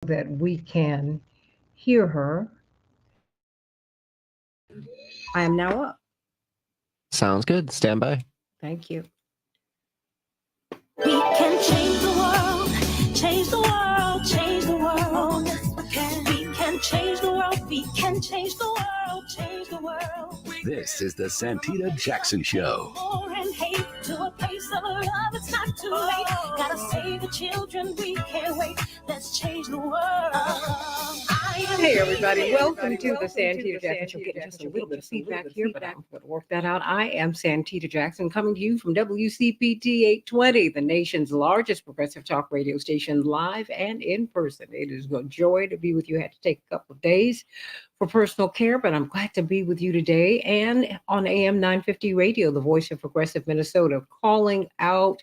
that we can hear her. I am now up. Sounds good. Stand by. Thank you. We can change the world, change the world, change the world. Yes, we can. We can change the world, we can change the world, change the world. This is the Santita Jackson Show. War and hate to a place of love, it's not too late. Gotta save the children, we can't wait. Let's change the world. Hey everybody, welcome to the Santita Jackson Show. Getting just a little bit of feedback here, but I'm going to work that out. I am Santita Jackson, coming to you from WCPT 820, the nation's largest progressive talk radio station, live and in person. It is a joy to be with you. I had to take a couple of days for personal care, but I'm glad to be with you today. And on AM 950 radio, the voice of progressive Minnesota, calling out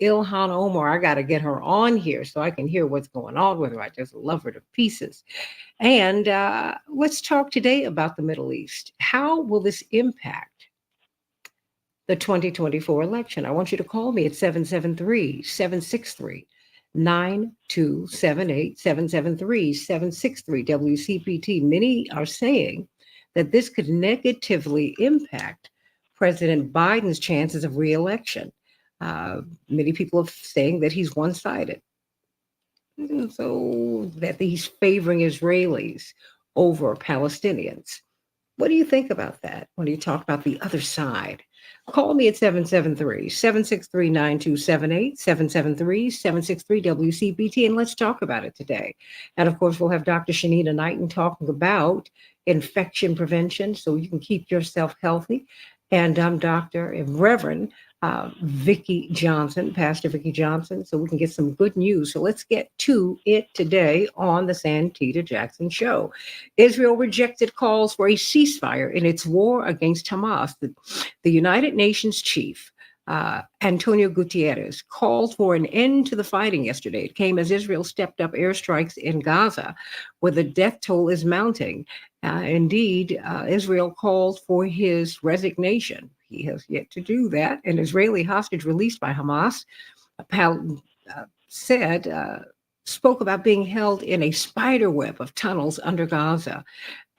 Ilhan Omar. I got to get her on here so I can hear what's going on with her. I just love her to pieces. And let's talk today about the Middle East. How will this impact the 2024 election? I want you to call me at 773-763-9278, 773-763 WCPT. Many are saying that this could negatively impact President Biden's chances of re-election. Many people are saying that he's one-sided. So that he's favoring Israelis over Palestinians. What do you think about that when you talk about the other side? Call me at 773-763-9278, 773-763-WCPT, and let's talk about it today. And of course, we'll have Dr. Shanita Knighton talking about infection prevention so you can keep yourself healthy. And I'm Dr. and Reverend Vicki Johnson, Pastor Vicki Johnson, so we can get some good news. So let's get to it today on the Santita Jackson Show. Israel rejected calls for a ceasefire in its war against Hamas. The United Nations chief, Antonio Guterres, called for an end to the fighting yesterday. It came as Israel stepped up airstrikes in Gaza, where the death toll is mounting. Indeed, Israel called for his resignation. He has yet to do that. An Israeli hostage released by Hamas spoke about being held in a spider web of tunnels under Gaza.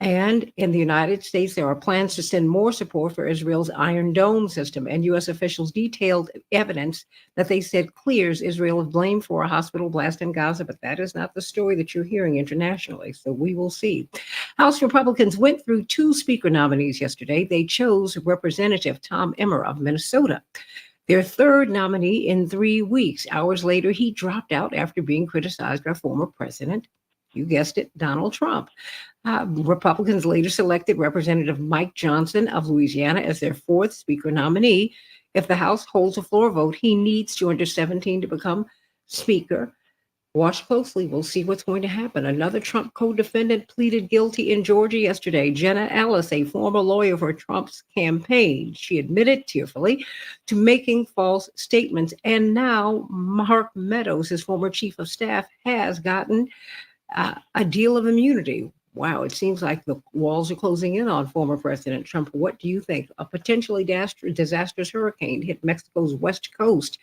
And in the United States, there are plans to send more support for Israel's Iron Dome system. And U.S. officials detailed evidence that they said clears Israel of blame for a hospital blast in Gaza. But that is not the story that you're hearing internationally. So we will see. House Republicans went through two speaker nominees yesterday. They chose Representative Tom Emmer of Minnesota, their third nominee in 3 weeks. Hours later, he dropped out after being criticized by former President, you guessed it, Donald Trump. Republicans later selected Representative Mike Johnson of Louisiana as their fourth speaker nominee. If the House holds a floor vote, he needs 217 to become speaker. Watch closely. We'll see what's going to happen. Another Trump co-defendant pleaded guilty in Georgia yesterday. Jenna Ellis, a former lawyer for Trump's campaign, she admitted tearfully to making false statements. And now Mark Meadows, his former chief of staff, has gotten a deal of immunity. Wow, it seems like the walls are closing in on former President Trump. What do you think? A potentially disastrous hurricane hit Mexico's west coast.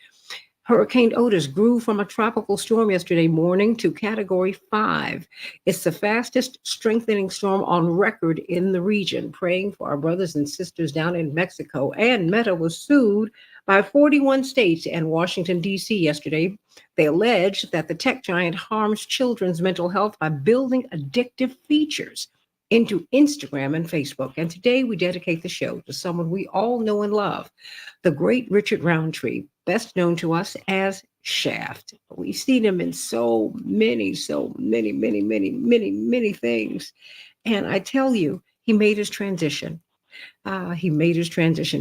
Hurricane Otis grew from a tropical storm yesterday morning to Category 5. It's the fastest strengthening storm on record in the region. Praying for our brothers and sisters down in Mexico. And Meta was sued by 41 states and Washington, D.C. yesterday. They alleged that the tech giant harms children's mental health by building addictive features into Instagram and Facebook. And today we dedicate the show to someone we all know and love, the great Richard Roundtree, best known to us as Shaft. We've seen him in so many things. And I tell you, he made his transition.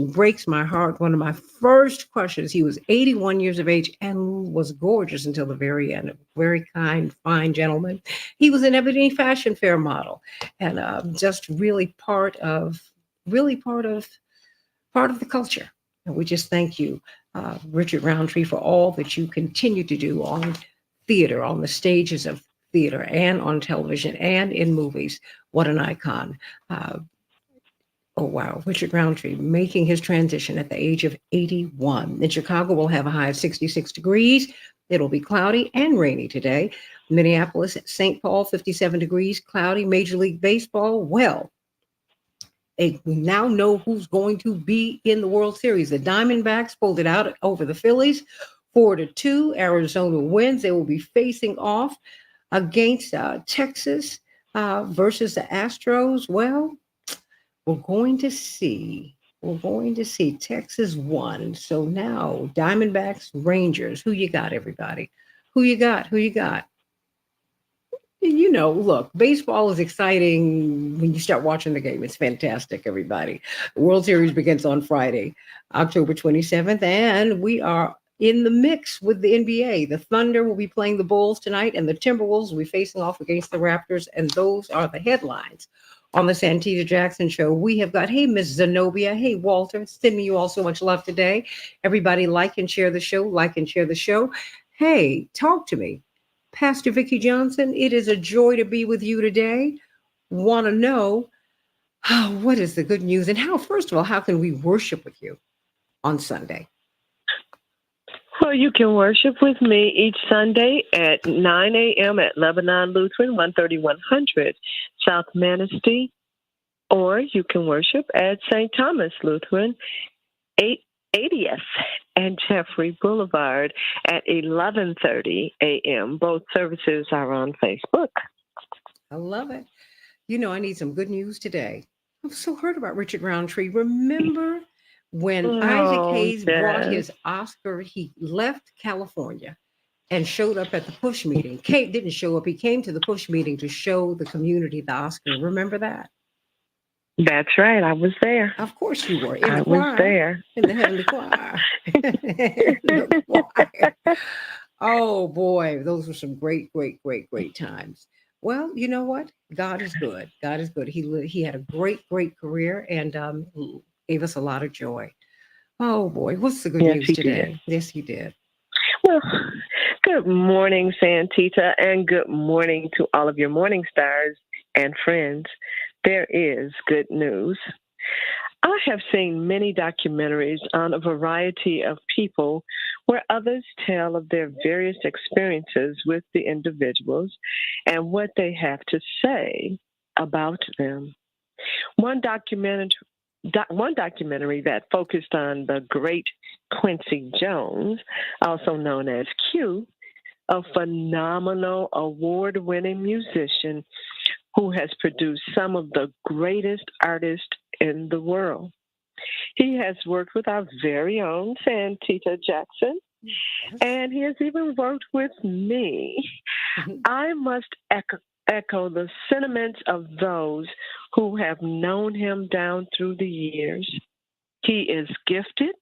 Breaks my heart. One of my first crushes. He was 81 years of age and was gorgeous until the very end. A very kind, fine gentleman. He was an Ebony Fashion Fair model, and just really part of the culture. And we just thank you, Richard Roundtree, for all that you continue to do on theater, on the stages of theater, and on television, and in movies. What an icon. Oh, wow. Richard Roundtree making his transition at the age of 81. In Chicago, we'll have a high of 66 degrees. It'll be cloudy and rainy today. Minneapolis, St. Paul, 57 degrees, cloudy. Major League Baseball, well, we now know who's going to be in the World Series. The Diamondbacks pulled it out over the Phillies, 4-2. Arizona wins. They will be facing off against Texas versus the Astros. Well, we're going to see. We're going to see. Texas won. So now Diamondbacks, Rangers. Who you got, everybody? Who you got? Who you got? Look, baseball is exciting when you start watching the game. It's fantastic, everybody. The World Series begins on Friday, October 27th, and we are in the mix with the NBA. The Thunder will be playing the Bulls tonight, and the Timberwolves will be facing off against the Raptors, and those are the headlines. On the Santita Jackson Show, we have got, hey, Miss Zenobia, hey, Walter, sending you all so much love today. Everybody like and share the show, like and share the show. Hey, talk to me. Pastor Vicki Johnson, it is a joy to be with you today. Want to know what is the good news and first of all, how can we worship with you on Sunday? Well, you can worship with me each Sunday at 9 a.m. at Lebanon Lutheran, 13100 South Manistee, or you can worship at St. Thomas Lutheran, 80th and Jeffrey Boulevard at 11:30 a.m. Both services are on Facebook. I love it. I need some good news today. I've so heard about Richard Roundtree. Remember when Isaac Hayes brought his Oscar, he left California and showed up at the push meeting. Kate didn't show up. He came to the push meeting to show the community the Oscar. Remember that? That's right. I was there. Of course you were. I was there. In the heavenly choir. The choir. Oh, boy. Those were some great, great, great, great times. Well, you know what? God is good. God is good. He had a great, great career and gave us a lot of joy. Oh, boy. What's the good news today? Did. Yes, he did. Well, good morning, Santita, and good morning to all of your morning stars and friends. There is good news. I have seen many documentaries on a variety of people where others tell of their various experiences with the individuals and what they have to say about them. One documentary that focused on the great Quincy Jones, also known as Q, a phenomenal award-winning musician who has produced some of the greatest artists in the world. He has worked with our very own Santita Jackson, and he has even worked with me. I must echo the sentiments of those who have known him down through the years. He is gifted.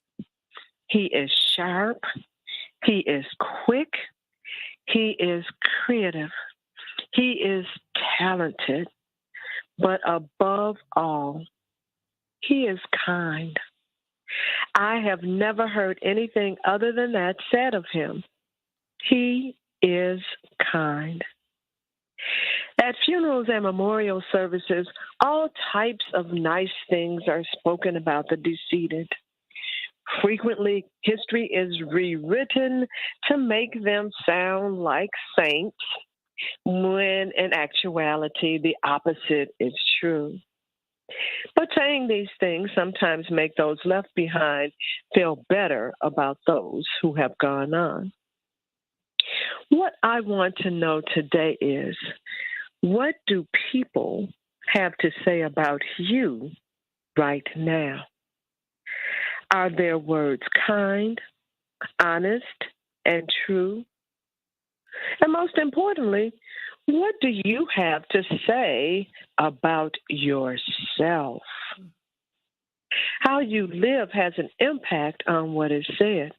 He is sharp. He is quick. He is creative. He is talented, but above all, he is kind. I have never heard anything other than that said of him. He is kind. At funerals and memorial services, all types of nice things are spoken about the decedent. Frequently, history is rewritten to make them sound like saints, when in actuality the opposite is true. But saying these things sometimes make those left behind feel better about those who have gone on. What I want to know today is, what do people have to say about you right now? Are their words kind, honest, and true? And most importantly, what do you have to say about yourself? How you live has an impact on what is said.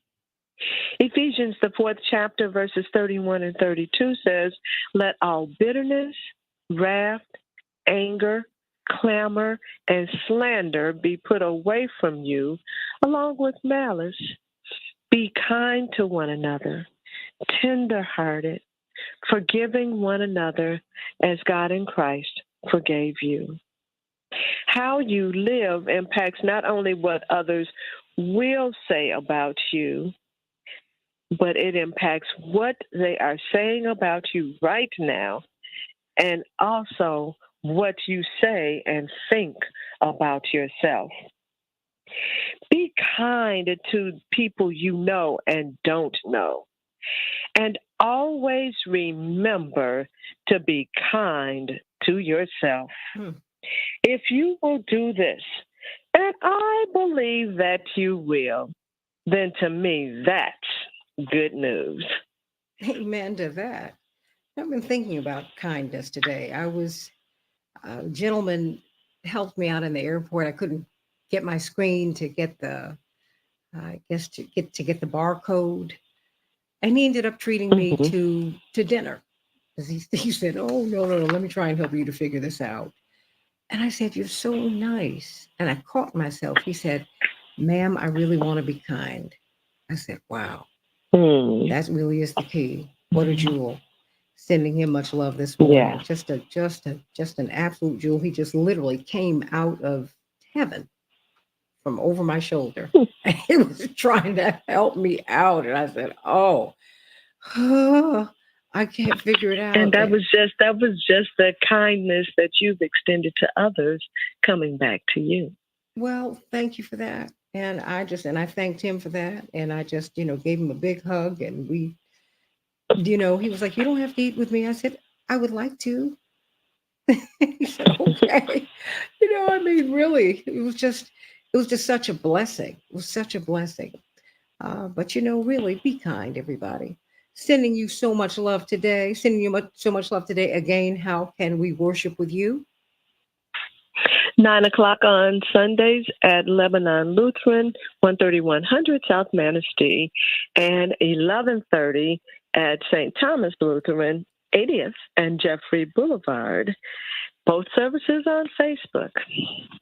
Ephesians, the 4th chapter, verses 31 and 32 says, "Let all bitterness, wrath, anger, clamor, and slander be put away from you, along with malice. Be kind to one another, tender-hearted, forgiving one another as God in Christ forgave you." How you live impacts not only what others will say about you, but it impacts what they are saying about you right now and also what you say and think about yourself. Be kind to people you know and don't know. And always remember to be kind to yourself. Hmm. If you will do this, and I believe that you will, then to me, that's good news. Amen to that. I've been thinking about kindness today. A gentleman helped me out in the airport. I couldn't get my screen to get I guess to get the barcode, and he ended up treating me Hmm. to dinner. 'Cause he said, "Oh, no, let me try and help you to figure this out." And I said, "You're so nice." And I caught myself. He said, "Ma'am, I really want to be kind." I said, "Wow, Hmm. that really is the key." What a jewel. Sending him much love this Yeah. morning. Just an absolute jewel. He just literally came out of heaven from over my shoulder. And he was trying to help me out. And I said, "Oh, I can't figure it And out." that was just the kindness that you've extended to others coming back to you. Well, thank you for that. And I thanked him for that. And I just, gave him a big hug. And he was like, "You don't have to eat with me." I said, "I would like to." He said, "Okay." I mean, really, it was just such a blessing. It was such a blessing. But really, be kind, everybody. Sending you so much love today. Sending you so much love today. Again, how can we worship with you? 9 o'clock on Sundays at Lebanon Lutheran, 13100 South Manistee, and 11:30 at St. Thomas Lutheran, 80th and Jeffrey Boulevard. Both services on Facebook.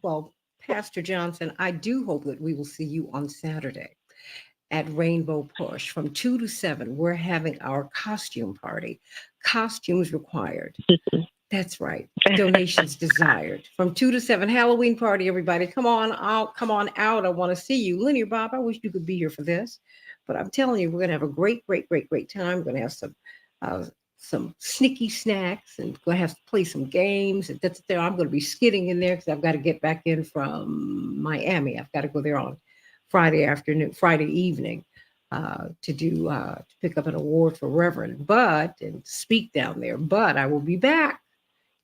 Well, Pastor Johnson, I do hope that we will see you on Saturday at Rainbow Push from 2 to 7. We're having our costume party. Costumes required. That's right. Donations desired. From 2 to 7. Halloween party, everybody. Come on out. Come on out. I want to see you. Linear Bob, I wish you could be here for this. But I'm telling you, we're going to have a great, great, great, great time. We're going to have uh, some sneaky snacks and going to have to play some games. And that's there. I'm going to be skidding in there because I've got to get back in from Miami. I've got to go there on Friday evening. To pick up an award for Reverend, and speak down there. But I will be back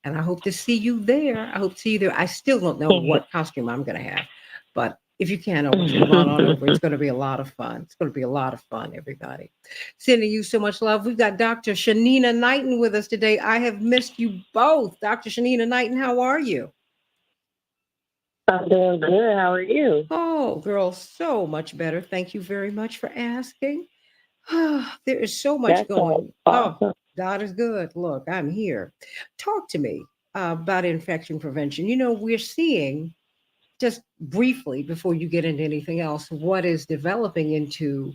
and I hope to see you there. I hope to see you there. I still don't know what costume I'm going to have, but if you can, I want you to run on over. It's going to be a lot of fun. It's going to be a lot of fun, everybody. Sending you so much love. We've got Dr. Shanina Knighton with us today. I have missed you both. Dr. Shanina Knighton, how are you? I'm doing good. How are you? Oh, girl, so much better. Thank you very much for asking. There is so much That's going. Oh, awesome. God is good. Look, I'm here. Talk to me about infection prevention. We're seeing just briefly before you get into anything else what is developing into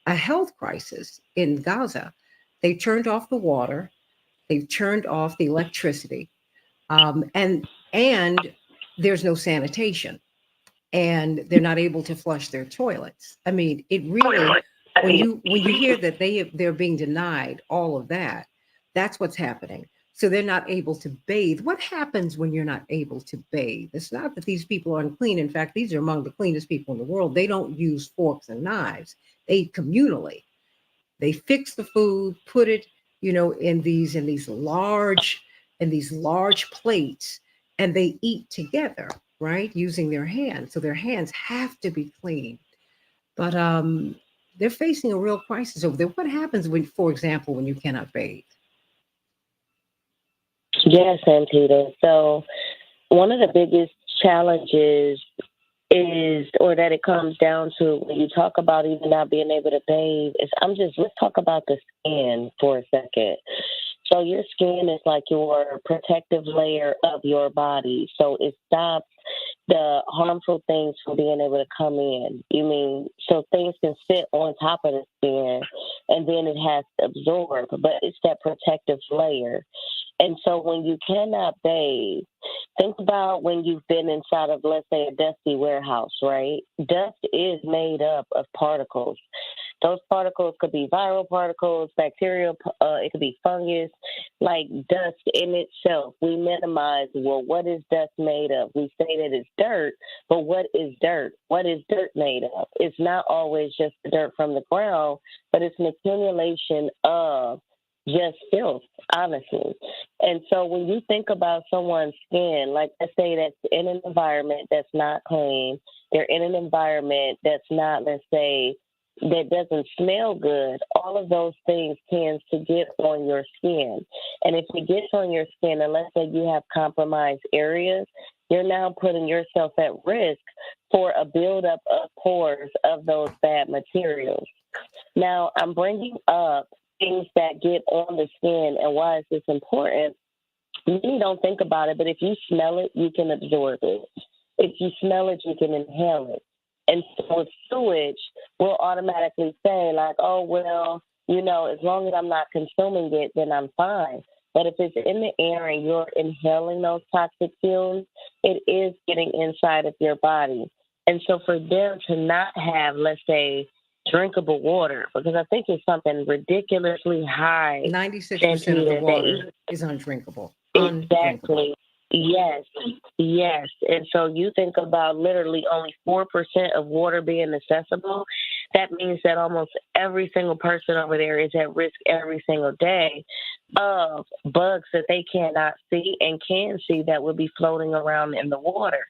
a health crisis in Gaza. They turned off the water. They've turned off the electricity, and there's no sanitation, and they're not able to flush their toilets. I mean, it really when you hear that they're being denied all of that, that's what's happening. So they're not able to bathe. What happens when you're not able to bathe? It's not that these people are unclean. In fact, these are among the cleanest people in the world. They don't use forks and knives. They eat communally. They fix the food, put it, in these large plates, and they eat together, right? Using their hands. So their hands have to be clean. But they're facing a real crisis over there. What happens when, for example, when you cannot bathe? Yes, Santita. So one of the biggest challenges is, or that it comes down to when you talk about even not being able to bathe, let's talk about the skin for a second. So your skin is like your protective layer of your body. So it stops the harmful things from being able to come in. So things can sit on top of the skin and then it has to absorb, but it's that protective layer. And so when you cannot bathe, think about when you've been inside of, let's say, a dusty warehouse, right? Dust is made up of particles. Those particles could be viral particles, bacterial, it could be fungus, like dust in itself. We minimize, well, what is dust made of? We say that it's dirt, but what is dirt? What is dirt made of? It's not always just the dirt from the ground, but it's an accumulation of just filth, honestly. And so when you think about someone's skin, like let's say that's in an environment that's not clean, they're in an environment that's not, let's say, that doesn't smell good, all of those things tends to get on your skin. And if it gets on your skin, and let's say you have compromised areas, you're now putting yourself at risk for a buildup of pores of those bad materials. Now, I'm bringing up things that get on the skin and why is this important? Many don't think about it, but if you smell it, you can absorb it. If you smell it, you can inhale it. And so with sewage, we'll automatically say like, oh, well, as long as I'm not consuming it, then I'm fine. But if it's in the air and you're inhaling those toxic fumes, it is getting inside of your body. And so for them to not have, let's say, drinkable water, because I think it's something ridiculously high. 96% of the water is undrinkable. Exactly. Yes. And so you think about literally only 4% of water being accessible. That means that almost every single person over there is at risk every single day of bugs that they cannot see and can see that will be floating around in the water.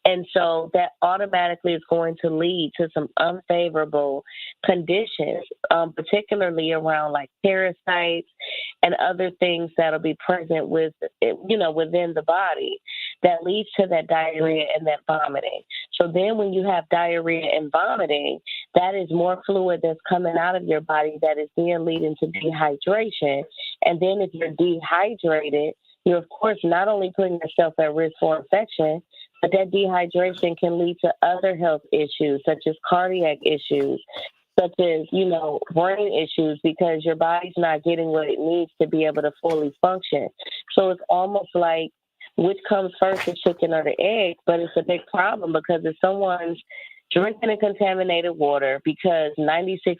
And so that automatically is going to lead to some unfavorable conditions, particularly around like parasites and other things that'll be present within the body that leads to that diarrhea and that vomiting. So then when you have diarrhea and vomiting, that is more fluid that's coming out of your body that is then leading to dehydration. And then if you're dehydrated, you're, of course, not only putting yourself at risk for infection, but that dehydration can lead to other health issues, such as cardiac issues, such as, brain issues, because your body's not getting what it needs to be able to fully function. So it's almost like which comes first, the chicken or the egg, but it's a big problem because if someone's drinking a contaminated water because 96%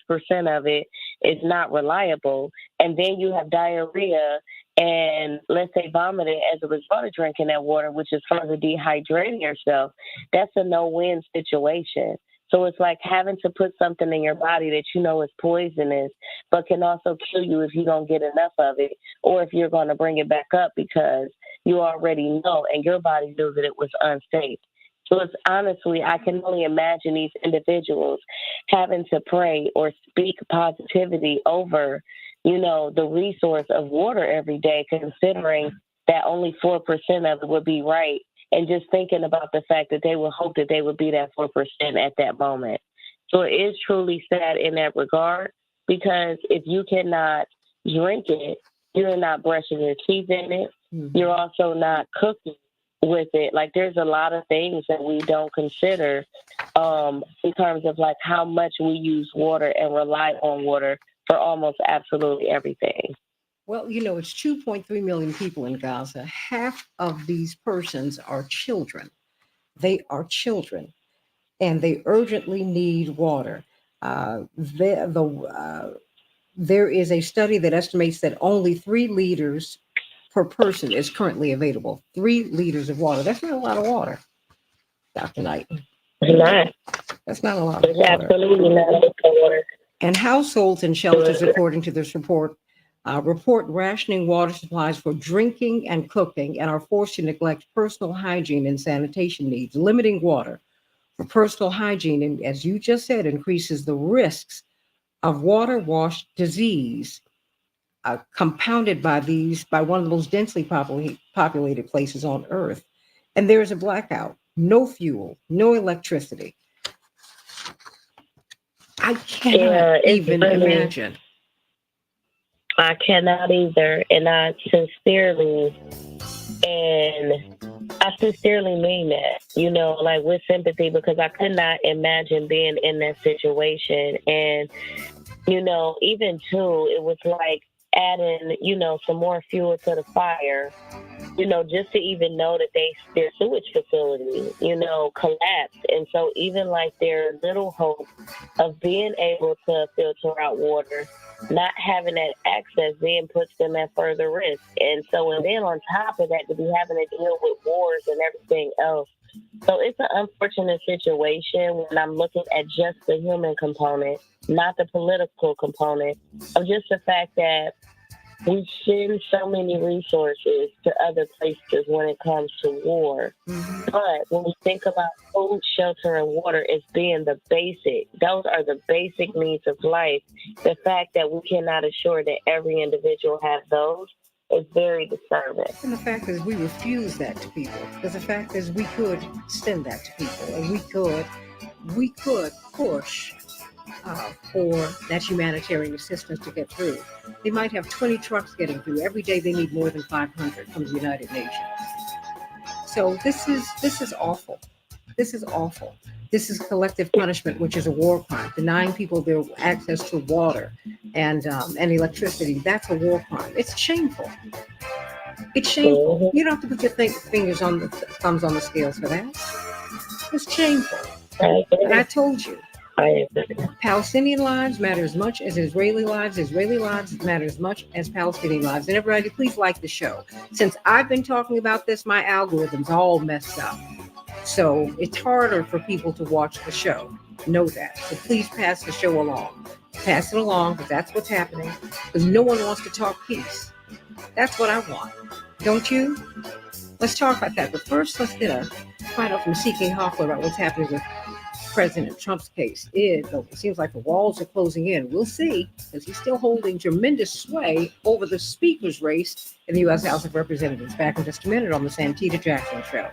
of it is not reliable, and then you have diarrhea and let's say vomited as a result of drinking that water, which is further dehydrating yourself, that's a no-win situation. So it's like having to put something in your body that you know is poisonous, but can also kill you if you don't get enough of it, or if you're going to bring it back up because you already know and your body knew that it was unsafe. So it's honestly, I can only imagine these individuals having to pray or speak positivity over, the resource of water every day, considering that only 4% of it would be right. And just thinking about the fact that they would hope that they would be that 4% at that moment. So it is truly sad in that regard, because if you cannot drink it, you're not brushing your teeth in it. Mm-hmm. You're also not cooking with it. Like there's a lot of things that we don't consider in terms of like how much we use water and rely on water for almost absolutely everything. Well, it's 2.3 million people in Gaza. Half of these persons are children. They are children, and they urgently need water. There is a study that estimates that only 3 liters per person is currently available. 3 liters of water. That's not a lot of water, Dr. Knight. That's not a lot of water. Absolutely not a lot of water. And households and shelters, according to this report, report rationing water supplies for drinking and cooking and are forced to neglect personal hygiene and sanitation needs. Limiting water for personal hygiene, and as you just said, increases the risks of water-washed disease compounded by one of the most densely populated places on Earth. And there is a blackout, no fuel, no electricity. I cannot even imagine. I cannot either. And I sincerely mean that, like with sympathy, because I could not imagine being in that situation. And, even too, it was like adding, some more fuel to the fire, just to even know that their sewage facility, collapsed. And so even like their little hope of being able to filter out water, not having that access then puts them at further risk. And then on top of that, to be having to deal with wars and everything else. So it's an unfortunate situation when I'm looking at just the human component, not the political component, of just the fact that we send so many resources to other places when it comes to war. Mhm. But when we think about food, shelter, and water as being those are the basic needs of life. The fact that we cannot assure that every individual has those is very disturbing. And the fact is, we refuse that to people. Because the fact is, we could send that to people, and we could push for that humanitarian assistance to get through. They might have 20 trucks getting through. Every day they need more than 500 from the United Nations. So this is awful. This is awful. This is collective punishment, which is a war crime. Denying people their access to water and electricity, that's a war crime. It's shameful. It's shameful. You don't have to put your fingers on the thumbs on the scales for that. It's shameful. And I told you, Palestinian lives matter as much as Israeli lives. Israeli lives matter as much as Palestinian lives. And everybody, please like the show. Since I've been talking about this, my algorithm's all messed up. So it's harder for people to watch the show. Know that. So please pass the show along. Pass it along, because that's what's happening. Because no one wants to talk peace. That's what I want. Don't you? Let's talk about that. But first, let's find out from CK Hoffler about what's happening with President Trump's case. It seems like the walls are closing in. We'll see, because he's still holding tremendous sway over the speaker's race in the U.S. House of Representatives. Back in just a minute on the Santita Jackson Show.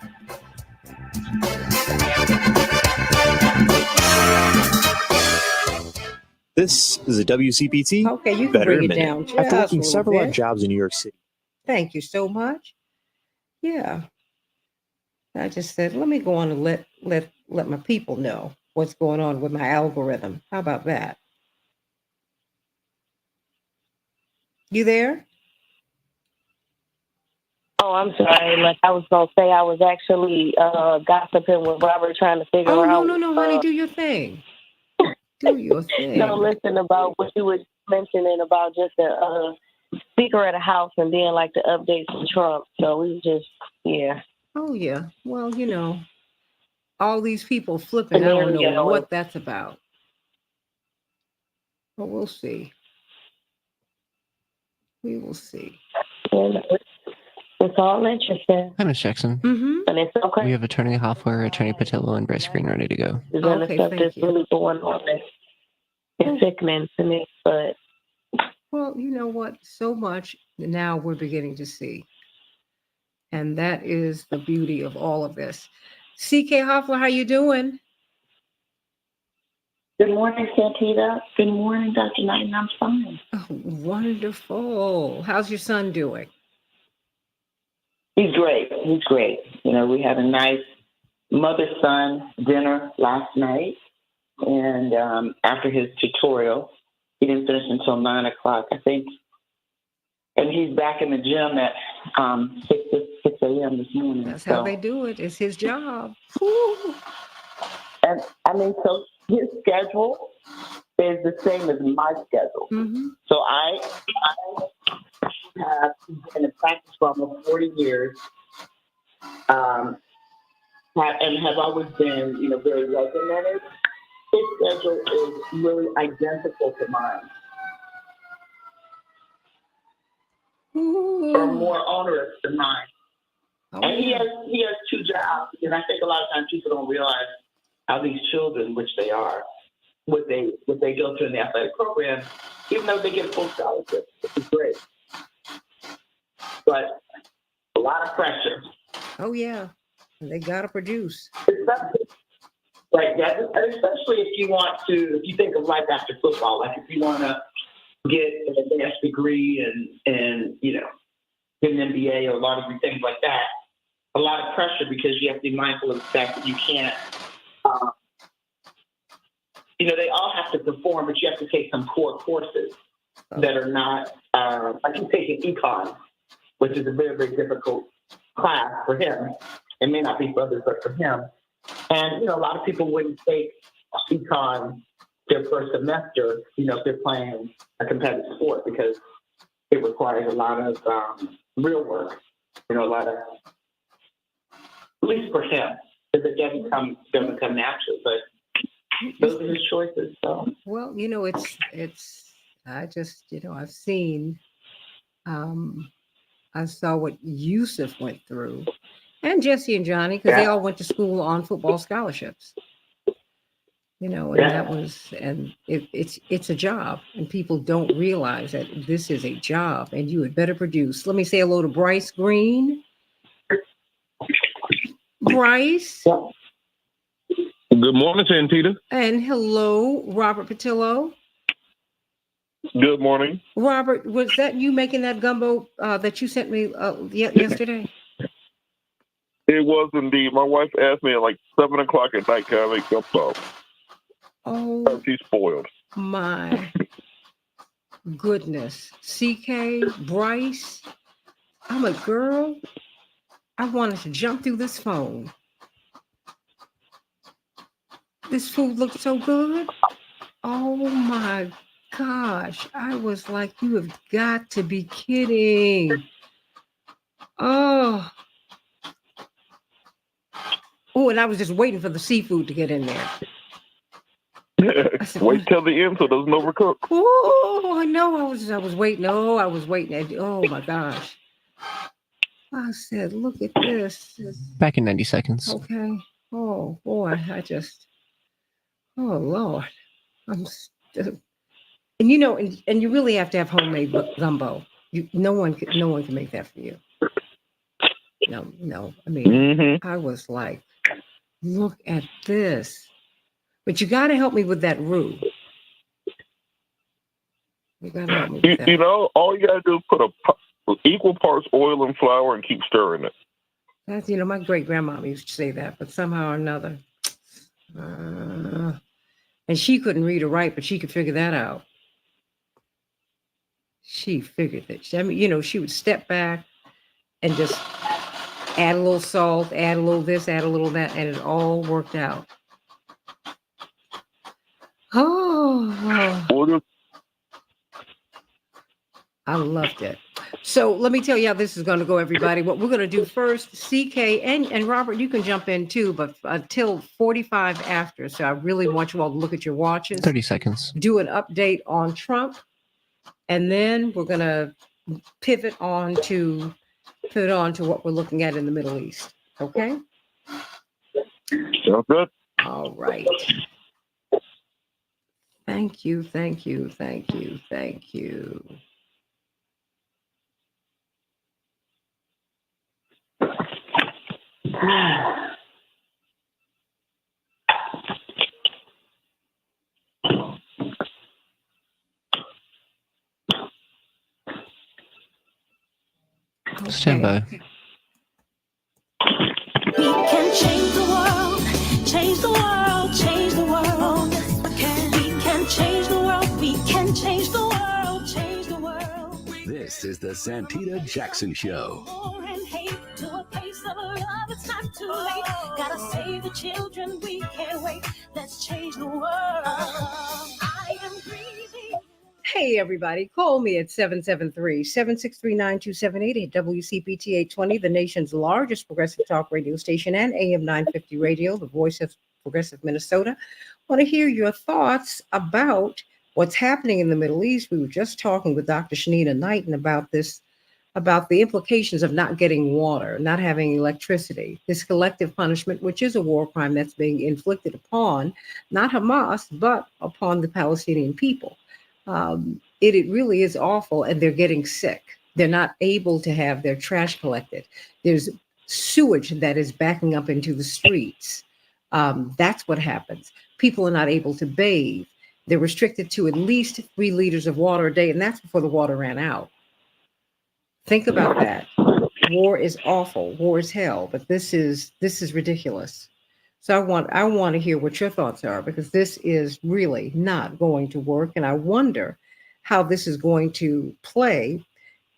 This is a WCPT. Okay, you can Better bring it Minute. down just After a working little several odd bit. jobs in New York City. Thank you so much. Yeah. I just said, let me go on and let my people know what's going on with my algorithm. How about that? You there? Oh, I'm sorry. Like I was going to say, I was actually gossiping with Robert, trying to figure Oh, out. no, honey, do your thing. Do your thing. No, listen about what you were mentioning about just the Speaker of the House and then like the updates from Trump. So we just, yeah. Oh, yeah. Well, all these people flipping, I don't know what that's about. But we'll see. We will see. It's all interesting. Hi, Ms. Jackson. Mm-hmm. And it's okay. We have Attorney Hoffler, Attorney Patillo, and Bryce Green ready to go. There's other Okay, stuff thank that's you. really going on. It's sickening to me, but. Well, you know what? So much now we're beginning to see. And that is the beauty of all of this. CK Hoffler, how you doing? Good morning, Santita. Good morning, Dr. Knight. I'm fine. Oh, wonderful. How's your son doing? He's great. He's great. We had a nice mother-son dinner last night. And after his tutorial, he didn't finish until 9 o'clock, I think. And he's back in the gym at 6 a.m. this morning. That's how they do it. It's his job. And so his schedule is the same as my schedule. Mm-hmm. So I have been in practice for almost 40 years, and have always been, very regimented. His schedule is really identical to mine, or more onerous than mine. Oh, And he has two jobs, and I think a lot of times people don't realize how these children, which they are, what they go through in the athletic program, even though they get a full scholarship, which is great, but a lot of pressure. Oh, yeah. And they got to produce. Right, yeah, especially if you think of life after football, like if you want to get an advanced degree and get an MBA or a lot of things like that, a lot of pressure because you have to be mindful of the fact that you can't, they all have to perform, but you have to take some core courses that are not like he's taking econ, which is a very, very difficult class for him. It may not be for others, but for him. And, a lot of people wouldn't take econ their first semester, if they're playing a competitive sport, because it requires a lot of real work, a lot of, at least for him, because it doesn't come natural, but those are his choices. So, well, I just, I've seen, I saw what Yusuf went through, and Jesse and Johnny, because they all went to school on football scholarships. And that was, and it's a job, and people don't realize that this is a job, and you had better produce. Let me say hello to Bryce Green. Bryce. Good morning, Santita. And hello, Robert Patillo. Good morning. Robert, was that you making that gumbo that you sent me yesterday? It was indeed. My wife asked me at like 7 o'clock at night, can I make gumbo? Oh, she's spoiled. My goodness. CK, Bryce, I'm a girl. I wanted to jump through this phone. This food looked so good. Oh my gosh. I was like, you have got to be kidding. Oh, and I was just waiting for the seafood to get in there. Said, wait till the end so it doesn't overcook. Oh, I know. I was waiting. Oh, I was waiting. Oh my gosh. I said, look at this. Back in 90 seconds. Okay. Oh boy, oh Lord. And you really have to have homemade gumbo. No one can make that for you. No. I mean, I was like, look at this. But you got to help me with that roux. You got to help me with that. All you got to do is put equal parts oil and flour and keep stirring it. That's, my great grandmama used to say that, but somehow or another. And she couldn't read or write, but she could figure that out. She figured that. I mean, she would step back and just add a little salt, add a little this, add a little that, and it all worked out. Oh, I loved it. So let me tell you how this is going to go, everybody. What we're going to do first, CK and Robert, you can jump in too, but until 45 after. So I really want you all to look at your watches. 30 seconds. Do an update on Trump. And then we're going to pivot on to what we're looking at in the Middle East. Okay? Sounds good. All right. Thank you. Okay. Stand by. We can change the world, change the world, change the world. We can change the world, we can change the world, change the world. This is the Santita Jackson Show. War and hate to a place of love, it's not too late. Gotta save the children, we can't wait. Let's change the world. I am breathing. Hey, everybody. Call me at 773-763-9278 at WCPT 820, the nation's largest progressive talk radio station, and AM 950 radio, the voice of progressive Minnesota. I want to hear your thoughts about what's happening in the Middle East. We were just talking with Dr. Shanita Knighton about this, about the implications of not getting water, not having electricity, this collective punishment, which is a war crime that's being inflicted upon not Hamas, but upon the Palestinian people. It really is awful, and they're getting sick. They're not able to have their trash collected. There's sewage that is backing up into the streets. That's what happens. People are not able to bathe. They're restricted to at least 3 liters of water a day, and that's before the water ran out. Think about that. War is awful. War is hell, but this is ridiculous. So I want to hear what your thoughts are, because this is really not going to work. And I wonder how this is going to play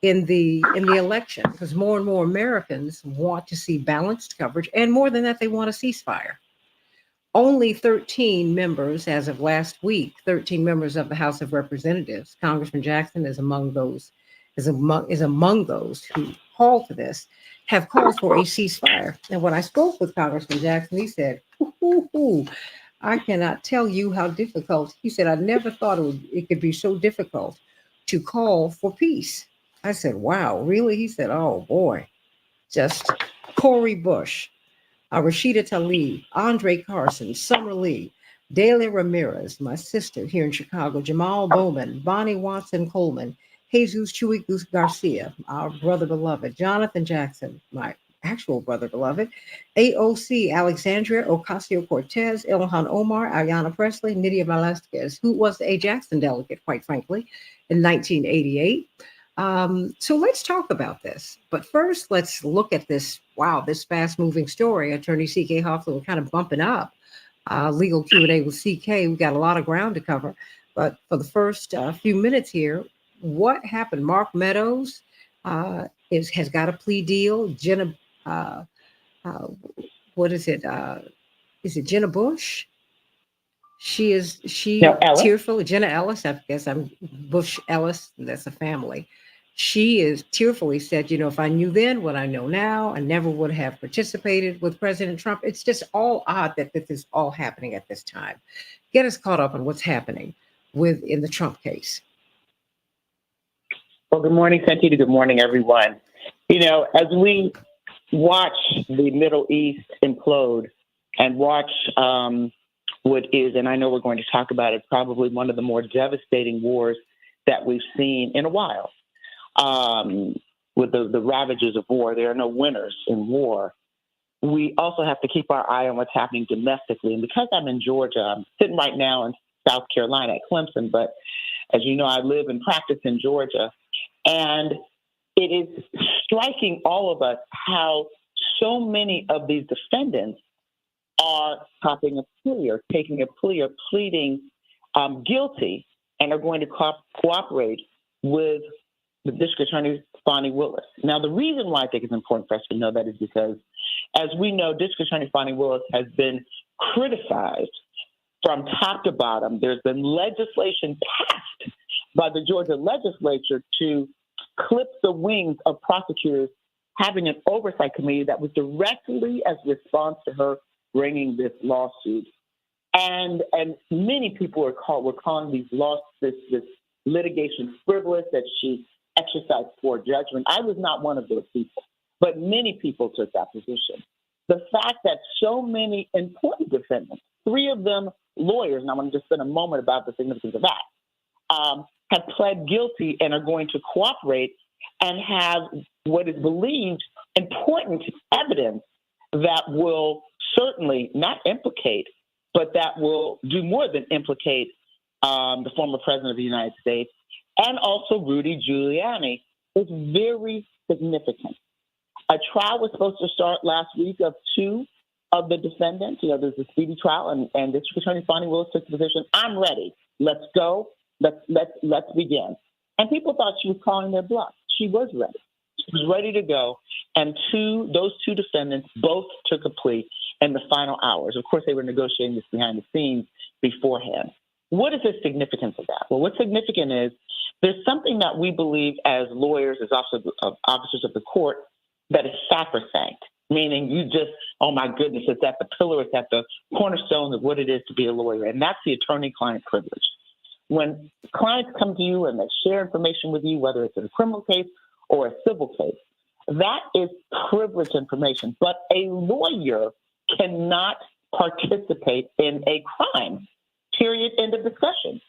in the election, because more and more Americans want to see balanced coverage, and more than that, they want a ceasefire. Only 13 members, as of last week, 13 members of the House of Representatives, Congressman Jackson is among those, is among those who called for this, have called for a ceasefire. And when I spoke with Congressman Jackson, he said, "Ooh, I cannot tell you how difficult." He said, "I never thought it could be so difficult to call for peace." I said, "Wow, really?" He said, "Oh boy, just Cori Bush, Rashida Tlaib, Andre Carson, Summer Lee, Delia Ramirez, my sister here in Chicago, Jamal Bowman, Bonnie Watson Coleman, Jesus Chuy Garcia, our brother beloved, Jonathan Jackson, my actual brother beloved, AOC, Alexandria Ocasio Cortez, Ilhan Omar, Ayanna Presley, Nydia Velasquez, who was a Jackson delegate, quite frankly, in 1988. So let's talk about this. But first, let's look at this. Wow, this fast-moving story. Attorney C.K. Hoffman, we're kind of bumping up legal Q&A with C.K. We got a lot of ground to cover. But for the first few minutes here, what happened? Mark Meadows has got a plea deal. Jenna, uh, what is it? Is it Jenna Bush? She No, Ella. tearfully, Jenna Ellis, I guess I'm Bush Ellis, that's a family. She is tearfully said, if I knew then what I know now, I never would have participated with President Trump. It's just all odd that this is all happening at this time. Get us caught up on what's happening in the Trump case. Well, good morning, Santita. Good morning, everyone. As we watch the Middle East implode and watch what is, and I know we're going to talk about it, probably one of the more devastating wars that we've seen in a while. With the ravages of war, there are no winners in war. We also have to keep our eye on what's happening domestically. And because I'm in Georgia, I'm sitting right now in South Carolina at Clemson, but as you know, I live and practice in Georgia. And it is striking all of us how so many of these defendants are taking a plea or pleading guilty and are going to cooperate with the District Attorney, Fani Willis. Now, the reason why I think it's important for us to know that is because, as we know, District Attorney Fani Willis has been criticized from top to bottom. There's been legislation passed by the Georgia legislature to clip the wings of prosecutors having an oversight committee that was directly as response to her bringing this lawsuit. And many people were calling these lawsuits, this litigation frivolous, that she exercised poor judgment. I was not one of those people, but many people took that position. The fact that so many important defendants, 3 of them lawyers, and I want to just spend a moment about the significance of that, have pled guilty and are going to cooperate and have what is believed important evidence that will certainly not implicate, but that will do more than implicate the former president of the United States and also Rudy Giuliani, is very significant. A trial was supposed to start last week of 2 of the defendants. There's a speedy trial, and District Attorney Fani Willis took the position. I'm ready. Let's go. Let's begin. And people thought she was calling their bluff. She was ready. She was ready to go. And those two defendants both took a plea in the final hours. Of course, they were negotiating this behind the scenes beforehand. What is the significance of that? Well, what's significant is there's something that we believe as lawyers, as officers of the court, that is sacrosanct, meaning you just, oh my goodness, it's at the pillar, it's at the cornerstone of what it is to be a lawyer, and that's the attorney-client privilege. When clients come to you and they share information with you, whether it's in a criminal case or a civil case, that is privileged information. But a lawyer cannot participate in a crime, period, end of discussion.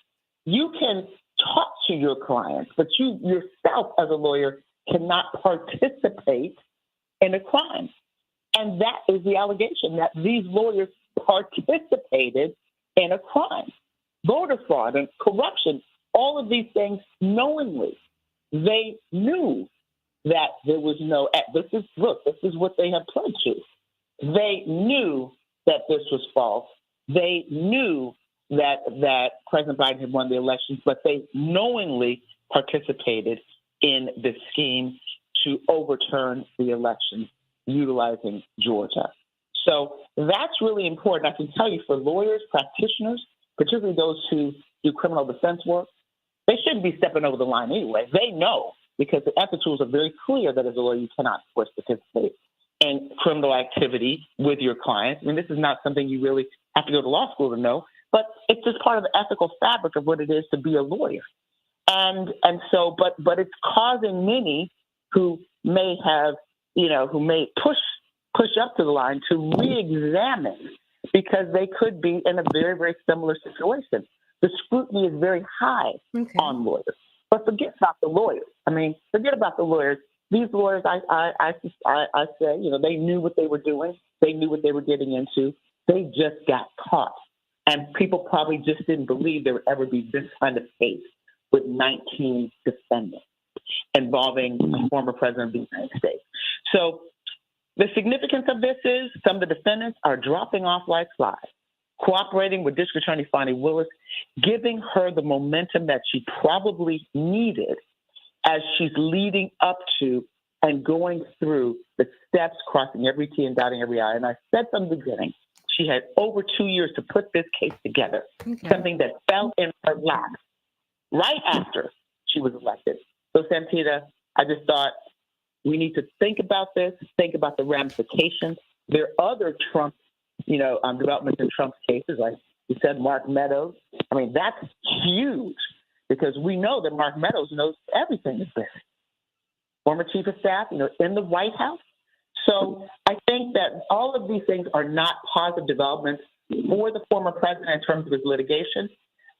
You can talk to your clients, but you yourself as a lawyer cannot participate in a crime. And that is the allegation, that these lawyers participated in a crime. Voter fraud and corruption, all of these things knowingly. They knew that there was no, this is what they have pledged to. They knew that this was false. They knew that President Biden had won the elections, but they knowingly participated in the scheme to overturn the election utilizing Georgia. So that's really important. I can tell you for lawyers, practitioners, particularly those who do criminal defense work, they shouldn't be stepping over the line anyway. They know because the ethics rules are very clear that as a lawyer you cannot, of course, participate in criminal activity with your clients. I mean, this is not something you really have to go to law school to know, but it's just part of the ethical fabric of what it is to be a lawyer. And so, but it's causing many who may have, who may push up to the line to re-examine because they could be in a very, very similar situation. The scrutiny is very high on lawyers. But forget about the lawyers. I mean, forget about the lawyers. These lawyers, I say, they knew what they were doing. They knew what they were getting into. They just got caught. And people probably just didn't believe there would ever be this kind of case with 19 defendants involving a former president of the United States. So the significance of this is some of the defendants are dropping off like flies, cooperating with District Attorney Fani Willis, giving her the momentum that she probably needed as she's leading up to and going through the steps, crossing every T and dotting every I. And I said from the beginning, she had over 2 years to put this case together, something that fell in her lap right after she was elected. So, Santita, I just thought we need to think about this, think about the ramifications. There are other Trump, developments in Trump's cases, like you said, Mark Meadows. I mean, that's huge because we know that Mark Meadows knows everything is this. Former chief of staff, in the White House. So I think that all of these things are not positive developments for the former president in terms of his litigation.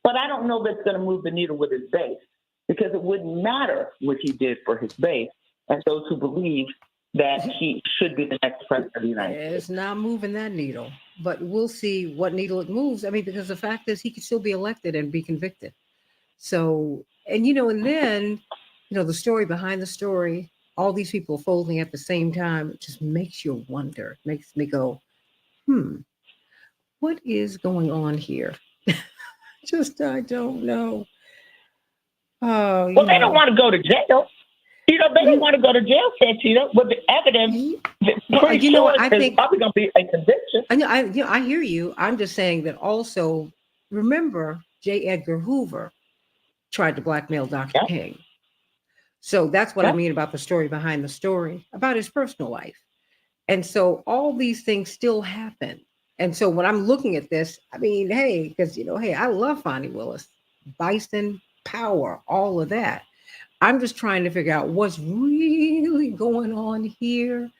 But I don't know that it's going to move the needle with his base because it wouldn't matter what he did for his base and those who believe that he should be the next president of the United States. It's not moving that needle, but we'll see what needle it moves. I mean, because the fact is he could still be elected and be convicted. So, and then, the story behind the story, all these people folding at the same time, it just makes you wonder. It makes me go, what is going on here? I don't know. Well, they don't want to go to jail. They don't want to go to jail, Santita, with the evidence. I think probably going to be a conviction. I hear you. I'm just saying that also, remember, J. Edgar Hoover tried to blackmail Dr. King. So that's what I mean about the story behind the story, about his personal life. And so all these things still happen. And so when I'm looking at this, I mean, hey, because, I love Fani Willis, Bison, Power, all of that. I'm just trying to figure out what's really going on here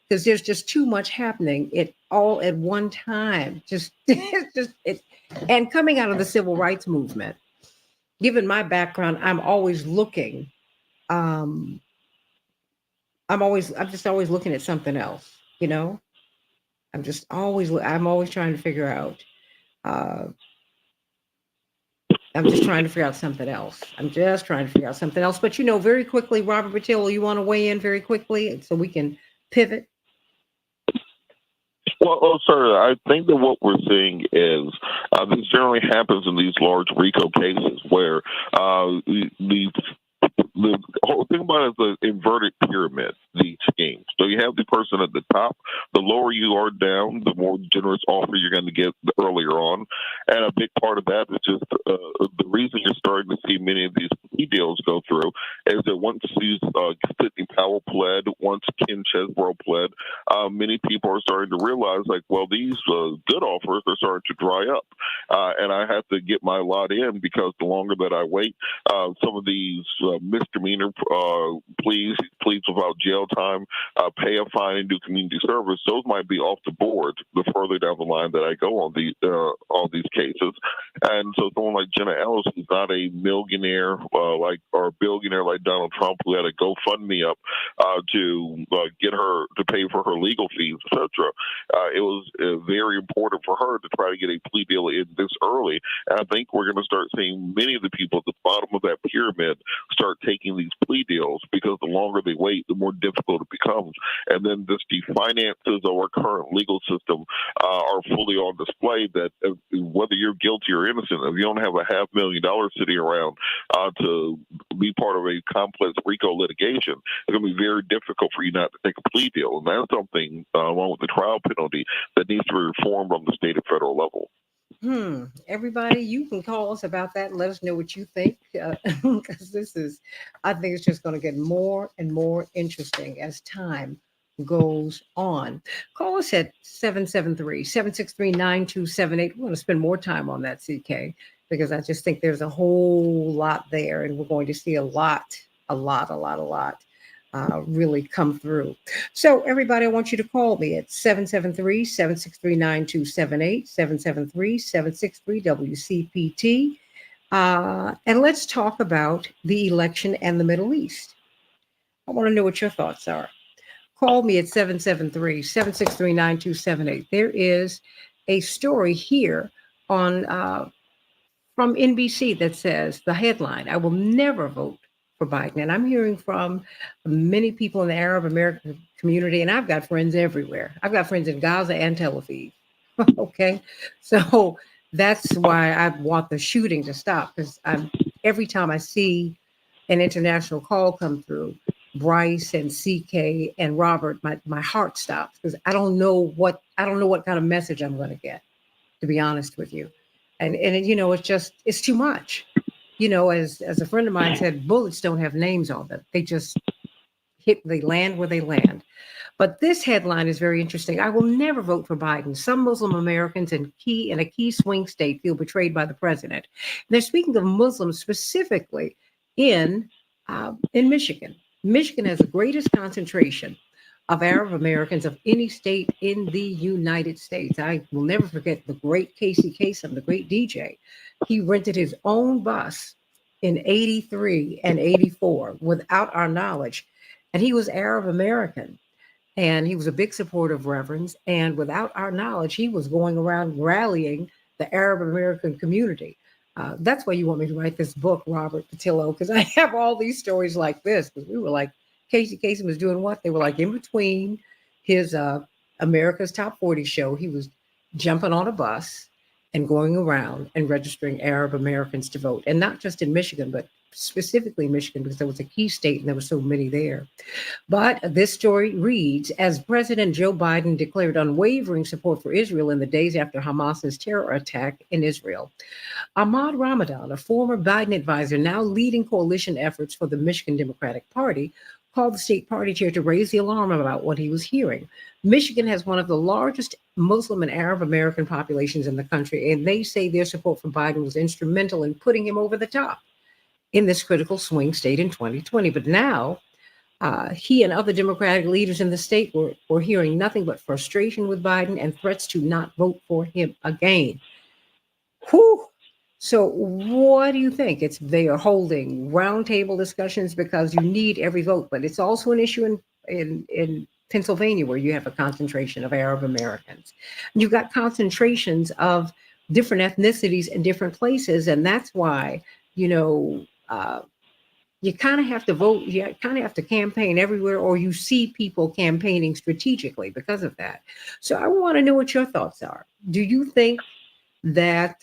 because there's just too much happening all at one time. And coming out of the civil rights movement, given my background, I'm always looking. I'm just always looking at something else, I'm always trying to figure out. I'm just trying to figure out something else. But, very quickly, Robert Patillo, you want to weigh in very quickly so we can pivot? Well, sir, I think that what we're seeing is this generally happens in these large RICO cases where the whole thing about it is an inverted pyramid, the scheme. So you have the person at the top. The lower you are down, the more generous offer you're going to get earlier on. And a big part of that is just the reason you're starting to see many of these plea deals go through is that once these Sidney Powell pled, once Ken Chesbrough pled, many people are starting to realize, these good offers are starting to dry up. And I have to get my lot in because the longer that I wait, some of these misdemeanor pleas without jail time, pay a fine and do community service, those might be off the board the further down the line that I go on these cases. And so someone like Jenna Ellis, who's not a millionaire or a billionaire like Donald Trump, who had a GoFundMe up to get her to pay for her legal fees, etc. It was very important for her to try to get a plea deal in this early. And I think we're going to start seeing many of the people at the bottom of that pyramid start taking taking these plea deals because the longer they wait, the more difficult it becomes. And then just the finances of our current legal system are fully on display that whether you're guilty or innocent, if you don't have $500,000 sitting around to be part of a complex RICO litigation, it's going to be very difficult for you not to take a plea deal. And that's something, along with the trial penalty, that needs to be reformed on the state and federal level. Everybody, you can call us about that and let us know what you think, because I think it's just going to get more and more interesting as time goes on. Call us at 773-763-9278. We're going to spend more time on that, CK, because I just think there's a whole lot there, and we're going to see a lot really come through. So everybody, I want you to call me at 773-763-9278, 773-763-WCPT. And let's talk about the election and the Middle East. I want to know what your thoughts are. Call me at 773-763-9278. There is a story here on from NBC that says, the headline, "I will never vote for Biden." And I'm hearing from many people in the Arab American community, and I've got friends everywhere. I've got friends in Gaza and Tel Aviv. Okay. So that's why I want the shooting to stop, because every time I see an international call come through, Bryce and CK and Robert, my heart stops, because I don't know what kind of message I'm going to get, to be honest with you. And it's too much. As a friend of mine said, bullets don't have names on them. They just they land where they land. But this headline is very interesting. "I will never vote for Biden. Some Muslim Americans in a key swing state feel betrayed by the president." And they're speaking of Muslims specifically in Michigan. Michigan has the greatest concentration of Arab Americans of any state in the United States. I will never forget the great Casey Kasem, the great DJ. He rented his own bus in 83 and 84 without our knowledge. And he was Arab American. And he was a big supporter of Reverends. And without our knowledge, he was going around rallying the Arab American community. That's why you want me to write this book, Robert Patillo, because I have all these stories like this. Because we were like, Casey Kasem was doing what? They were like in between his America's Top 40 show. He was jumping on a bus and going around and registering Arab Americans to vote. And not just in Michigan, but specifically Michigan, because there was a key state and there were so many there. But this story reads, as President Joe Biden declared unwavering support for Israel in the days after Hamas's terror attack in Israel, Ahmad Ramadan, a former Biden advisor, now leading coalition efforts for the Michigan Democratic Party, called the state party chair to raise the alarm about what he was hearing. Michigan has one of the largest Muslim and Arab American populations in the country, and they say their support for Biden was instrumental in putting him over the top in this critical swing state in 2020. But now he and other Democratic leaders in the state were hearing nothing but frustration with Biden and threats to not vote for him again. Whew. So what do you think? They are holding roundtable discussions because you need every vote, but it's also an issue in Pennsylvania, where you have a concentration of Arab Americans. You've got concentrations of different ethnicities in different places, and that's why you kind of have to vote. You kind of have to campaign everywhere, or you see people campaigning strategically because of that. So I want to know what your thoughts are. Do you think that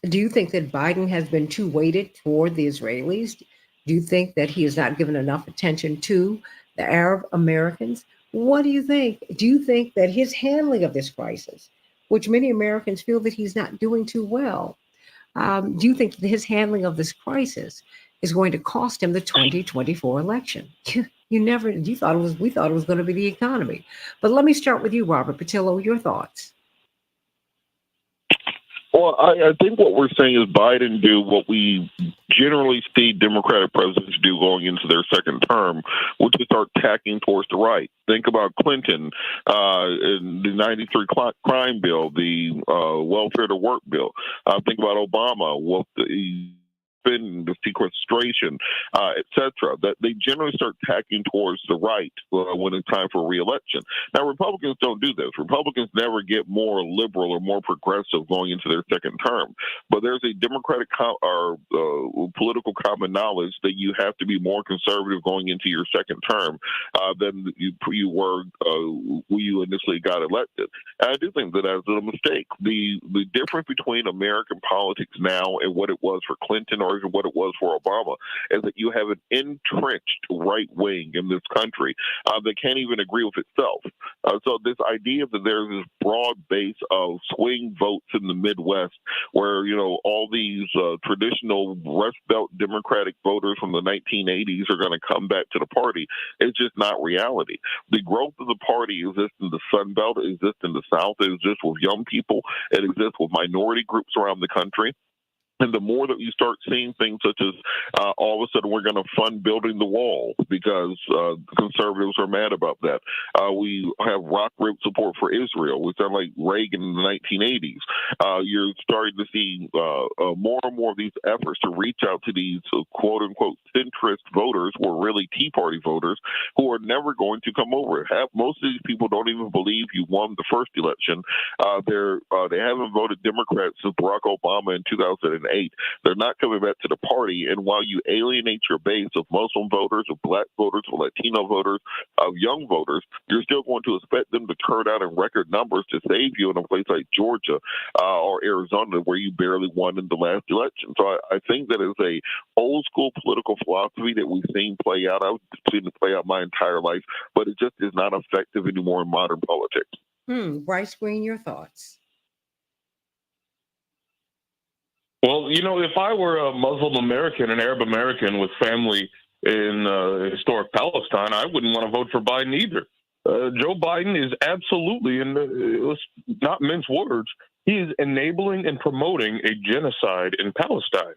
Biden has been too weighted toward the Israelis? Do you think that he has not given enough attention to the Arab Americans? What do you think? Do you think that his handling of this crisis, which many Americans feel that he's not doing too well, do you think that his handling of this crisis is going to cost him the 2024 election? We thought it was going to be the economy. But let me start with you, Robert Patillo, your thoughts. Well, I think what we're saying is Biden do what we generally see Democratic presidents do going into their second term, which is start tacking towards the right. Think about Clinton in the 93 crime bill, the welfare to work bill. Think about Obama, spending, the sequestration, etc., that they generally start tacking towards the right when it's time for re-election. Now, Republicans don't do this. Republicans never get more liberal or more progressive going into their second term. But there's a democratic political common knowledge that you have to be more conservative going into your second term than you were when you initially got elected. And I do think that that's a mistake. The difference between American politics now and what it was for Clinton or what it was for Obama is that you have an entrenched right wing in this country that can't even agree with itself. So this idea that there's this broad base of swing votes in the Midwest where, all these traditional Rust Belt Democratic voters from the 1980s are going to come back to the party is just not reality. The growth of the party exists in the Sun Belt, it exists in the South, it exists with young people, it exists with minority groups around the country. And the more that you start seeing things such as all of a sudden we're going to fund building the wall because conservatives are mad about that. We have rock rip support for Israel. We sound like Reagan in the 1980s. You're starting to see more and more of these efforts to reach out to these quote unquote centrist voters who are really Tea Party voters who are never going to come over. Most of these people don't even believe you won the first election. They haven't voted Democrat since Barack Obama in 2008. They're not coming back to the party. And while you alienate your base of Muslim voters, of black voters, of Latino voters, of young voters, you're still going to expect them to turn out in record numbers to save you in a place like Georgia or Arizona where you barely won in the last election. So I think that is a old school political philosophy that we've seen play out. I've seen it play out my entire life, but it just is not effective anymore in modern politics. Bryce Green, your thoughts? Well, if I were a Muslim American, an Arab American with family in historic Palestine, I wouldn't want to vote for Biden either. Joe Biden is absolutely, and let's not mince words, he is enabling and promoting a genocide in Palestine.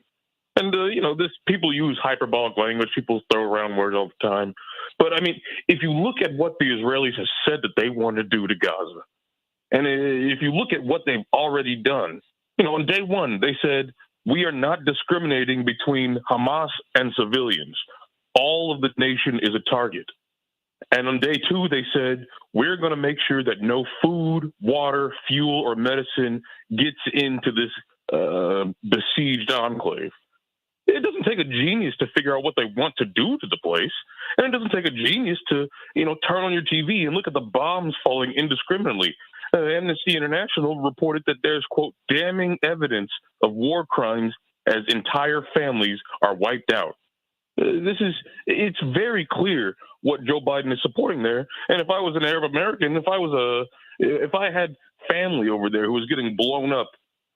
And, this people use hyperbolic language. People throw around words all the time. But, I mean, if you look at what the Israelis have said that they want to do to Gaza, and if you look at what they've already done, on day one, they said, we are not discriminating between Hamas and civilians. All of the nation is a target. And on day two, they said, we're going to make sure that no food, water, fuel, or medicine gets into this besieged enclave. It doesn't take a genius to figure out what they want to do to the place. And it doesn't take a genius to, turn on your TV and look at the bombs falling indiscriminately. Amnesty International reported that there's, quote, damning evidence of war crimes as entire families are wiped out. It's very clear what Joe Biden is supporting there. And if I was an Arab American, if I had family over there who was getting blown up,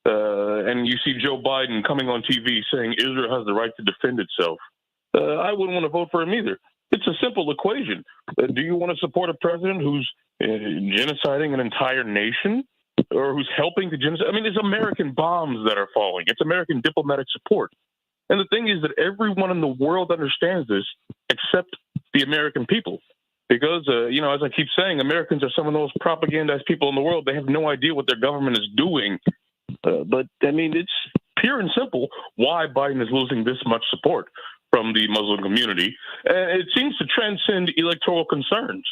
and you see Joe Biden coming on TV saying Israel has the right to defend itself, I wouldn't want to vote for him either. It's a simple equation. Do you want to support a president who's genociding an entire nation or who's helping to genocide? I mean, it's American bombs that are falling. It's American diplomatic support. And the thing is that everyone in the world understands this except the American people. Because, as I keep saying, Americans are some of the most propagandized people in the world. They have no idea what their government is doing. But, I mean, it's pure and simple why Biden is losing this much support from the Muslim community. And it seems to transcend electoral concerns.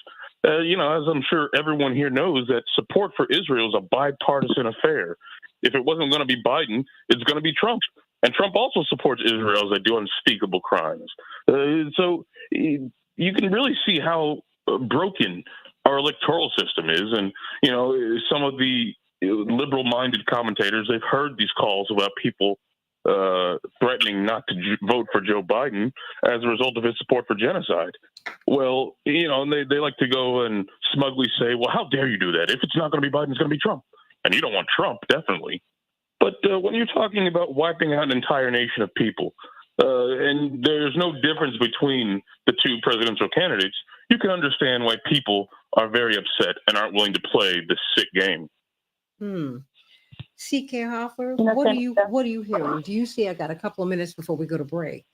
As I'm sure everyone here knows, that support for Israel is a bipartisan affair. If it wasn't going to be Biden, it's going to be Trump. And Trump also supports Israel as they do unspeakable crimes. So you can really see how broken our electoral system is. And, some of the liberal-minded commentators, they've heard these calls about people threatening not to vote for Joe Biden as a result of his support for genocide. Well, and they like to go and smugly say, well, how dare you do that? If it's not going to be Biden, it's going to be Trump. And you don't want Trump, definitely. But when you're talking about wiping out an entire nation of people, and there's no difference between the two presidential candidates, you can understand why people are very upset and aren't willing to play this sick game. C.K. Hoffer, what do you hear? Do you see? I got a couple of minutes before we go to break.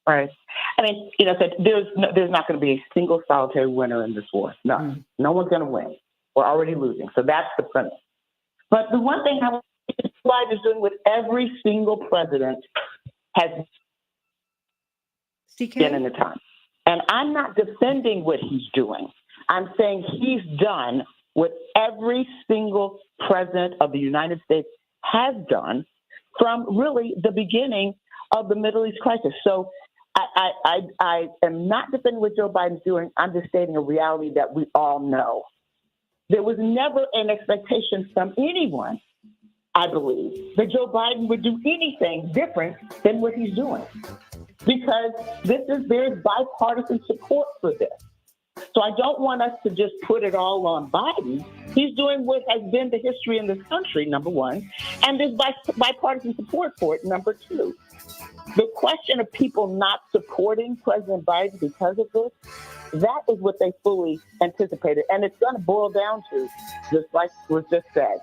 Right. I mean, there's not going to be a single solitary winner in this war. No, no one's going to win. We're already losing. So that's the premise. But the one thing Biden is doing with every single president has CK? been in the time. And I'm not defending what he's doing. I'm saying he's done what every single president of the United States has done from really the beginning of the Middle East crisis. So I am not defending what Joe Biden's doing. I'm just stating a reality that we all know. There was never an expectation from anyone, I believe, that Joe Biden would do anything different than what he's doing, because there's bipartisan support for this. So I don't want us to just put it all on Biden. He's doing what has been the history in this country, number one, and there's bipartisan support for it, number two. The question of people not supporting President Biden because of this, that is what they fully anticipated. And it's going to boil down to, just like was just said,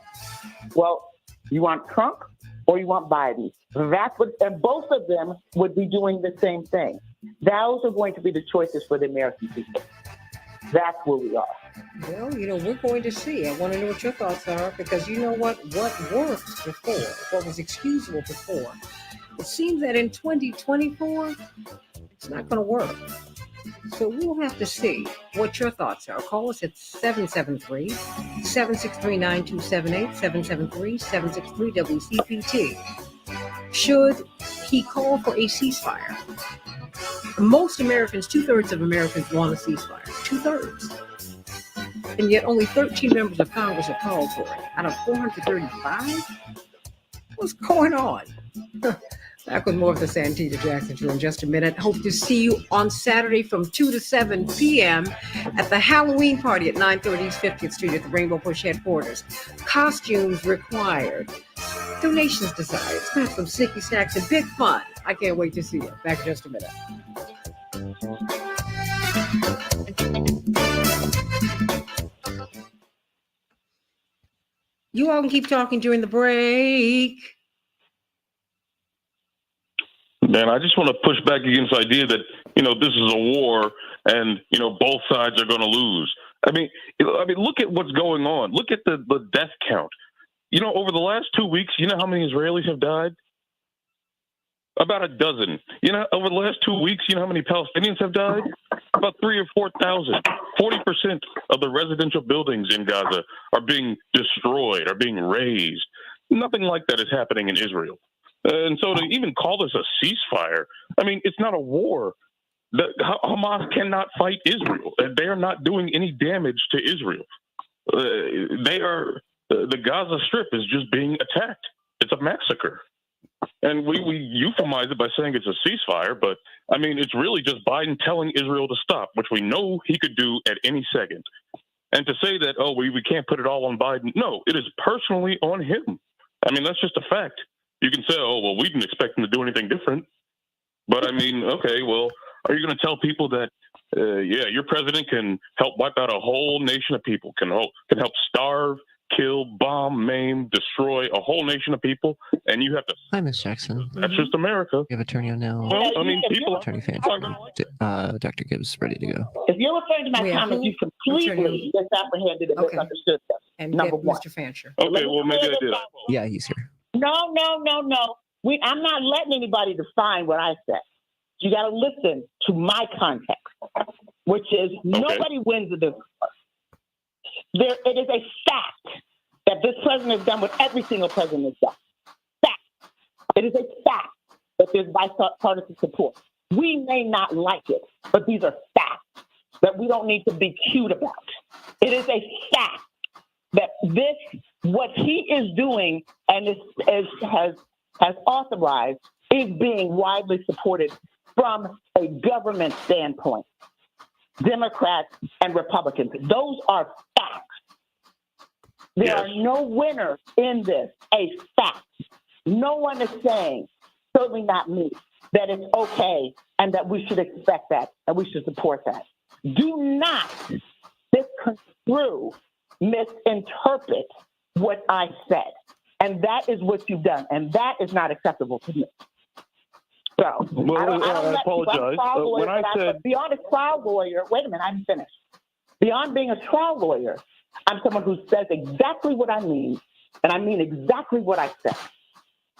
well, you want Trump or you want Biden? That's what, and both of them would be doing the same thing. Those are going to be the choices for the American people. That's where we are. Well, we're going to see. I want to know what your thoughts are, because you know what worked before, what was excusable before. It seems that in 2024, it's not going to work. So we'll have to see what your thoughts are. Call us at 773-763-9278, 773-763-WCPT. Should he call for a ceasefire? Most Americans, 2/3 of Americans want a ceasefire. 2/3. And yet only 13 members of Congress have called for it. Out of 435? What's going on? Back with more of the Santita Jackson Show in just a minute. Hope to see you on Saturday from 2 to 7 p.m. at the Halloween party at 930 East 50th Street at the Rainbow Push headquarters. Costumes required. Donations desired. It's got some sticky snacks and big fun. I can't wait to see you. Back in just a minute. You all can keep talking during the break. Man, I just want to push back against the idea that, this is a war and, both sides are going to lose. I mean, look at what's going on. Look at the death count. Over the last 2 weeks, how many Israelis have died? About a dozen. Over the last 2 weeks, how many Palestinians have died? About 3,000 or 4,000. 40% of the residential buildings in Gaza are being destroyed, are being razed. Nothing like that is happening in Israel. And so to even call this a ceasefire, it's not a war. Hamas cannot fight Israel. They are not doing any damage to Israel. The Gaza Strip is just being attacked. It's a massacre. And we euphemize it by saying it's a ceasefire, but it's really just Biden telling Israel to stop, which we know he could do at any second. And to say that, we can't put it all on Biden, no, it is personally on him. That's just a fact. You can say, we didn't expect him to do anything different. But okay, well, are you going to tell people that, your president can help wipe out a whole nation of people, can help starve, kill, bomb, maim, destroy a whole nation of people, and you have to... Hi, Ms. Jackson. That's just America. You have attorney on now. Well, people... Attorney Fancher. Dr. Gibbs ready to go. If you're referring to my comments, you completely misapprehended and misunderstood them. And number one. Mr. Fancher. Okay, well, maybe I did. Yeah, he's here. No. I'm not letting anybody define what I said. You got to listen to my context, which is nobody wins the divorce. It is a fact that this president has done what every single president has done. Fact. It is a fact that there's bipartisan support. We may not like it, but these are facts that we don't need to be cute about. It is a fact that what he is doing and has authorized is being widely supported from a government standpoint. Democrats and Republicans. Those are facts. There are no winners in this. A fact. No one is saying, certainly not me, that it's okay and that we should expect that and we should support that. Do not misconstrue, misinterpret what I said. And that is what you've done. And that is not acceptable to me. So, I apologize. When I said... Beyond a trial lawyer, wait a minute, I'm finished. Beyond being a trial lawyer, I'm someone who says exactly what I mean, and I mean exactly what I said.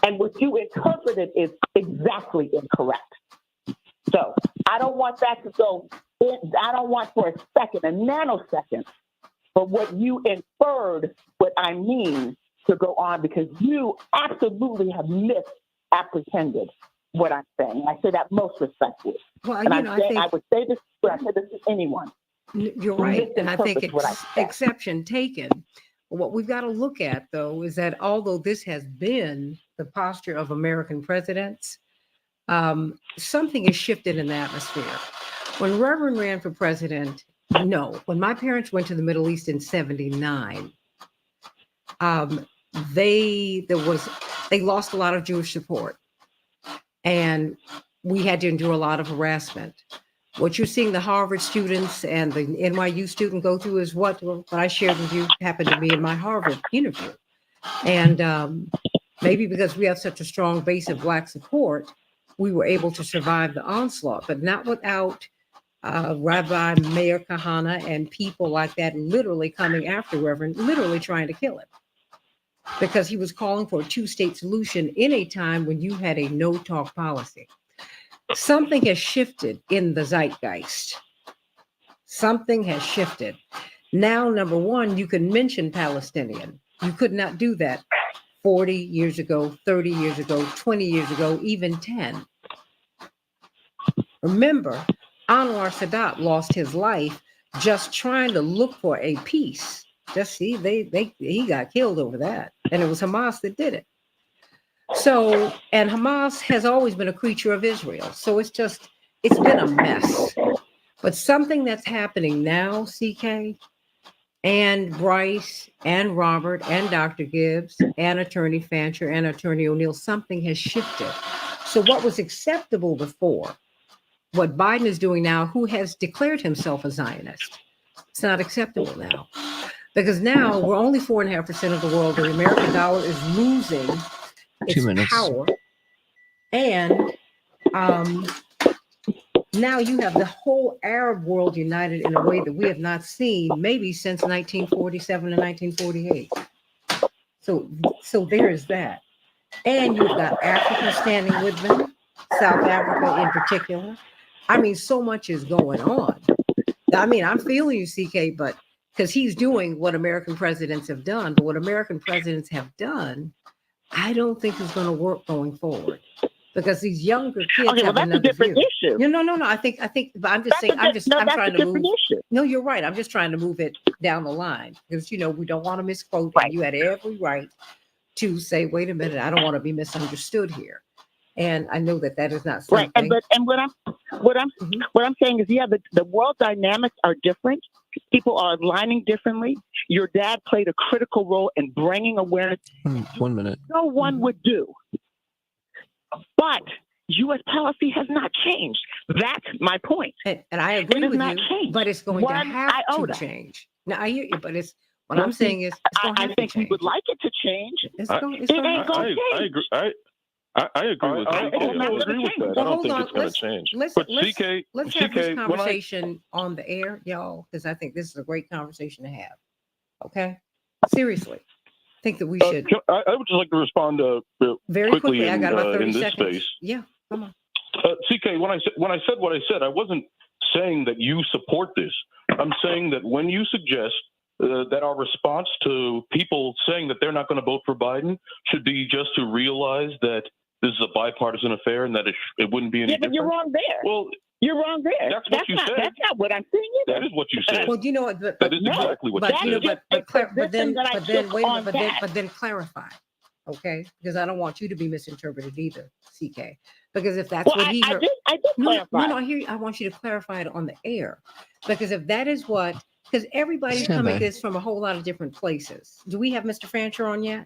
And what you interpreted is exactly incorrect. So I don't want that to go in, I don't want for a second, a nanosecond, for what you inferred what I mean to go on, because you absolutely have misapprehended what I'm saying. I say that most respectfully. Well, And I think I would say this, but I say this to anyone. you're right, and I think misinterprets what I it's said. exception taken. What we've got to look at, though, is that although this has been the posture of American presidents, something has shifted in the atmosphere. When Reverend ran for president, no, when my parents went to the Middle East in '79, they lost a lot of Jewish support, and we had to endure a lot of harassment. What you're seeing the Harvard students and the NYU student go through is what I shared with you happened to me in my Harvard interview. And maybe because we have such a strong base of Black support, we were able to survive the onslaught, but not without Rabbi Meir Kahana and people like that literally coming after Reverend, literally trying to kill him, because he was calling for a two-state solution in a time when you had a no-talk policy. Something has shifted in the zeitgeist. Something has shifted. Now, number one, you can mention Palestinian. You could not do that 40 years ago, 30 years ago, 20 years ago, even 10. Remember, Anwar Sadat lost his life just trying to look for a peace. Just see, he got killed over that. And it was Hamas that did it. So, and Hamas has always been a creature of Israel. So it's been a mess. But something that's happening now, CK, and Bryce, and Robert, and Dr. Gibbs, and Attorney Fancher, and Attorney O'Neill, something has shifted. So what was acceptable before, what Biden is doing now, who has declared himself a Zionist, it's not acceptable now. Because now we're only 4.5% of the world. The American dollar is losing its power. And now you have the whole Arab world united in a way that we have not seen maybe since 1947 and 1948. So there is that. And you've got Africa standing with them, South Africa in particular. I mean, so much is going on. I mean, I'm feeling you, CK, but because he's doing what American presidents have done, but what American presidents have done, I don't think is going to work going forward, because these younger kids have that's another a different view. issue. No. I think, but I'm just saying, I'm trying to move. Issue. No, you're right. I'm just trying to move it down the line, because, we don't want to misquote. Right. And you had every right to say, wait a minute, I don't want to be misunderstood here. And I know that is not something. Right. And what I'm saying is, the world dynamics are different. People are aligning differently. Your dad played a critical role in bringing awareness. 1 minute. No one would do. But U.S. policy has not changed. That's my point. And I agree with you, changed. but it's going to have iota. to change. Now, I hear you, but I'm saying is, it's going to have I think to change. we would like it to change. It ain't going to change. I agree with CK. I agree with that. I don't think it's going to change. But CK, let's have this conversation on the air, y'all, because I think this is a great conversation to have. Okay? Seriously. I think that we should. I would just like to respond very quickly. I got about 30 in this seconds. space. Yeah, come on. CK, when I said what I said, I wasn't saying that you support this. I'm saying that when you suggest that our response to people saying that they're not going to vote for Biden should be just to realize that this is a bipartisan affair and that it wouldn't be any different. But you're wrong there. Well, you're wrong there. That's what you said. That's not what I'm saying either. That is what you said. Well, that is exactly what you said. But then clarify, okay? Because I don't want you to be misinterpreted either, CK. Because if that's what he heard, I did clarify. No, I want you to clarify it on the air. Because if that is what, because everybody's coming at this from a whole lot of different places. Do we have Mr. Fancher on yet?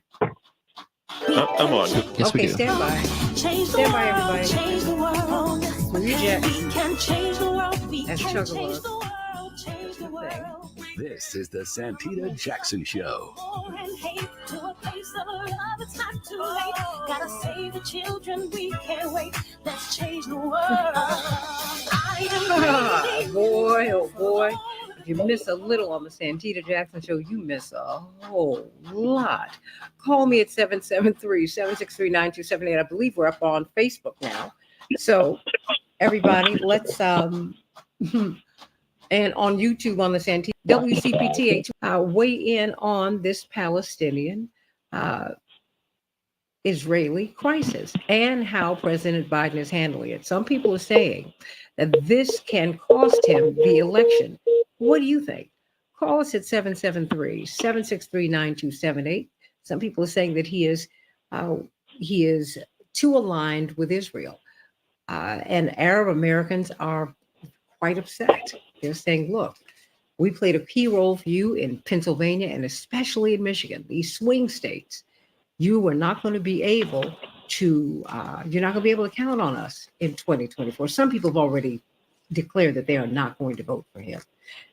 I'm on. Yes, we Okay, do. stand by. Stand by, everybody. Change the world. Move your jet. We can change the world. We As can Chugga change was. the world. Change the world. This is the Santita Jackson Show. War and hate to a place of love. It's not too late. Gotta save the children. We can't wait. Let's change the world. I am ready. Boy, oh boy. If you miss a little on the Santita Jackson Show, you miss a whole lot. Call me at 773-763-9278. I believe we're up on Facebook now. So everybody, let's and on YouTube on the Santita WCPT weigh in on this Palestinian Israeli crisis and how President Biden is handling it. Some people are saying that this can cost him the election. What do you think? Call us at 773-763-9278. Some people are saying that he is too aligned with Israel. And Arab Americans are quite upset. They're saying, look, we played a key role for you in Pennsylvania and especially in Michigan, these swing states. You were not going to be able to, you're not going to be able to count on us in 2024. Some people have already declared that they are not going to vote for him.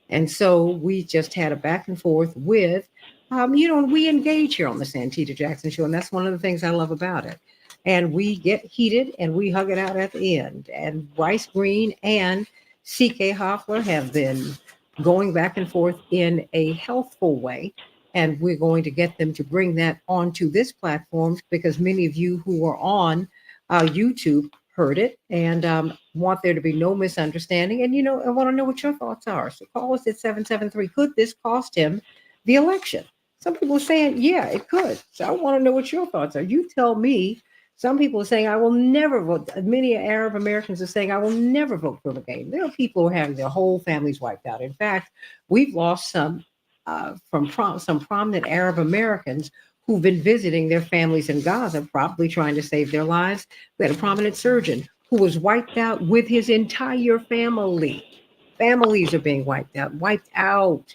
And so we just had a back and forth with, we engage here on the Santita Jackson Show. And that's one of the things I love about it. And we get heated and we hug it out at the end. And Bryce Green and C.K. Hoffler have been going back and forth in a healthful way. And we're going to get them to bring that onto this platform because many of you who are on YouTube heard it and want there to be no misunderstanding. And, I want to know what your thoughts are. So call us at 773. Could this cost him the election? Some people are saying, yeah, it could. So I want to know what your thoughts are. You tell me. Some people are saying, I will never vote. Many Arab Americans are saying, I will never vote for him again. There are people who are having their whole families wiped out. In fact, we've lost some some prominent Arab Americans who've been visiting their families in Gaza, probably trying to save their lives. We had a prominent surgeon who was wiped out with his entire family. Families are being wiped out,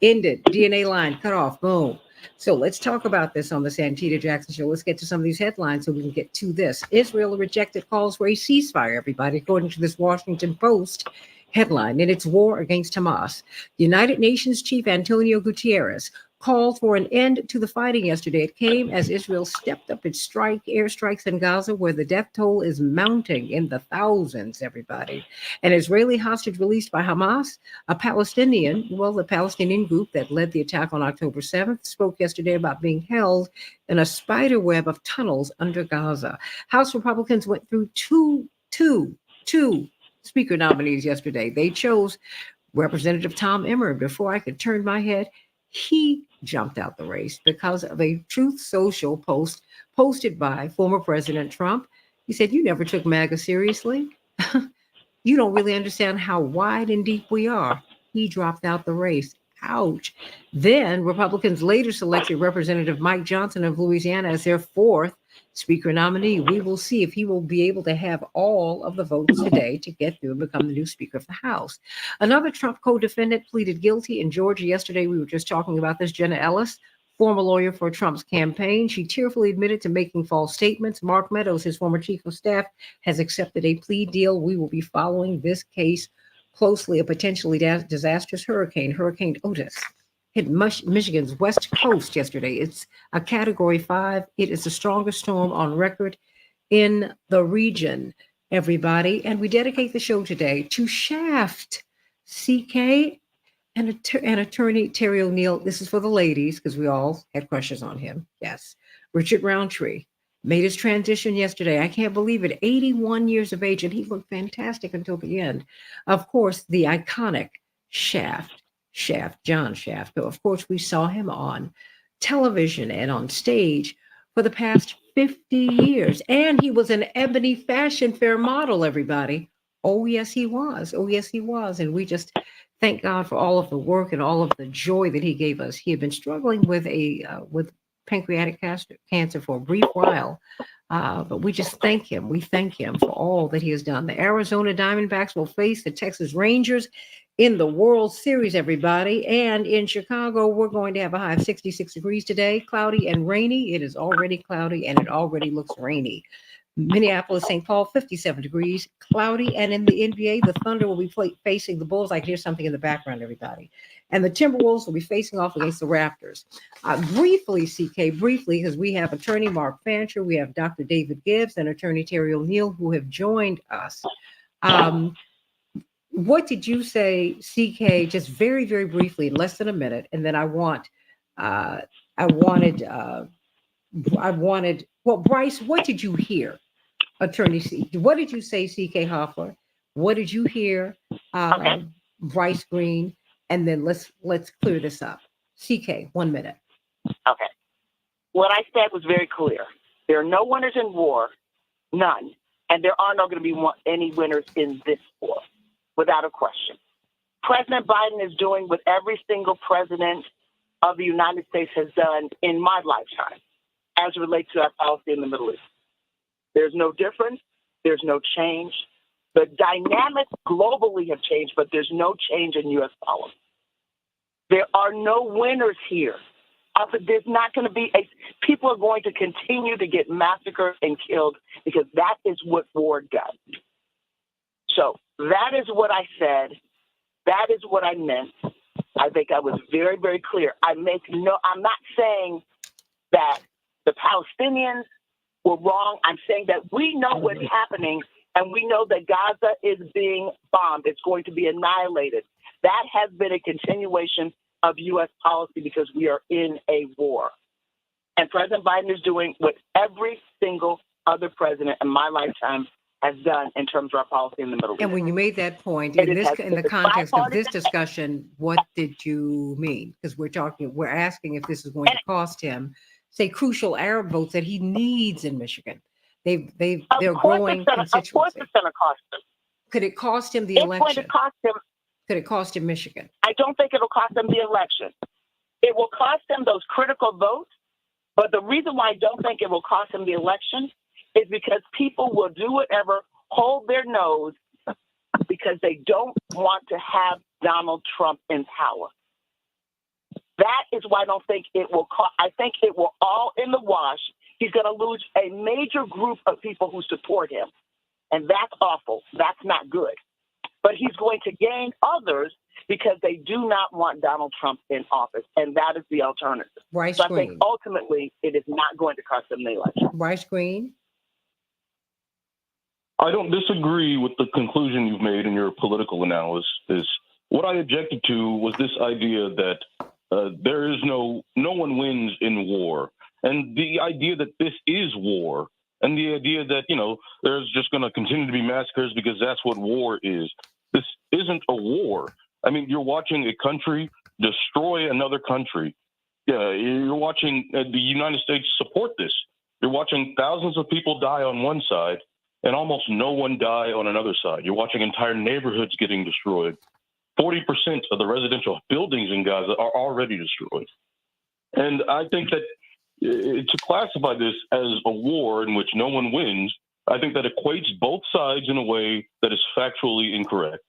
ended, DNA line cut off, boom. So let's talk about this on the Santita Jackson Show. Let's get to some of these headlines so we can get to this. Israel rejected calls for a ceasefire, everybody, according to this Washington Post headline in its war against Hamas. The United Nations Chief Antonio Guterres called for an end to the fighting yesterday. It came as Israel stepped up its airstrikes in Gaza, where the death toll is mounting in the thousands, everybody. An Israeli hostage released by Hamas, the Palestinian group that led the attack on October 7th, spoke yesterday about being held in a spider web of tunnels under Gaza. House Republicans went through two Speaker nominees yesterday. They chose Representative Tom Emmer. Before I could turn my head, he jumped out the race because of a Truth Social post posted by former President Trump. He said, you never took MAGA seriously. You don't really understand how wide and deep we are. He dropped out the race. Ouch. Then Republicans later selected Representative Mike Johnson of Louisiana as their fourth Speaker nominee. We will see if he will be able to have all of the votes today to get through and become the new Speaker of the House. Another Trump co-defendant pleaded guilty in Georgia yesterday. We were just talking about this. Jenna Ellis, former lawyer for Trump's campaign. She tearfully admitted to making false statements. Mark Meadows, his former chief of staff, has accepted a plea deal. We will be following this case closely. A potentially disastrous Hurricane Otis, hit Michigan's west coast yesterday. It's a Category 5. It is the strongest storm on record in the region, everybody. And we dedicate the show today to Shaft, CK, and attorney Terry O'Neill. This is for the ladies because we all had crushes on him. Yes. Richard Roundtree made his transition yesterday. I can't believe it. 81 years of age, and he looked fantastic until the end. Of course, the iconic John Shaft, who, of course, we saw him on television and on stage for the past 50 years. And he was an Ebony Fashion Fair model, everybody. Oh, yes, he was. Oh, yes, he was. And we just thank God for all of the work and all of the joy that he gave us. He had been struggling with with pancreatic cancer for a brief while, but we just thank him. We thank him for all that he has done. The Arizona Diamondbacks will face the Texas Rangers in the World Series, everybody. And in Chicago, we're going to have a high of 66 degrees today, cloudy and rainy. It is already cloudy and it already looks rainy. Minneapolis, St. Paul, 57 degrees, cloudy. And in the NBA, the Thunder will be facing the Bulls. I can hear something in the background, everybody. And the Timberwolves will be facing off against the Raptors. Briefly, because we have attorney Mark Fancher, we have Dr. David Gibbs, and attorney Terry O'Neill, who have joined us. What did you say, CK? Just very, very briefly, in less than a minute, and then uh, I wanted, Well, Bryce, what did you hear, Attorney C? What did you say, CK Hoffler? What did you hear, Okay. Bryce Green? And then let's clear this up. CK, 1 minute. Okay. What I said was very clear. There are no winners in war, none, and there are not going to be any winners in this war, without a question. President Biden is doing what every single president of the United States has done in my lifetime as it relates to our policy in the Middle East. There's no difference. There's no change. The dynamics globally have changed, but there's no change in U.S. policy. There are no winners here. There's not going to be people are going to continue to get massacred and killed because that is what war does. So that is what I said. That is what I meant. I think I was very, very clear. I'm not saying that the Palestinians were wrong. I'm saying that we know what's happening and we know that Gaza is being bombed. It's going to be annihilated. That has been a continuation of U.S. policy because we are in a war. And President Biden is doing what every single other president in my lifetime has done in terms of our policy in the Middle East. And when you made that point, in the context of this discussion, what did you mean? Because we're asking if this is going to cost him, say, crucial Arab votes that he needs in Michigan. They're growing constituency. Of course it's going to cost him. Could it cost him the it's election? Going to cost him. Could it cost him Michigan? I don't think it'll cost him the election. It will cost him those critical votes. But the reason why I don't think it will cost him the election is because people will do whatever, hold their nose, because they don't want to have Donald Trump in power. That is why I don't think it will cost. I think it will all in the wash. He's going to lose a major group of people who support him. And that's awful. That's not good. But he's going to gain others because they do not want Donald Trump in office. And that is the alternative. Bryce so Green. I think ultimately it is not going to cost them the election. Bryce Green? I don't disagree with the conclusion you've made in your political analysis. What I objected to was this idea that there is no one wins in war. And the idea that this is war, and the idea that, there's just going to continue to be massacres because that's what war is. This isn't a war. I mean, you're watching a country destroy another country. You're watching the United States support this. You're watching thousands of people die on one side and almost no one die on another side. You're watching entire neighborhoods getting destroyed. 40% of the residential buildings in Gaza are already destroyed. And I think that to classify this as a war in which no one wins, I think that equates both sides in a way that is factually incorrect.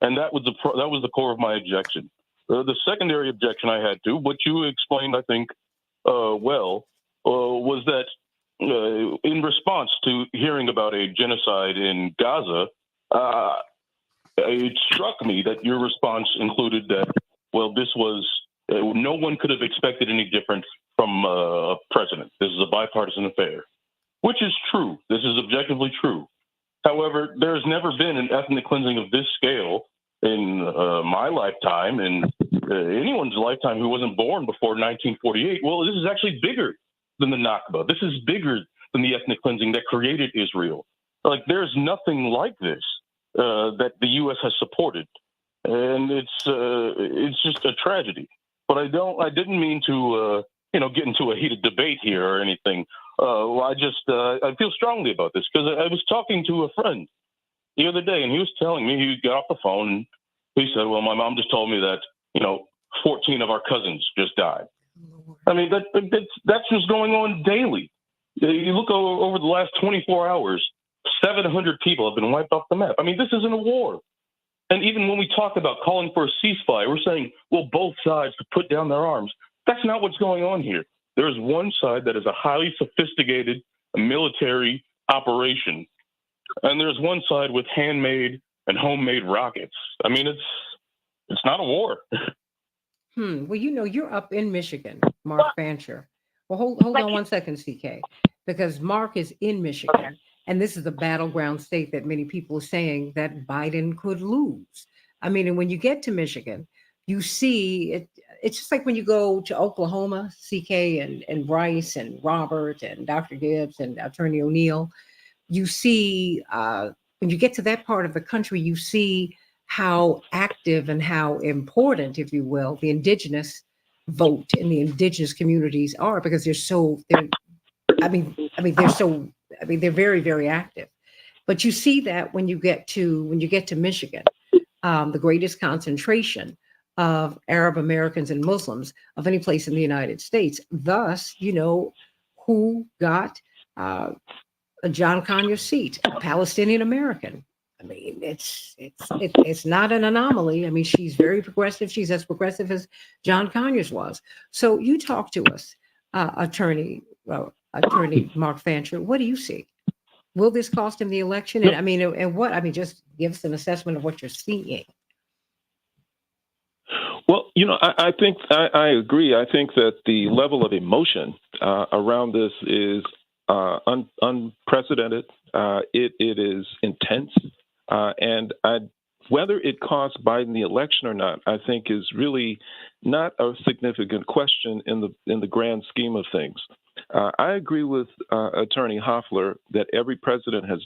And that was the core of my objection. The secondary objection I had to, what you explained, I think, was that in response to hearing about a genocide in Gaza, it struck me that your response included that, this was, no one could have expected any different from a president. This is a bipartisan affair, which is true. This is objectively true. However, there's never been an ethnic cleansing of this scale in my lifetime and anyone's lifetime who wasn't born before 1948. Well, this is actually bigger than the Nakba. This is bigger than the ethnic cleansing that created Israel. Like, there's nothing like this that the U.S. has supported, and it's just a tragedy. But I didn't mean to get into a heated debate here or anything. I feel strongly about this because I was talking to a friend the other day, and he was telling me, he got off the phone and he said, well, my mom just told me that 14 of our cousins just died. I mean, that's just going on daily. You look over the last 24 hours, 700 people have been wiped off the map. I mean, this isn't a war. And even when we talk about calling for a ceasefire, we're saying, well, both sides to put down their arms. That's not what's going on here. There's one side that is a highly sophisticated military operation, and there's one side with handmade and homemade rockets. I mean, it's not a war. Well, you're up in Michigan, Mark Fancher. Well, hold on 1 second, CK, because Mark is in Michigan, and this is a battleground state that many people are saying that Biden could lose. I mean, and when you get to Michigan, you see it. It's just like when you go to Oklahoma, CK and Bryce and Robert and Dr. Gibbs and Attorney O'Neill. You see, when you get to that part of the country, you see how active and how important, if you will, the indigenous vote in the indigenous communities are, because they're very, very active. But you see that when you get to Michigan, the greatest concentration of Arab Americans and Muslims of any place in the United States. Thus, who got a John Conyers seat, a Palestinian American. I mean, it's not an anomaly. I mean, she's very progressive. She's as progressive as John Conyers was. So you talk to us, Attorney Mark Fancher. What do you see? Will this cost him the election? And I mean, and what? I mean, just give us an assessment of what you're seeing. Well, I think I agree. I think that the level of emotion around this is unprecedented. It is intense, and whether it costs Biden the election or not, I think is really not a significant question in the grand scheme of things. I agree with Attorney Hoffler that every president has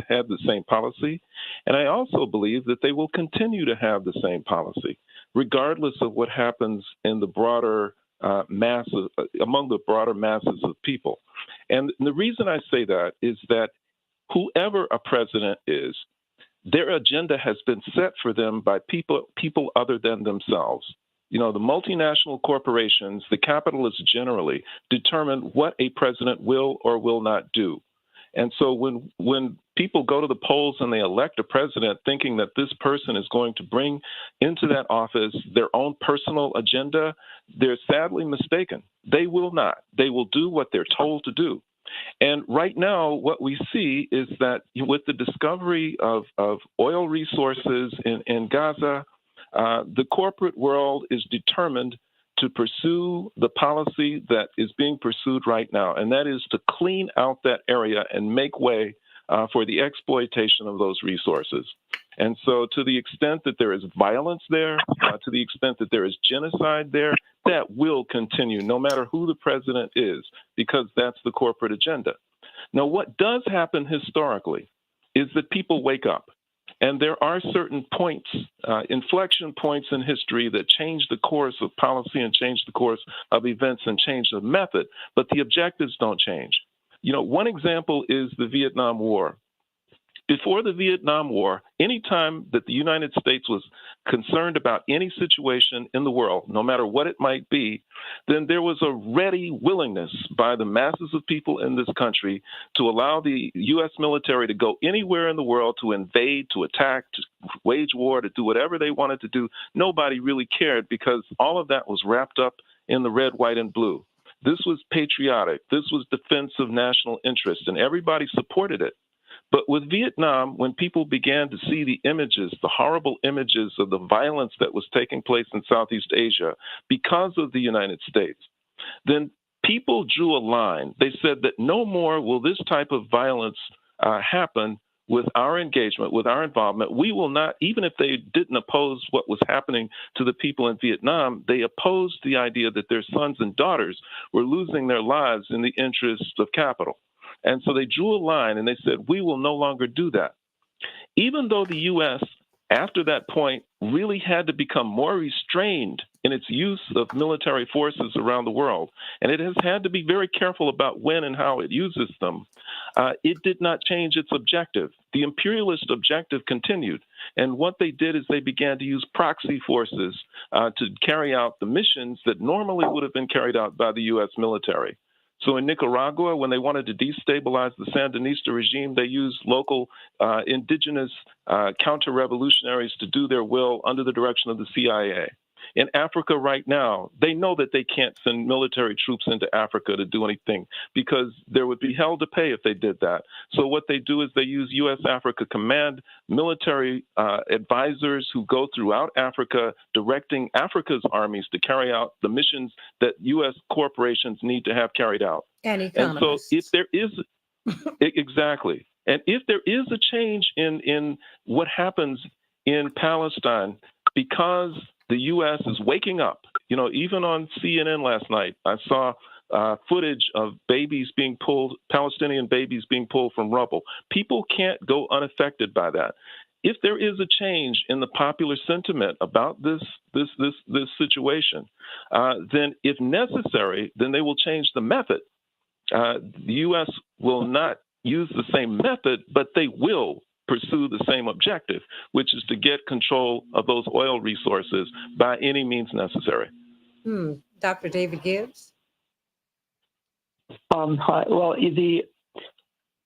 had the same policy, and I also believe that they will continue to have the same policy, regardless of what happens in the broader among the broader masses of people. And the reason I say that is that whoever a president is, their agenda has been set for them by people other than themselves. The multinational corporations, the capitalists generally, determine what a president will or will not do. And so when people go to the polls and they elect a president thinking that this person is going to bring into that office their own personal agenda, they're sadly mistaken. They will not. They will do what they're told to do. And right now, what we see is that with the discovery of oil resources in Gaza, the corporate world is determined to pursue the policy that is being pursued right now, and that is to clean out that area and make way for the exploitation of those resources. And so to the extent that there is violence there, to the extent that there is genocide there, that will continue no matter who the president is, because that's the corporate agenda. Now, what does happen historically is that people wake up. And there are certain points, inflection points in history that change the course of policy and change the course of events and change the method, but the objectives don't change. One example is the Vietnam War. Before the Vietnam War, any time that the United States was concerned about any situation in the world, no matter what it might be, then there was a ready willingness by the masses of people in this country to allow the U.S. military to go anywhere in the world, to invade, to attack, to wage war, to do whatever they wanted to do. Nobody really cared because all of that was wrapped up in the red, white, and blue. This was patriotic. This was defense of national interest, and everybody supported it. But with Vietnam, when people began to see the images, the horrible images of the violence that was taking place in Southeast Asia because of the United States, then people drew a line. They said that no more will this type of violence happen with our engagement, with our involvement. We will not, even if they didn't oppose what was happening to the people in Vietnam, they opposed the idea that their sons and daughters were losing their lives in the interest of capital. And so they drew a line and they said, we will no longer do that. Even though the U.S., after that point, really had to become more restrained in its use of military forces around the world, and it has had to be very careful about when and how it uses them, it did not change its objective. The imperialist objective continued. And what they did is they began to use proxy forces to carry out the missions that normally would have been carried out by the U.S. military. So in Nicaragua, when they wanted to destabilize the Sandinista regime, they used local indigenous counter-revolutionaries to do their will under the direction of the CIA. In Africa right now, they know that they can't send military troops into Africa to do anything because there would be hell to pay if they did that. So what they do is they use U.S. Africa Command military advisors who go throughout Africa directing Africa's armies to carry out the missions that U.S. corporations need to have carried out. And so if there is, exactly, and if there is a change in what happens in Palestine because the U.S. is waking up. You know, even on CNN last night, I saw footage of babies being pulled, Palestinian babies being pulled from rubble. People can't go unaffected by that. If there is a change in the popular sentiment about this situation, then if necessary, then they will change the method. The U.S. will not use the same method, but they will pursue the same objective, which is to get control of those oil resources by any means necessary. Dr. David Gibbs? Well, the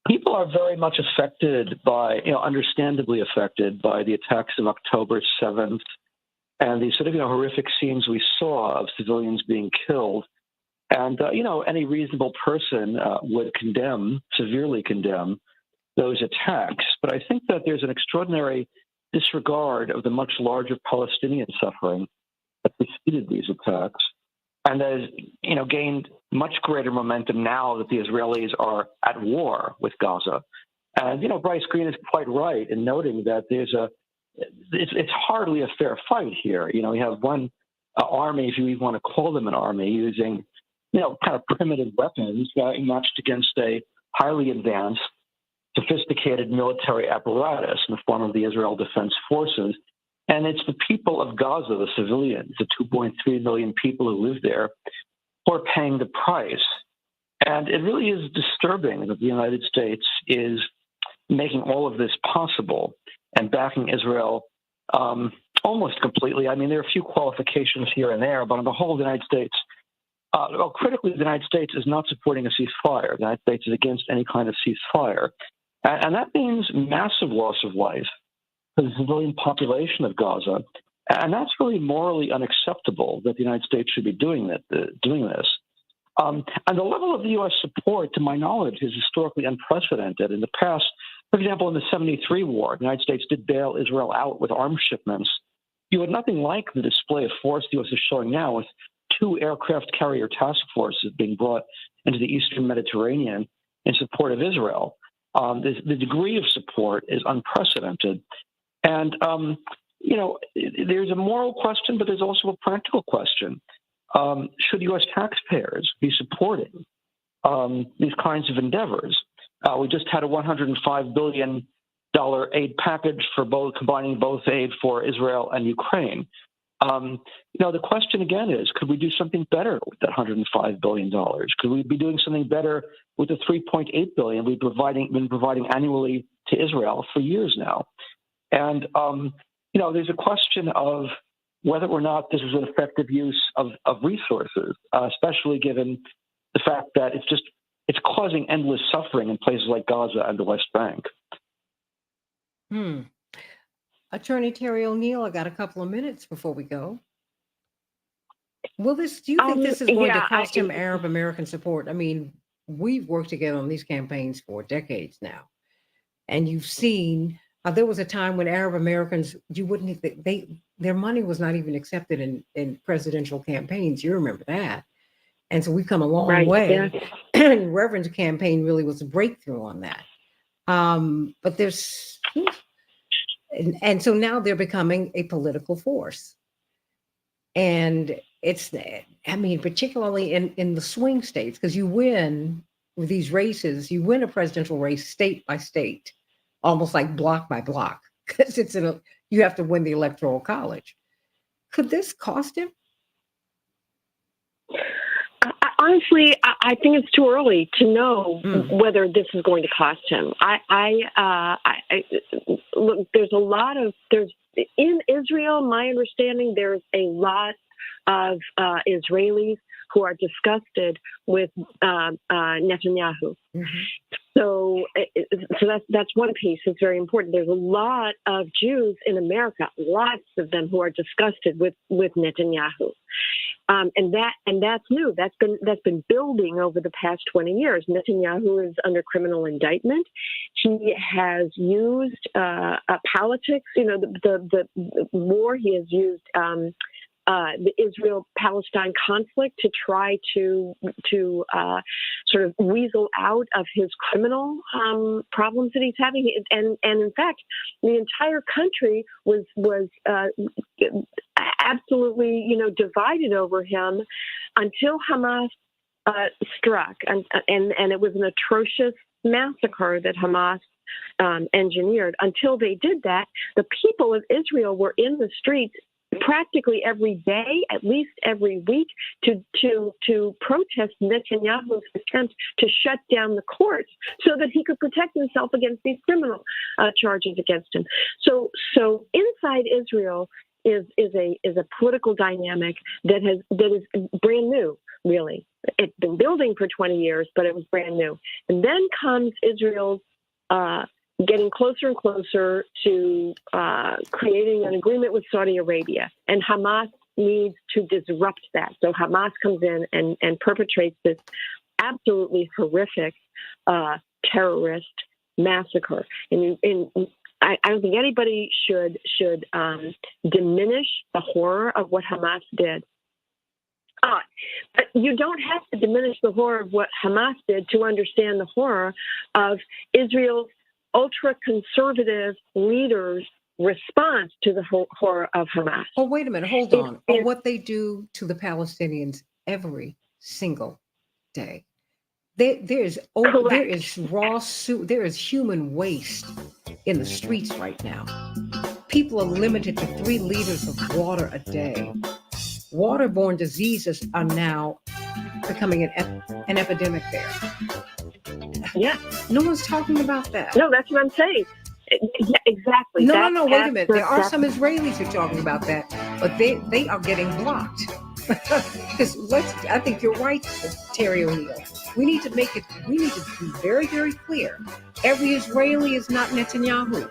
people are very much affected by, understandably affected by the attacks of October 7th and the sort of, horrific scenes we saw of civilians being killed. And, any reasonable person would severely condemn those attacks. But I think that there's an extraordinary disregard of the much larger Palestinian suffering that preceded these attacks, and that has, gained much greater momentum now that the Israelis are at war with Gaza. And, Bryce Green is quite right in noting that it's hardly a fair fight here. We have one army, if you even want to call them an army, using, kind of primitive weapons matched against a highly advanced, sophisticated military apparatus in the form of the Israel Defense Forces. And it's the people of Gaza, the civilians, the 2.3 million people who live there, who are paying the price. And it really is disturbing that the United States is making all of this possible and backing Israel almost completely. I mean, there are a few qualifications here and there, but on the whole, the United States, critically, the United States is not supporting a ceasefire. The United States is against any kind of ceasefire. And that means massive loss of life for the civilian population of Gaza. And that's really morally unacceptable that the United States should be doing this. And the level of the U.S. support, to my knowledge, is historically unprecedented. In the past, for example, in the 1973 war, the United States did bail Israel out with arms shipments. You had nothing like the display of force the U.S. is showing now, with 2 aircraft carrier task forces being brought into the Eastern Mediterranean in support of Israel. The degree of support is unprecedented. And, there's a moral question, but there's also a practical question. Should U.S. taxpayers be supporting these kinds of endeavors? We just had a $105 billion aid package for combining both aid for Israel and Ukraine. The question again is, could we do something better with that $105 billion? Could we be doing something better with the $3.8 billion we've been providing annually to Israel for years now? And, there's a question of whether or not this is an effective use of resources, especially given the fact that it's causing endless suffering in places like Gaza and the West Bank. Attorney Terry O'Neill, I got a couple of minutes before we go. Do you think this is going to cost him Arab American support? I mean, we've worked together on these campaigns for decades now. And you've seen there was a time when Arab Americans, their money was not even accepted in presidential campaigns. You remember that. And so we've come a long way. Yeah. Reverend's campaign really was a breakthrough on that. But there's, and so now they're becoming a political force. And particularly in the swing states, because you win with these races, you win a presidential race state by state, almost like block by block, because you have to win the Electoral College. Could this cost him? Honestly, I think it's too early to know whether this is going to cost him. Look, there's in Israel, my understanding, there's a lot of Israelis who are disgusted with Netanyahu. So that's one piece that's very important. There's a lot of Jews in America, lots of them, who are disgusted with Netanyahu. And that's new. That's been building over the past 20 years. Netanyahu is under criminal indictment. He has used politics. The war. He has used the Israel-Palestine conflict to try to sort of weasel out of his criminal problems that he's having. And in fact, the entire country was absolutely, divided over him until Hamas struck, and it was an atrocious massacre that Hamas engineered. Until they did that, the people of Israel were in the streets practically every day, at least every week, to protest Netanyahu's attempt to shut down the courts so that he could protect himself against these criminal charges against him. So inside Israel is a political dynamic that is brand new, really. It's been building for 20 years, but it was brand new. And then comes Israel's getting closer and closer to creating an agreement with Saudi Arabia. And Hamas needs to disrupt that. So Hamas comes in and perpetrates this absolutely horrific terrorist massacre. And I don't think anybody should diminish the horror of what Hamas did. But you don't have to diminish the horror of what Hamas did to understand the horror of Israel's ultra-conservative leaders' response to the horror of Hamas. Oh, wait a minute. Hold on. What they do to the Palestinians every single day. There is human waste in the streets right now. People are limited to 3 liters of water a day. Waterborne diseases are now becoming an epidemic there. Yeah. No one's talking about that. No, that's what I'm saying. Yeah, exactly. No, wait a minute. There are some Israelis who are talking about that, but they are getting blocked. Because I think you're right, Terry O'Neill. We need to be very, very clear. Every Israeli is not Netanyahu.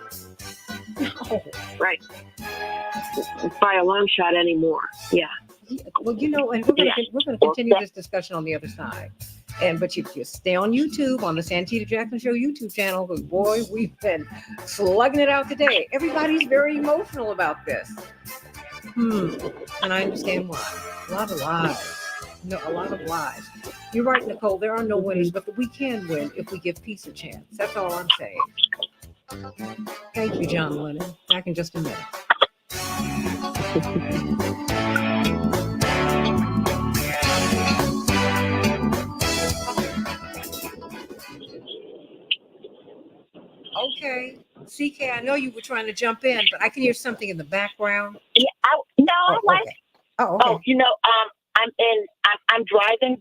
No. Right. By a long shot anymore. Yeah. Well, and we're going to continue this discussion on the other side. But you just stay on YouTube, on the Santita Jackson Show YouTube channel, because boy, we've been slugging it out today. Everybody's very emotional about this. And I understand why. A lot of lies. A lot of lies. You're right, Nicole. There are no winners, but we can win if we give peace a chance. That's all I'm saying. Thank you, John Lennon. Back in just a minute. Okay. CK, I know you were trying to jump in, but I can hear something in the background. Yeah, Okay. I'm driving,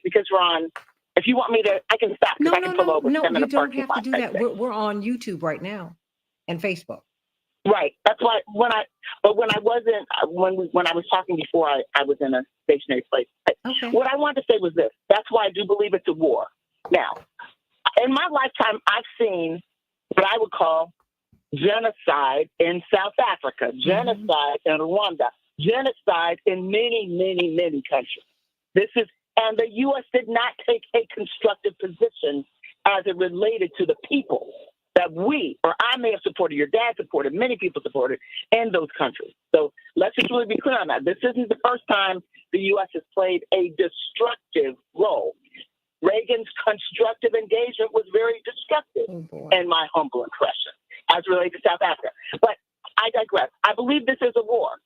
because Ron, if you want me to, I can stop. No, I can pull over. you don't have to do that. We're on YouTube right now and Facebook. Right. That's why when I was talking before, I was in a stationary place. Okay. What I wanted to say was this. That's why I do believe it's a war. Now, in my lifetime, I've seen what I would call genocide in South Africa, genocide in Rwanda, genocide in many, many, many countries. And the U.S. did not take a constructive position as it related to the people that I may have supported, your dad supported, many people supported in those countries. So let's just really be clear on that. This isn't the first time the U.S. has played a destructive role. Reagan's constructive engagement was very destructive, in my humble impression, as related to South Africa. But I digress. I believe this is a war,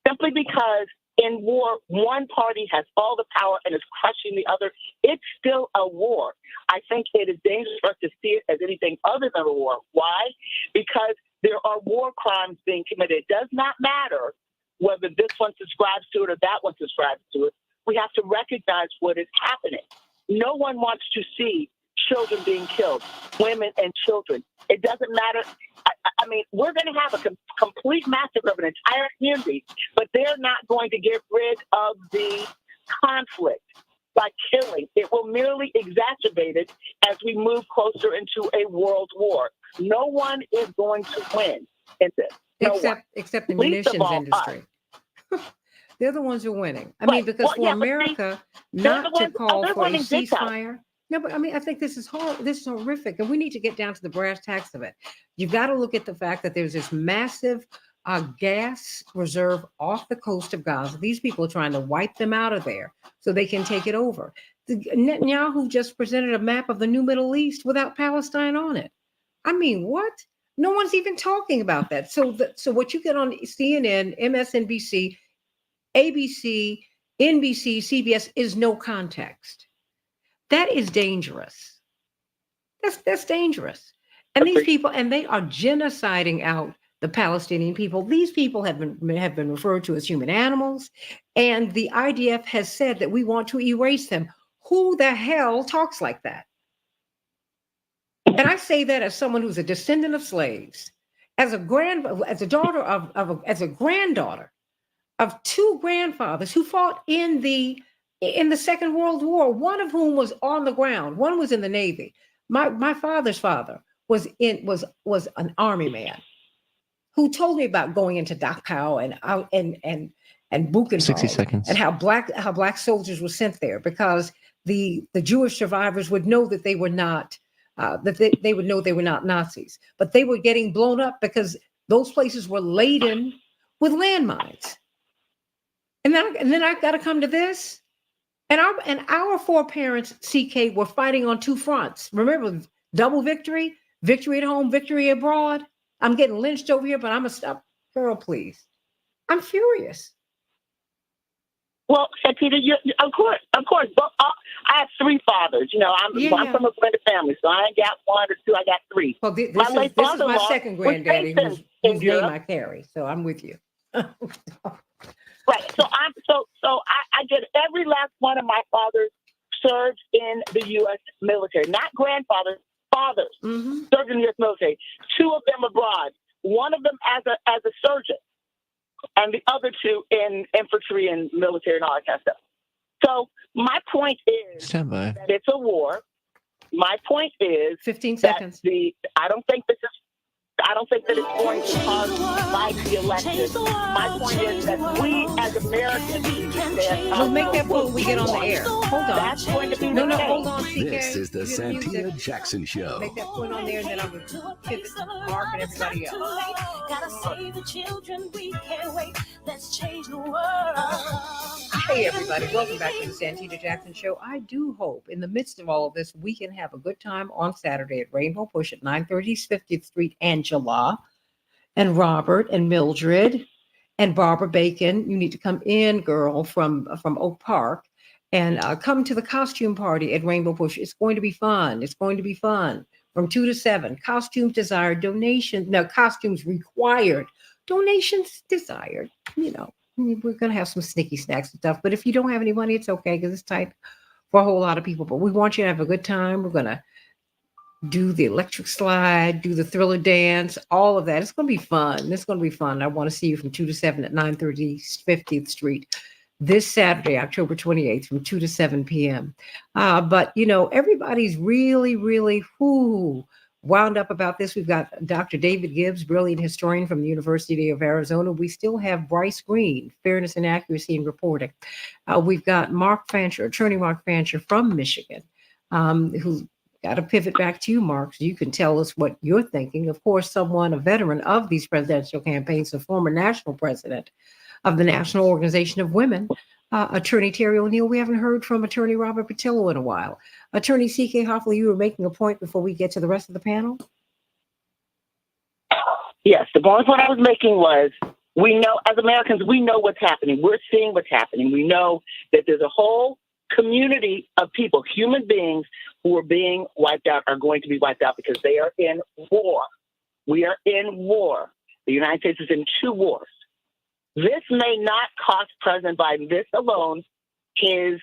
simply because in war, one party has all the power and is crushing the other. It's still a war. I think it is dangerous for us to see it as anything other than a war. Why? Because there are war crimes being committed. It does not matter whether this one subscribes to it or that one subscribes to it. We have to recognize what is happening. No one wants to see children being killed, women and children. It doesn't matter. I mean, we're going to have a complete massacre of an entire community, but they're not going to get rid of the conflict by killing. It will merely exacerbate it as we move closer into a world war. No one is going to win in this. Except the munitions industry. They're the ones who are winning. I mean, because for America not to call for a ceasefire. No, but I mean, I think this is horrific, and we need to get down to the brass tacks of it. You've got to look at the fact that there's this massive a gas reserve off the coast of Gaza. These people are trying to wipe them out of there so they can take it over. Netanyahu just presented a map of the new Middle East without Palestine on it. I mean, what? No one's even talking about that. So what you get on CNN, MSNBC, ABC, NBC, CBS is no context. That is dangerous. That's dangerous. And these people, and they are genociding out the Palestinian people. These people have been referred to as human animals, and the IDF has said that we want to erase them. Who the hell talks like that? And I say that as someone who's a descendant of slaves, as a granddaughter of two grandfathers who fought in the Second World War. One of whom was on the ground. One was in the Navy. My father's father was an army man who told me about going into Dachau and Buchenwald 60 seconds. and how black soldiers were sent there because the Jewish survivors would know that they were not they would know they were not Nazis, but they were getting blown up because those places were laden with landmines. And then I got to come to this. And our foreparents, CK, were fighting on two fronts. Remember, double victory, victory at home, victory abroad. I'm getting lynched over here, but I'm gonna stop. Girl, please. I'm furious. Well, Santita, of course. But I have three fathers. You know, I'm from a blended family, so I ain't got one or two. I got three. Well, this is my second granddaddy whose name I carry. So I'm with you. Right. So I get every last one of my fathers served in the U.S. military, not grandfathers, fathers served in the U.S. military. Two of them abroad. One of them as a surgeon, and the other two in infantry and military and all that kind of stuff. So my point is that it's a war. My point is 15 seconds. I don't think that it's going to cause Biden be elected. My point is that we as Americans we'll make that point when we get on the air. Hold on. That's going to be hold on, CK. This is the Santita Jackson Show. Make that point on there, and then I'm going to pivot to Mark and everybody else. Gotta save the children. We can't wait. Let's change the world. Hey, everybody. Welcome back to the Santita Jackson Show. I do hope in the midst of all of this, we can have a good time on Saturday at Rainbow Push at 930 50th Street, Angela and Robert and Mildred and Barbara Bacon. You need to come in, girl, from Oak Park and come to the costume party at Rainbow Push. It's going to be fun. It's going to be fun from 2 to 7. Costumes desired, donations. No, costumes required. Donations desired. You know, we're going to have some sneaky snacks and stuff. But if you don't have any money, it's okay because it's tight for a whole lot of people. But we want you to have a good time. We're going to do the electric slide, do the thriller dance, all of that. It's going to be fun. It's going to be fun. I want to see you from 2 to 7 at 930 50th Street this Saturday, October 28th from 2 to 7 p.m. But, you know, everybody's really, really wound up about this. We've got Dr. David Gibbs, brilliant historian from the University of Arizona. We still have Bryce Green, fairness and accuracy in reporting. We've got Mark Fancher, attorney Mark Fancher from Michigan, who's got to pivot back to you, Mark, so you can tell us what you're thinking. Of course, a veteran of these presidential campaigns, a former national president of the National Organization of Women, Attorney Terry O'Neill. We haven't heard from Attorney Robert Patillo in a while. Attorney C.K. Hoffley, you were making a point before we get to the rest of the panel? Yes, the only point I was making was we know, as Americans, we know what's happening. We're seeing what's happening. We know that there's a whole community of people, human beings, who are being wiped out, are going to be wiped out because they are in war. We are in war. The United States is in two wars. This may not cost President Biden, this alone, his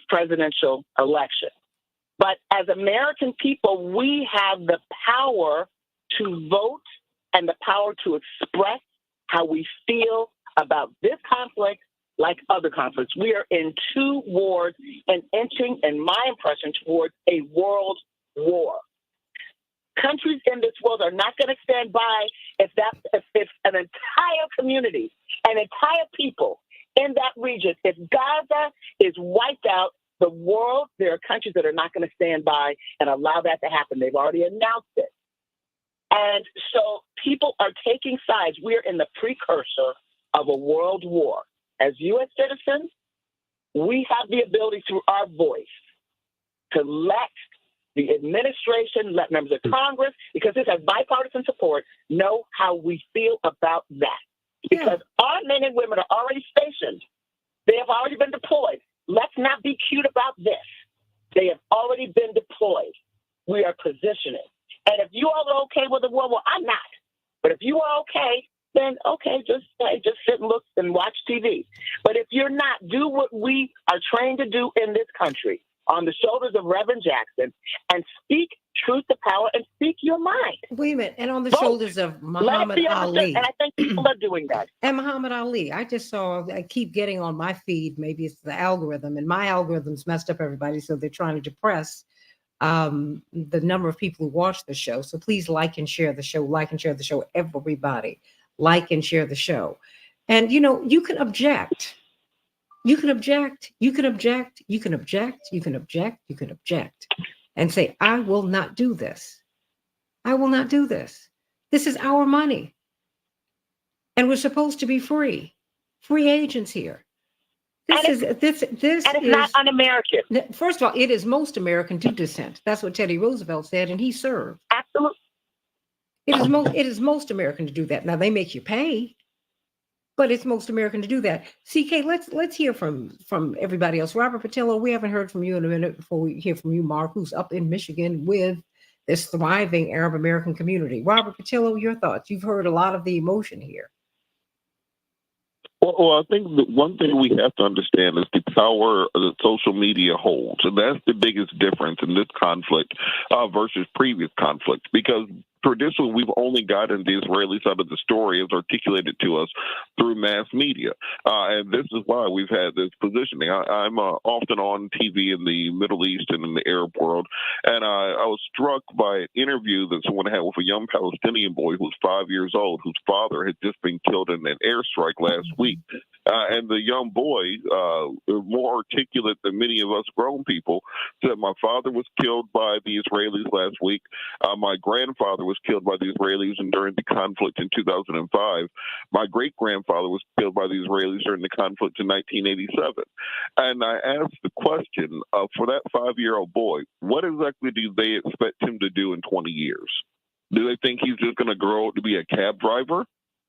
presidential election. But as American people, we have the power to vote and the power to express how we feel about this conflict like other conflicts. We are in two wars and inching, in my impression, towards a world war. Countries in this world are not going to stand by if an entire community, an entire people in that region, if Gaza is wiped out, the world, there are countries that are not going to stand by and allow that to happen. They've already announced it. And so people are taking sides. We're in the precursor of a world war. As U.S. citizens, we have the ability through our voice to let the administration, let members of Congress, because this has bipartisan support, know how we feel about that. Because our men and women are already stationed. They have already been deployed. Let's not be cute about this. They have already been deployed. We are positioning. And if you all are okay with the war, well, I'm not. But if you are okay, then okay, just sit and look and watch TV. But if you're not, do what we are trained to do in this country on the shoulders of Reverend Jackson and speak truth to power and speak your mind. Wait a minute. And on the Vote. shoulders of Muhammad Let it be understood. Ali. And I think people are doing that. And Muhammad Ali, I keep getting on my feed, maybe it's the algorithm, and my algorithm's messed up everybody, so they're trying to depress the number of people who watch the show. So please like and share the show, everybody. Like and share the show. And, you can object. You can object, you can object, you can object, you can object, you can object, and say, I will not do this. I will not do this. This is our money. And we're supposed to be free agents here. This and it's not un-American. First of all, it is most American to dissent. That's what Teddy Roosevelt said, and he served. Absolutely. It is most American to do that. Now they make you pay, but it's most American to do that. CK, let's hear from everybody else. Robert Patillo, we haven't heard from you in a minute before we hear from you, Mark, who's up in Michigan with this thriving Arab American community. Robert Patillo, your thoughts. You've heard a lot of the emotion here. Well, I think the one thing we have to understand is the power that social media holds. And that's the biggest difference in this conflict versus previous conflicts, because traditionally we've only gotten the Israeli side of the story as articulated to us through mass media. And this is why we've had this positioning. I'm often on TV in the Middle East and in the Arab world, and I was struck by an interview that someone had with a young Palestinian boy who was 5 years old, whose father had just been killed in an airstrike last week. And the young boy, more articulate than many of us grown people, said, my father was killed by the Israelis last week. My grandfather was killed by the Israelis during the conflict in 2005. My great-grandfather was killed by the Israelis during the conflict in 1987. And I asked the question, for that 5-year-old boy, what exactly do they expect him to do in 20 years? Do they think he's just going to grow up to be a cab driver?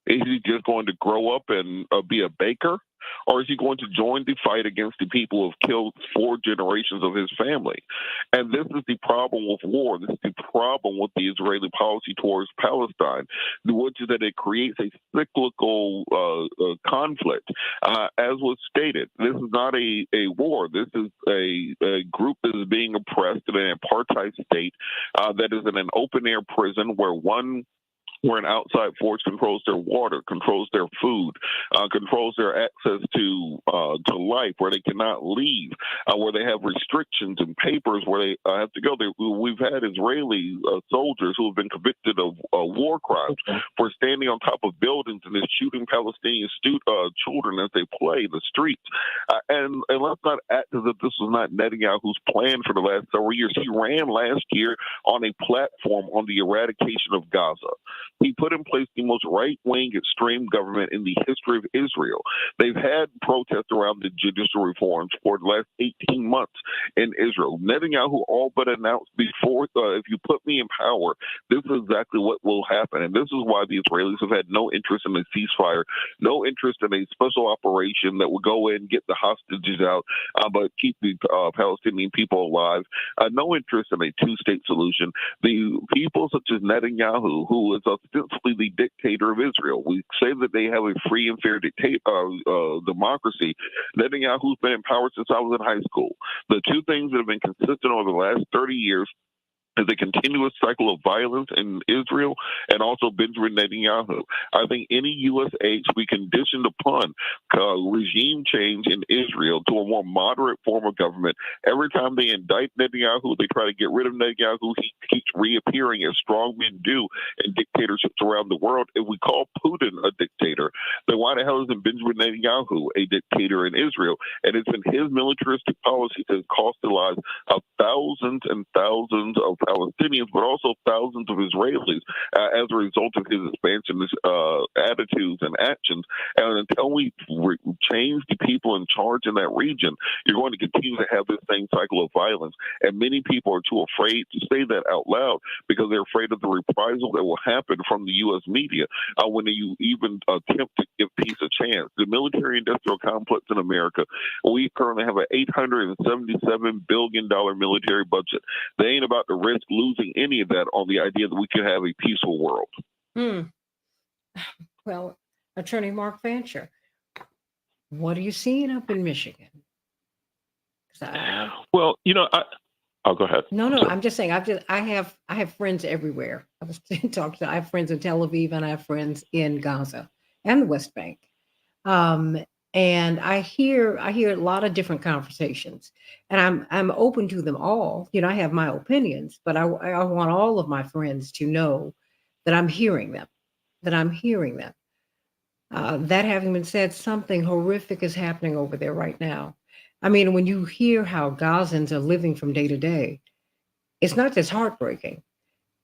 Is he just going to grow up and be a baker? Or is he going to join the fight against the people who have killed 4 generations of his family? And this is the problem with war. This is the problem with the Israeli policy towards Palestine, which is that it creates a cyclical conflict. As was stated, this is not a war. This is a group that is being oppressed in an apartheid state that is in an open-air prison where an outside force controls their water, controls their food, controls their access to life, where they cannot leave, where they have restrictions and papers where they have to go. We've had Israeli soldiers who have been convicted of war crimes for standing on top of buildings and shooting Palestinian children as they play in the streets. And let's not act as if this was not Netanyahu's plan for the last several years. He ran last year on a platform on the eradication of Gaza. He put in place the most right-wing extreme government in the history of Israel. They've had protests around the judicial reforms for the last 18 months in Israel. Netanyahu all but announced before, if you put me in power, this is exactly what will happen. And this is why the Israelis have had no interest in a ceasefire, no interest in a special operation that will go in, get the hostages out, but keep the Palestinian people alive. No interest in a two-state solution. The people such as Netanyahu, who is ostensibly the dictator of Israel. We say that they have a free and fair democracy. Netanyahu's been in power since I was in high school. The two things that have been consistent over the last 30 years is a continuous cycle of violence in Israel and also Benjamin Netanyahu. I think any U.S. aid should be conditioned upon regime change in Israel to a more moderate form of government. Every time they indict Netanyahu, they try to get rid of Netanyahu. He keeps reappearing as strongmen do in dictatorships around the world. If we call Putin a dictator, then why the hell isn't Benjamin Netanyahu a dictator in Israel? And it's been his militaristic policy that has cost the lives of thousands and thousands of Palestinians, but also thousands of Israelis as a result of his expansionist attitudes and actions. And until we change the people in charge in that region, you're going to continue to have this same cycle of violence. And many people are too afraid to say that out loud because they're afraid of the reprisal that will happen from the U.S. media when you even attempt to give peace a chance. The military-industrial complex in America, we currently have an $877 billion military budget. They ain't about to risk losing any of that on the idea that we could have a peaceful world. Well, Attorney Mark Fancher, what are you seeing up in Michigan? Well, I'll go ahead. No, I'm just saying. I have friends everywhere. I was talking to. I have friends in Tel Aviv and I have friends in Gaza and the West Bank. And I hear a lot of different conversations, and I'm open to them all. I have my opinions, but I want all of my friends to know that I'm hearing them. That having been said, something horrific is happening over there right now. I mean, when you hear how Gazans are living from day to day, it's not just heartbreaking.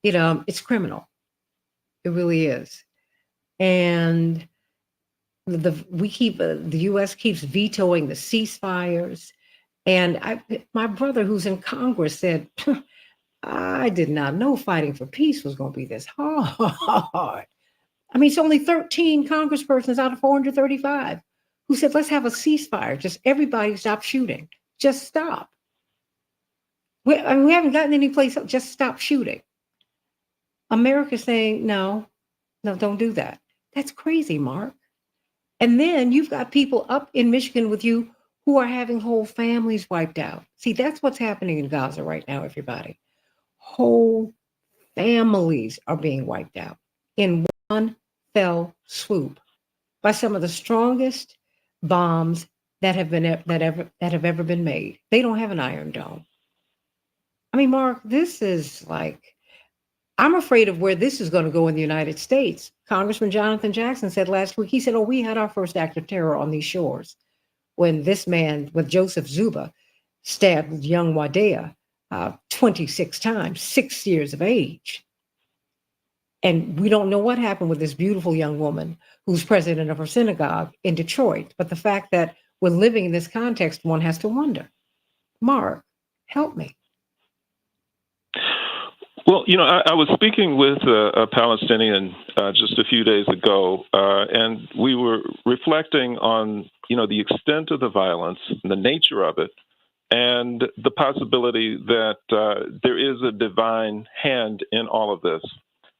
It's criminal. It really is. And the U.S. keeps vetoing the ceasefires. And my brother, who's in Congress, said, "I did not know fighting for peace was going to be this hard." I mean, it's only 13 congresspersons out of 435 who said, "Let's have a ceasefire. Just everybody stop shooting. Just stop." We haven't gotten any place. Just stop shooting. America's saying, no, don't do that. That's crazy, Mark. And then you've got people up in Michigan with you who are having whole families wiped out. See, that's what's happening in Gaza right now, everybody. Whole families are being wiped out in one fell swoop by some of the strongest bombs that have ever been made. They don't have an Iron Dome. I mean, Mark, this is like, I'm afraid of where this is going to go in the United States. Congressman Jonathan Jackson said last week, he said, we had our first act of terror on these shores when this man, with Joseph Zuba, stabbed young Wadea 26 times, 6 years of age. And we don't know what happened with this beautiful young woman who's president of her synagogue in Detroit. But the fact that we're living in this context, one has to wonder. Mark, help me. Well, I was speaking with a Palestinian just a few days ago, and we were reflecting on, the extent of the violence, the nature of it, and the possibility that there is a divine hand in all of this.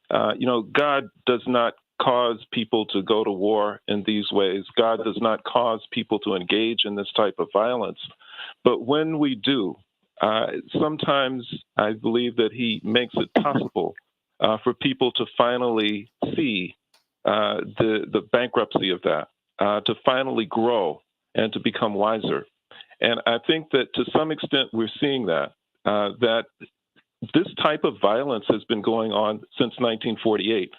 God does not cause people to go to war in these ways. God does not cause people to engage in this type of violence. But when we do, sometimes I believe that he makes it possible for people to finally see the bankruptcy of that, to finally grow and to become wiser. And I think that to some extent we're seeing that this type of violence has been going on since 1948,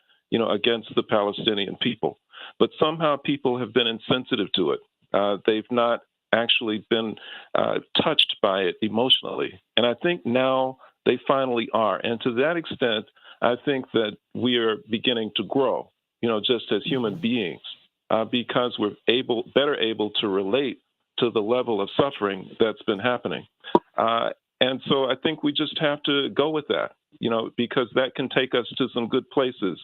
against the Palestinian people. But somehow people have been insensitive to it. They've not actually been touched by it emotionally. And I think now they finally are. And to that extent, I think that we are beginning to grow, just as human beings, because we're better able to relate to the level of suffering that's been happening. And so I think we just have to go with that, because that can take us to some good places,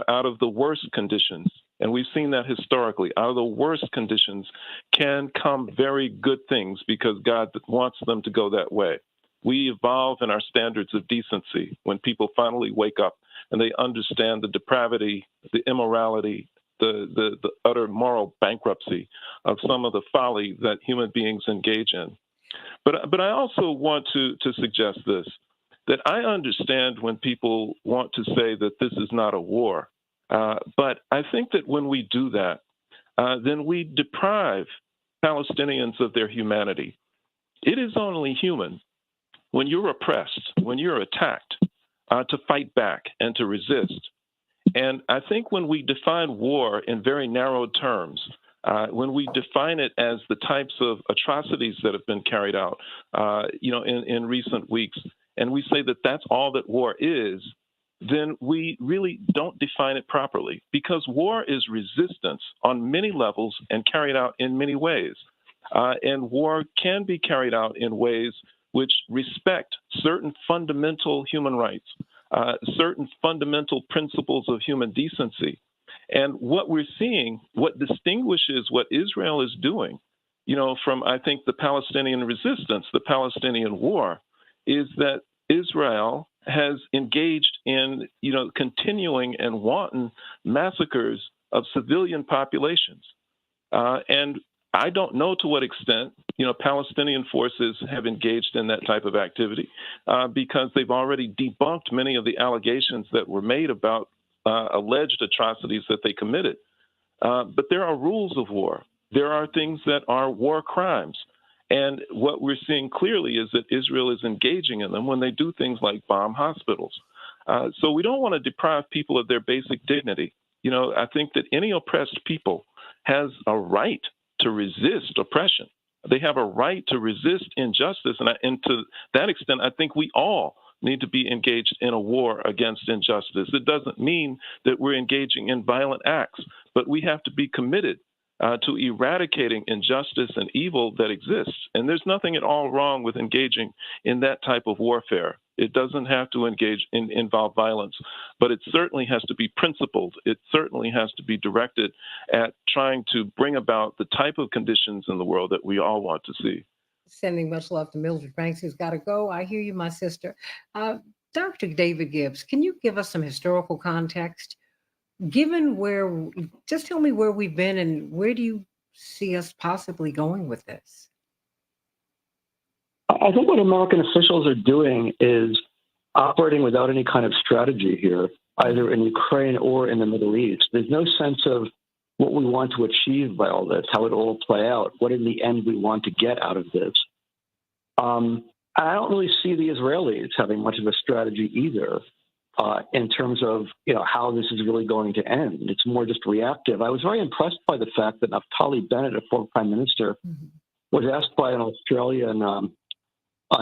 out of the worst conditions. And we've seen that historically. Out of the worst conditions can come very good things because God wants them to go that way. We evolve in our standards of decency when people finally wake up and they understand the depravity, the immorality, the utter moral bankruptcy of some of the folly that human beings engage in. But I also want to suggest this, that I understand when people want to say that this is not a war. But I think that when we do that, then we deprive Palestinians of their humanity. It is only human when you're oppressed, when you're attacked, to fight back and to resist. And I think when we define war in very narrow terms, when we define it as the types of atrocities that have been carried out, in recent weeks, and we say that that's all that war is, then we really don't define it properly, because war is resistance on many levels and carried out in many ways. And war can be carried out in ways which respect certain fundamental human rights, certain fundamental principles of human decency. And what we're seeing, what distinguishes what Israel is doing, from, I think, the Palestinian resistance, the Palestinian war, is that Israel has engaged in, continuing and wanton massacres of civilian populations. And I don't know to what extent, Palestinian forces have engaged in that type of activity, because they've already debunked many of the allegations that were made about alleged atrocities that they committed. But there are rules of war. There are things that are war crimes. And what we're seeing clearly is that Israel is engaging in them when they do things like bomb hospitals. So we don't want to deprive people of their basic dignity. I think that any oppressed people has a right to resist oppression. They have a right to resist injustice. And to that extent, I think we all need to be engaged in a war against injustice. It doesn't mean that we're engaging in violent acts, but we have to be committed to eradicating injustice and evil that exists. And there's nothing at all wrong with engaging in that type of warfare. It doesn't have to involve violence, but it certainly has to be principled. It certainly has to be directed at trying to bring about the type of conditions in the world that we all want to see. Sending much love to Mildred Banks, who's got to go. I hear you, my sister. Dr. David Gibbs, can you give us some historical context? Just tell me where we've been and where do you see us possibly going with this? I think what American officials are doing is operating without any kind of strategy here, either in Ukraine or in the Middle East. There's no sense of what we want to achieve by all this, how it all play out, what in the end we want to get out of this. I don't really see the Israelis having much of a strategy either in terms of how this is really going to end. It's more just reactive. I was very impressed by the fact that Naftali Bennett, a former prime minister, was asked by an Australian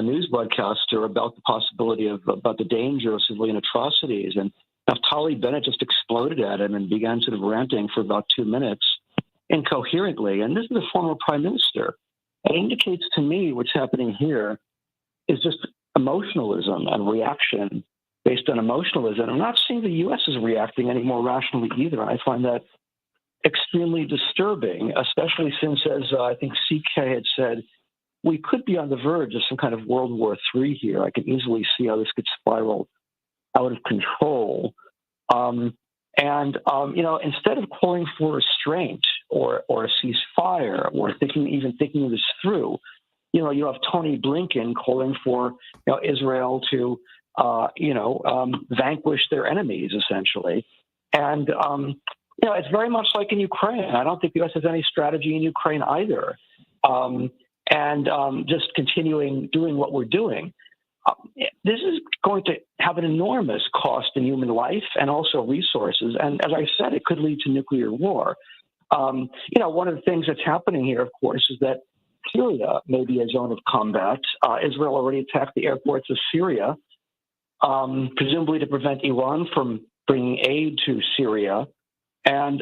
news broadcaster about the possibility about the danger of civilian atrocities, and Naftali Bennett just exploded at him and began sort of ranting for about 2 minutes incoherently. And this is a former prime minister. It indicates to me what's happening here is just emotionalism and reaction based on emotionalism. I'm not seeing the U.S. is reacting any more rationally either. I find that extremely disturbing, especially since, as I think CK had said, we could be on the verge of some kind of World War III here. I can easily see how this could spiral out of control. Instead of calling for restraint or a ceasefire or even thinking this through, you have Tony Blinken calling for Israel to vanquish their enemies, essentially. And it's very much like in Ukraine. I don't think the U.S. has any strategy in Ukraine either. Just continuing doing what we're doing. This is going to have an enormous cost in human life and also resources. And as I said, it could lead to nuclear war. One of the things that's happening here, of course, is that Syria may be a zone of combat. Israel already attacked the airports of Syria, presumably to prevent Iran from bringing aid to Syria. And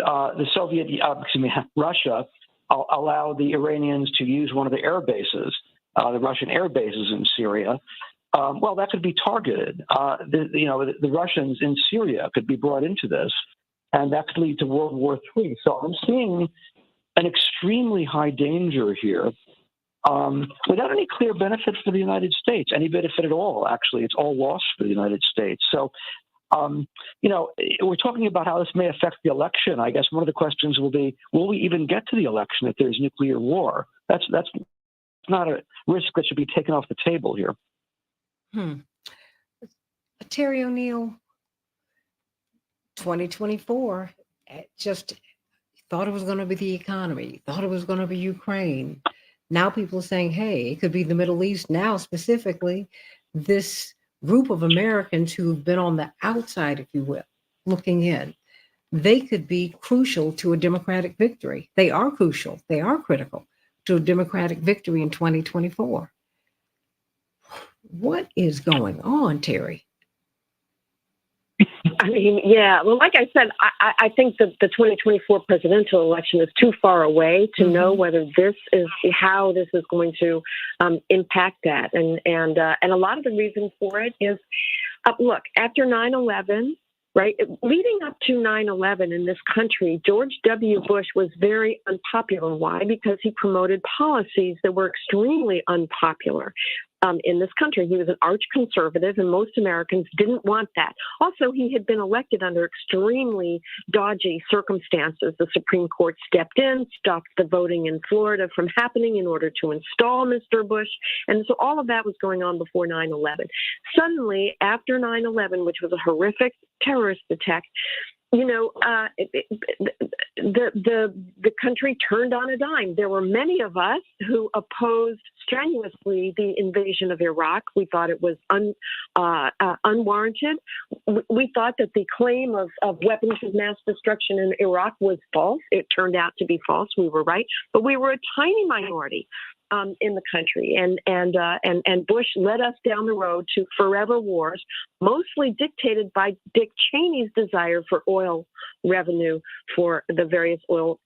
Russia allowed the Iranians to use one of the air bases, the Russian air bases in Syria. Well, that could be targeted. The Russians in Syria could be brought into this, and that could lead to World War III. So I'm seeing an extremely high danger here without any clear benefit for the United States, any benefit at all, actually. It's all loss for the United States. So, we're talking about how this may affect the election. I guess one of the questions will be, will we even get to the election if there's nuclear war? That's not a risk that should be taken off the table here. Terry O'Neill, 2024, just thought it was going to be the economy, thought it was going to be Ukraine. Now people are saying, hey, it could be the Middle East. Now, specifically, this group of Americans who've been on the outside, if you will, looking in, they could be crucial to a Democratic victory. They are crucial. They are critical to a Democratic victory in 2024. What is going on, Terry? I mean, yeah. Well, like I said, I think that the 2024 presidential election is too far away to know whether this is how this is going to impact that. And a lot of the reason for it is, look, after 9/11, right, leading up to 9/11 in this country, George W. Bush was very unpopular. Why? Because he promoted policies that were extremely unpopular. In this country. He was an arch conservative, and most Americans didn't want that. Also, he had been elected under extremely dodgy circumstances. The Supreme Court stepped in, stopped the voting in Florida from happening in order to install Mr. Bush. And so all of that was going on before 9/11. Suddenly, after 9/11, which was a horrific terrorist attack, the country turned on a dime. There were many of us who opposed strenuously the invasion of Iraq. We thought it was unwarranted. We thought that the claim of weapons of mass destruction in Iraq was false. It turned out to be false. We were right, but we were a tiny minority in the country, and Bush led us down the road to forever wars, mostly dictated by Dick Cheney's desire for oil revenue for the various oil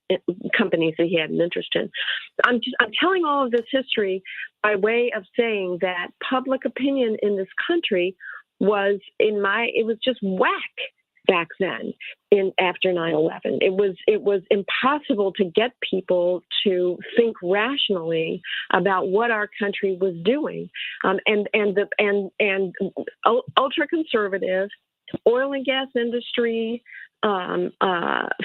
companies that he had an interest in. I'm telling all of this history by way of saying that public opinion in this country was just whack back then after 9/11. It was impossible to get people to think rationally about what our country was doing. And ultra conservative oil and gas industry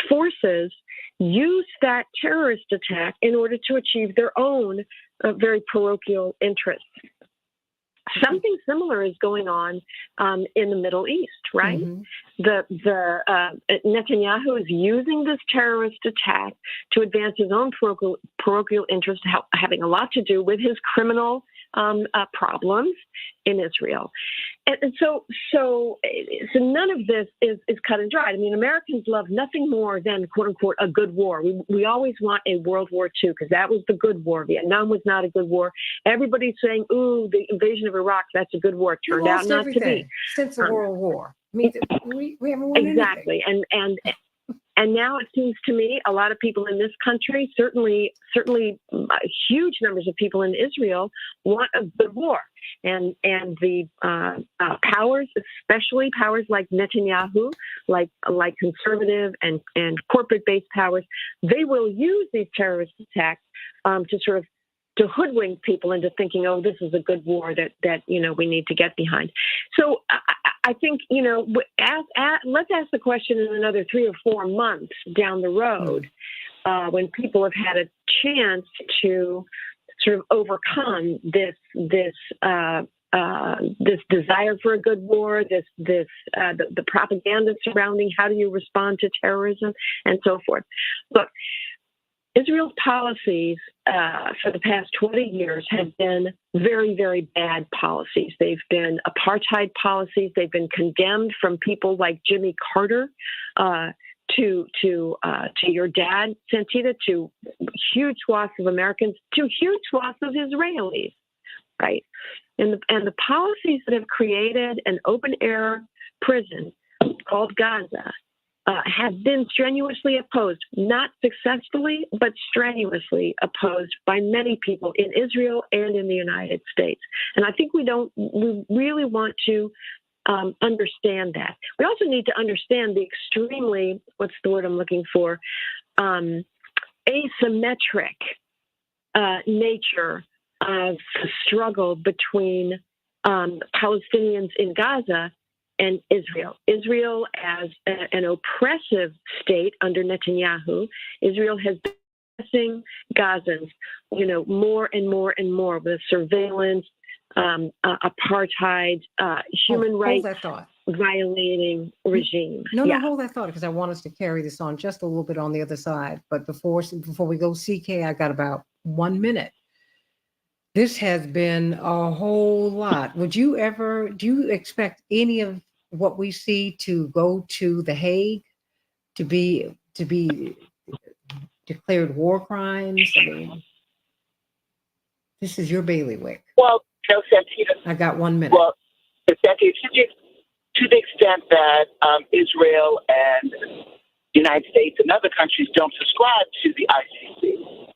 forces used that terrorist attack in order to achieve their own very parochial interests. Something similar is going on in the Middle East, right? Netanyahu is using this terrorist attack to advance his own parochial interest, having a lot to do with his criminal problems in Israel. And so none of this is cut and dried. I mean, Americans love nothing more than, quote unquote, a good war. We always want a World War II because that was the good war. Vietnam was not a good war. Everybody's saying, ooh, the invasion of Iraq, that's a good war. It turned out not to be. Since the World War. I mean, we haven't won exactly. anything. And now it seems to me a lot of people in this country, certainly huge numbers of people in Israel, want a good war. And the powers, especially powers like Netanyahu, like conservative and corporate-based powers, they will use these terrorist attacks to hoodwink people into thinking, oh, this is a good war that we need to get behind. So I think, let's ask the question in another 3 or 4 months down the road, when people have had a chance to sort of overcome this desire for a good war, the propaganda surrounding how do you respond to terrorism and so forth. Look, Israel's policies for the past 20 years have been very, very bad policies. They've been apartheid policies. They've been condemned from people like Jimmy Carter to your dad, Santita, to huge swaths of Americans, to huge swaths of Israelis, right? And the policies that have created an open-air prison called Gaza have been strenuously opposed, not successfully, but strenuously opposed by many people in Israel and in the United States. And I think we really want to understand that. We also need to understand the extremely, what's the word I'm looking for, asymmetric nature of the struggle between Palestinians in Gaza and Israel. Israel as an oppressive state under Netanyahu. Israel has been oppressing Gazans, more and more and more with surveillance, apartheid, human rights violating regime. No, hold that thought, because I want us to carry this on just a little bit on the other side. But before we go, CK, I got about 1 minute. This has been a whole lot. Do you expect any of what we see to go to The Hague to be declared war crimes? I mean, this is your bailiwick. Well, No, Santita. I got 1 minute. Well, Santita, to the extent that Israel and the United States and other countries don't subscribe to the ICC,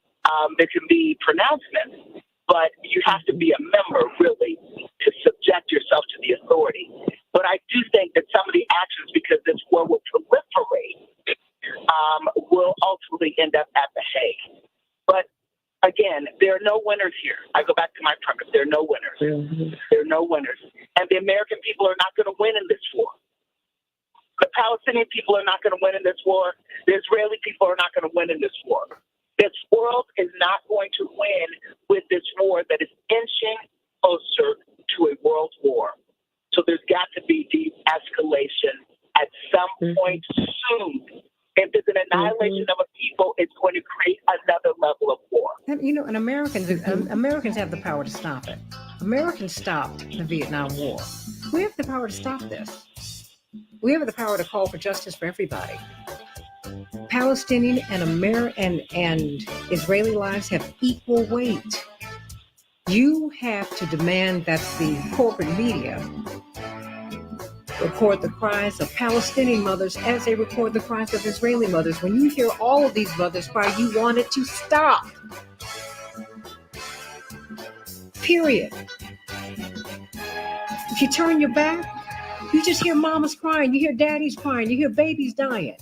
there can be pronouncements, but you have to be a member, really, to subject yourself to the authority. But I do think that some of the actions, because this war will proliferate, will ultimately end up at The Hague. But again, there are no winners here. I go back to my premise. There are no winners. Mm-hmm. There are no winners. And the American people are not going to win in this war. The Palestinian people are not going to win in this war. The Israeli people are not going to win in this war. This world is not going to win with this war that is inching closer to a world war. So there's got to be de-escalation at some point soon. If there's an annihilation of a people, it's going to create another level of war. And, you know, and Americans have the power to stop it. Americans stopped the Vietnam War. We have the power to stop this. We have the power to call for justice for everybody. Palestinian and Israeli lives have equal weight. You have to demand that the corporate media record the cries of Palestinian mothers as they record the cries of Israeli mothers. When you hear all of these mothers cry, you want it to stop. Period. If you turn your back, you just hear mamas crying, you hear daddies crying, you hear babies dying.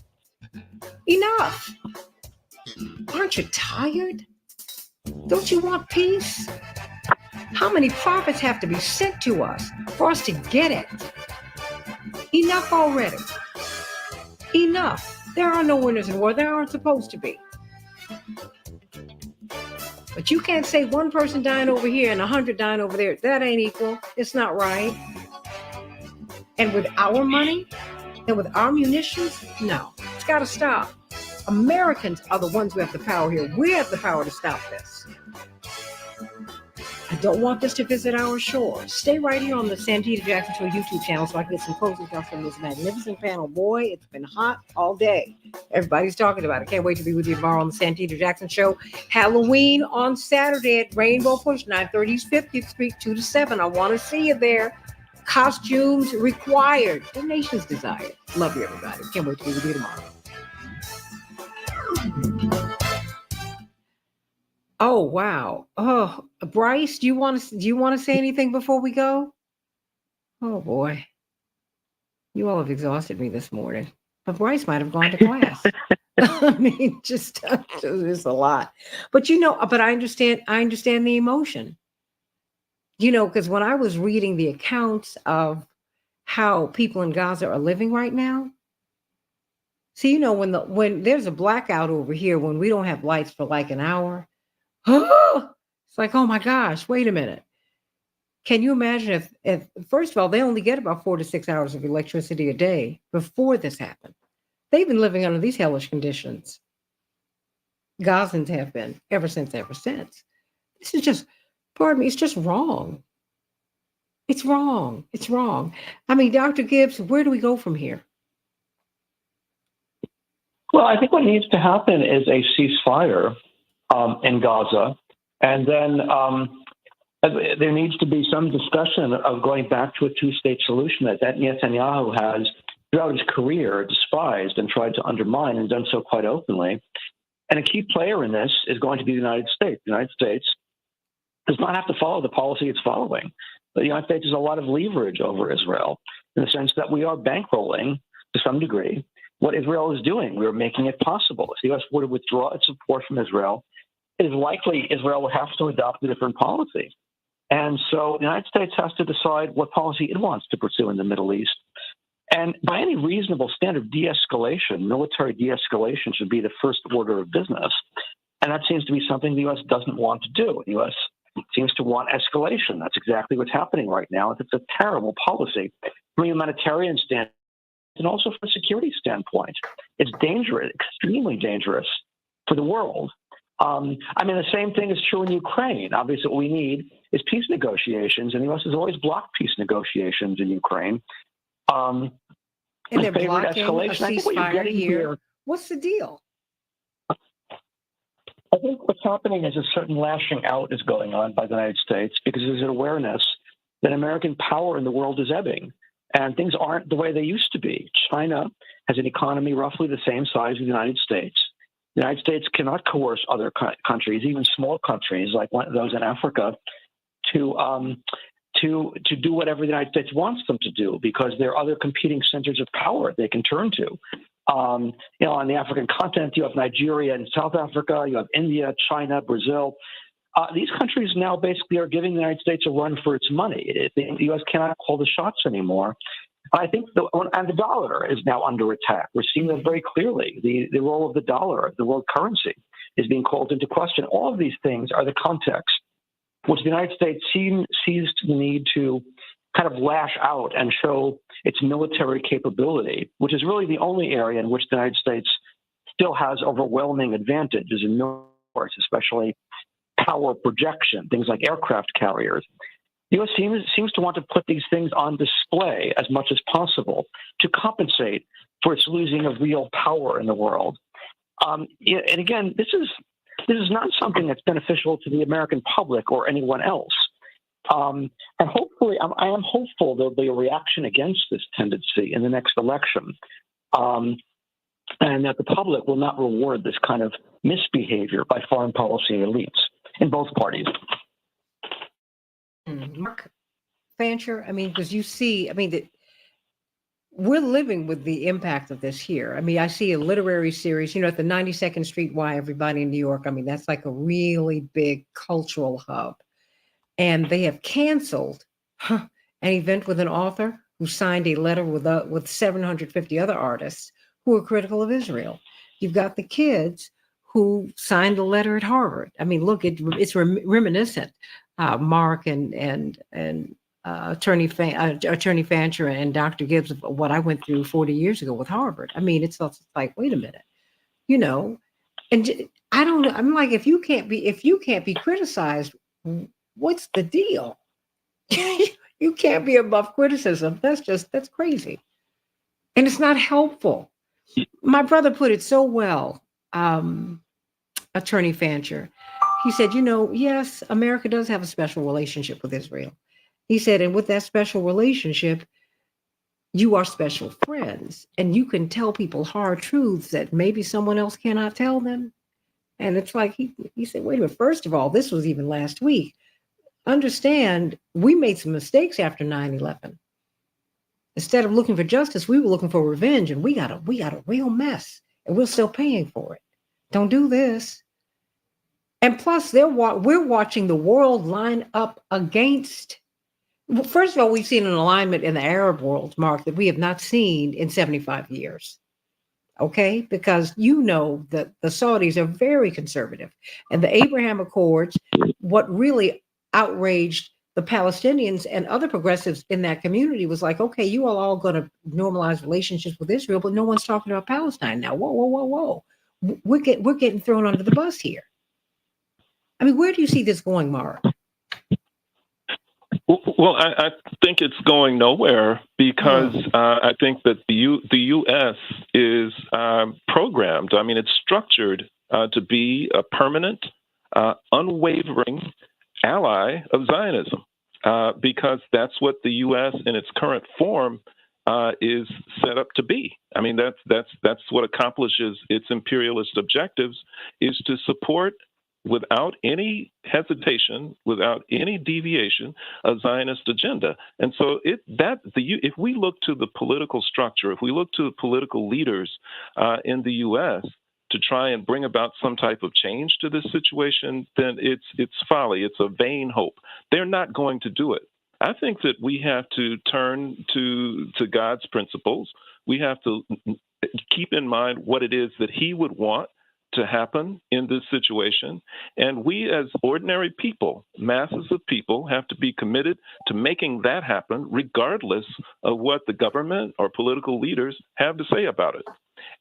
Enough. Aren't you tired? Don't you want peace? How many prophets have to be sent to us for us to get it? Enough already. Enough. There are no winners in war. There aren't supposed to be. But you can't say one person dying over here and 100 dying over there. That ain't equal. It's not right. And with our money and with our munitions, no. It's got to stop. Americans are the ones who have the power here. We have the power to stop this. I don't want this to visit our shores. Stay right here on the Santita Jackson Show YouTube channel so I can get some closing thoughts from this magnificent panel. Boy, it's been hot all day. Everybody's talking about it. Can't wait to be with you tomorrow on the Santita Jackson Show. Halloween on Saturday at Rainbow Push, 930 East 50th Street, 2 to 7. I want to see you there. Costumes required. Donations desired. Love you, everybody. Can't wait to be with you tomorrow. Oh, wow. Oh, Bryce, do you want to say anything before we go? Oh boy. You all have exhausted me this morning. But Bryce might have gone to class. I mean, just it's a lot. But but I understand the emotion. Because when I was reading the accounts of how people in Gaza are living right now, see, when there's a blackout over here, when we don't have lights for like an hour, it's like, oh my gosh, wait a minute. Can you imagine if first of all, they only get about 4 to 6 hours of electricity a day before this happened. They've been living under these hellish conditions. Gazans have been ever since. This is just, pardon me, it's just wrong. It's wrong. It's wrong. I mean, Dr. Gibbs, where do we go from here? Well, I think what needs to happen is a ceasefire in Gaza, and then there needs to be some discussion of going back to a two-state solution that Netanyahu has throughout his career despised and tried to undermine, and done so quite openly. And a key player in this is going to be the United States. The United States does not have to follow the policy it's following. But the United States has a lot of leverage over Israel in the sense that we are bankrolling, to some degree, what Israel is doing. We're making it possible. If the U.S. were to withdraw its support from Israel, it is likely Israel will have to adopt a different policy. And so the United States has to decide what policy it wants to pursue in the Middle East. And by any reasonable standard, de-escalation, military de-escalation should be the first order of business. And that seems to be something the U.S. doesn't want to do. The U.S. seems to want escalation. That's exactly what's happening right now. It's a terrible policy from a humanitarian standpoint and also from a security standpoint. It's dangerous, extremely dangerous for the world. I mean, the same thing is true in Ukraine. Obviously, what we need is peace negotiations, and the U.S. has always blocked peace negotiations in Ukraine. And they're blocking a ceasefire here. What's the deal? I think what's happening is a certain lashing out is going on by the United States because there's an awareness that American power in the world is ebbing and things aren't the way they used to be. China has an economy roughly the same size as the United States. The United States cannot coerce other countries, even small countries like those in Africa, to do whatever the United States wants them to do because there are other competing centers of power they can turn to. On the African continent, you have Nigeria and South Africa, you have India, China, Brazil. These countries now basically are giving the United States a run for its money. The U.S. cannot call the shots anymore. I think the dollar is now under attack. We're seeing that very clearly. The role of the dollar, the world currency, is being called into question. All of these things are the context which the United States sees the need to kind of lash out and show its military capability, which is really the only area in which the United States still has overwhelming advantages in military, especially power projection, things like aircraft carriers. The U.S. seems to want to put these things on display as much as possible to compensate for its losing of real power in the world. And again, this is not something that's beneficial to the American public or anyone else. And hopefully, I am hopeful there'll be a reaction against this tendency in the next election, and that the public will not reward this kind of misbehavior by foreign policy elites in both parties. Mark Fancher, because you see, that we're living with the impact of this here. I see a literary series, at the 92nd Street Y, everybody in New York. That's like a really big cultural hub. And they have canceled an event with an author who signed a letter with 750 other artists who are critical of Israel. You've got the kids who signed a letter at Harvard. Look, it's reminiscent. Mark and Attorney Fancher and Dr. Gibbs of what I went through 40 years ago with Harvard. It's like, wait a minute, and I don't know. I'm like, if you can't be criticized, what's the deal? You can't be above criticism. That's crazy. And it's not helpful. My brother put it so well, Attorney Fancher. He said, yes, America does have a special relationship with Israel. He said, and with that special relationship, you are special friends. And you can tell people hard truths that maybe someone else cannot tell them. And it's like, he said, wait a minute, first of all, this was even last week. Understand, we made some mistakes after 9/11. Instead of looking for justice, we were looking for revenge, and we got a real mess, and we're still paying for it. Don't do this. And plus, we're watching the world line up against. First of all, we've seen an alignment in the Arab world, Mark, that we have not seen in 75 years. Okay, because that the Saudis are very conservative, and the Abraham Accords, what really outraged the Palestinians and other progressives in that community was like, okay, you all going to normalize relationships with Israel, but no one's talking about Palestine now. Whoa. We're getting thrown under the bus here. Where do you see this going, Mark? Well, I think it's going nowhere because I think that the U.S. is programmed. It's structured to be a permanent, unwavering ally of Zionism because that's what the U.S. in its current form is set up to be. That's what accomplishes its imperialist objectives, is to support without any hesitation, without any deviation, a Zionist agenda. And so if we look to the political structure, if we look to the political leaders in the U.S. to try and bring about some type of change to this situation, then it's folly. It's a vain hope. They're not going to do it. I think that we have to turn to God's principles. We have to keep in mind what it is that He would want to happen in this situation. And we as ordinary people, masses of people, have to be committed to making that happen regardless of what the government or political leaders have to say about it.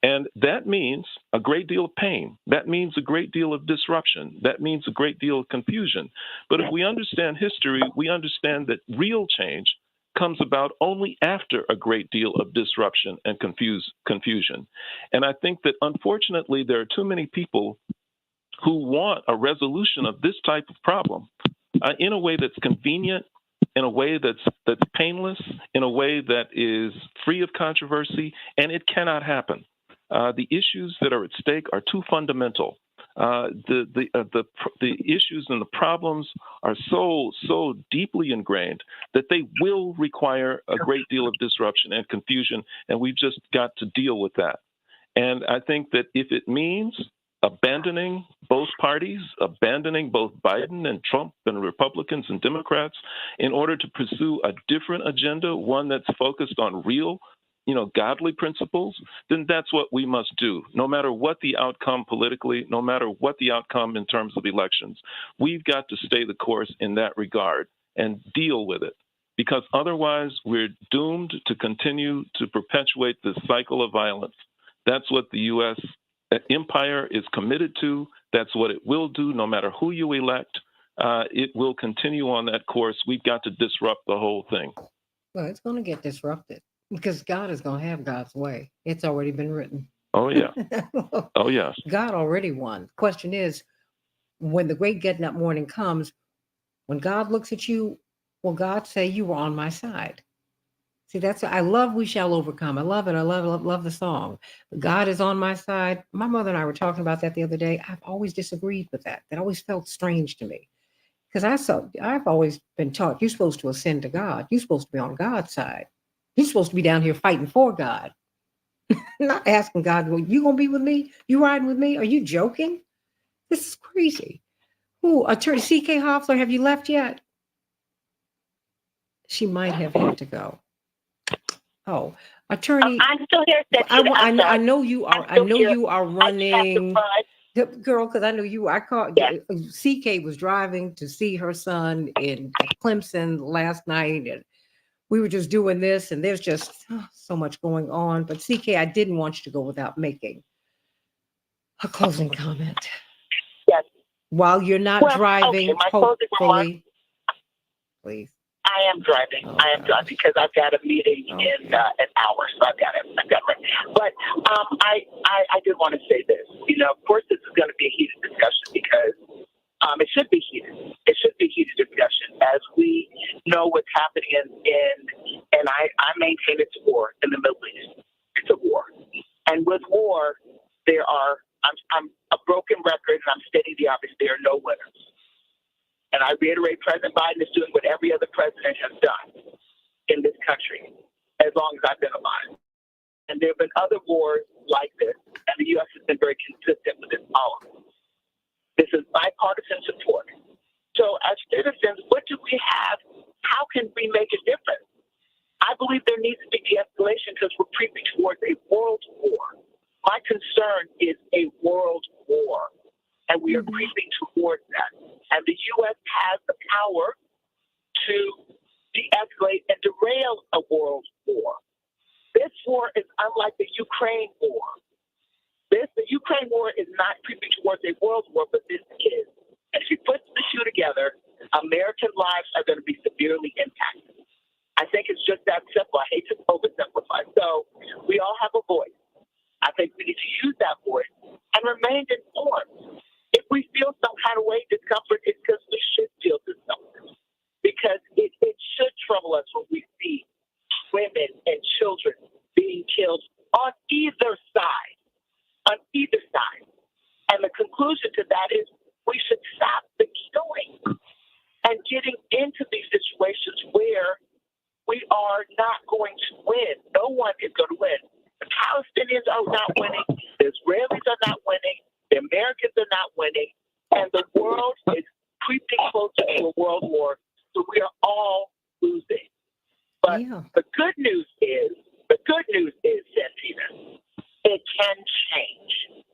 And that means a great deal of pain. That means a great deal of disruption. That means a great deal of confusion. But if we understand history, we understand that real change comes about only after a great deal of disruption and confusion. And I think that, unfortunately, there are too many people who want a resolution of this type of problem in a way that's convenient, in a way that's painless, in a way that is free of controversy, and it cannot happen. The issues that are at stake are too fundamental. The issues and the problems are so deeply ingrained that they will require a great deal of disruption and confusion, and we've just got to deal with that. And I think that if it means abandoning both parties, abandoning both Biden and Trump and Republicans and Democrats in order to pursue a different agenda, one that's focused on real, godly principles, then that's what we must do. No matter what the outcome politically, no matter what the outcome in terms of elections, we've got to stay the course in that regard and deal with it. Because otherwise, we're doomed to continue to perpetuate this cycle of violence. That's what the U.S. empire is committed to. That's what it will do no matter who you elect. It will continue on that course. We've got to disrupt the whole thing. Well, it's going to get disrupted because God is going to have God's way. It's already been written. Oh, yeah. Oh, yes. God already won. Question is, when the great getting up morning comes, when God looks at you, will God say, you were on my side? See, I love We Shall Overcome. I love it. I love the song. God is on my side. My mother and I were talking about that the other day. I've always disagreed with that. That always felt strange to me. Because I've always been taught you're supposed to ascend to God. You're supposed to be on God's side. You're supposed to be down here fighting for God. Not asking God, well, you going to be with me? You riding with me? Are you joking? This is crazy. Ooh, Attorney C.K. Hoffler, have you left yet? She might have had to go. Oh, Attorney, I'm still here. I know you are. I know you are running, girl. Because I know you. I called. Yes. CK was driving to see her son in Clemson last night, and we were just doing this. And there's just so much going on. But CK, I didn't want you to go without making a closing comment. Yes. While you're not driving, okay, my closing remarks, please. I am driving. I am driving because I've got a meeting in an hour, so I've got it right. But I did want to say this. Of course, this is going to be a heated discussion because it should be heated. It should be heated discussion as we know what's happening and I maintain it's war in the Middle East. It's a war, and with war, I'm a broken record, and I'm stating the obvious. There are no winners. And I reiterate, President Biden is doing what every other president has done in this country as long as I've been alive. And there have been other wars like this, and the U.S. has been very consistent with its policy. This is bipartisan support. So as citizens, what do we have? How can we make a difference? I believe there needs to be de-escalation because we're creeping towards a world war. My concern is a world war, and we are creeping towards that. And the U.S. has the power to de-escalate and derail a world war. This war is unlike the Ukraine war. The Ukraine war is not creeping towards a world war, but this is. And if you put the two together, American lives are going to be severely impacted. I think it's just that simple. I hate to oversimplify. So we all have a voice. I think we need to use that voice and remain informed. If we feel some kind of way, discomfort, it's because we should feel discomfort. Because it should trouble us when we see women and children being killed on either side. On either side. And the conclusion to that is we should stop the killing and getting into these situations where we are not going to win. No one is going to win. The Palestinians are not winning. The Israelis are not winning. The Americans are not winning. And the world is creeping closer to a world war. So we are all losing. But the good news is, Santita, it can change.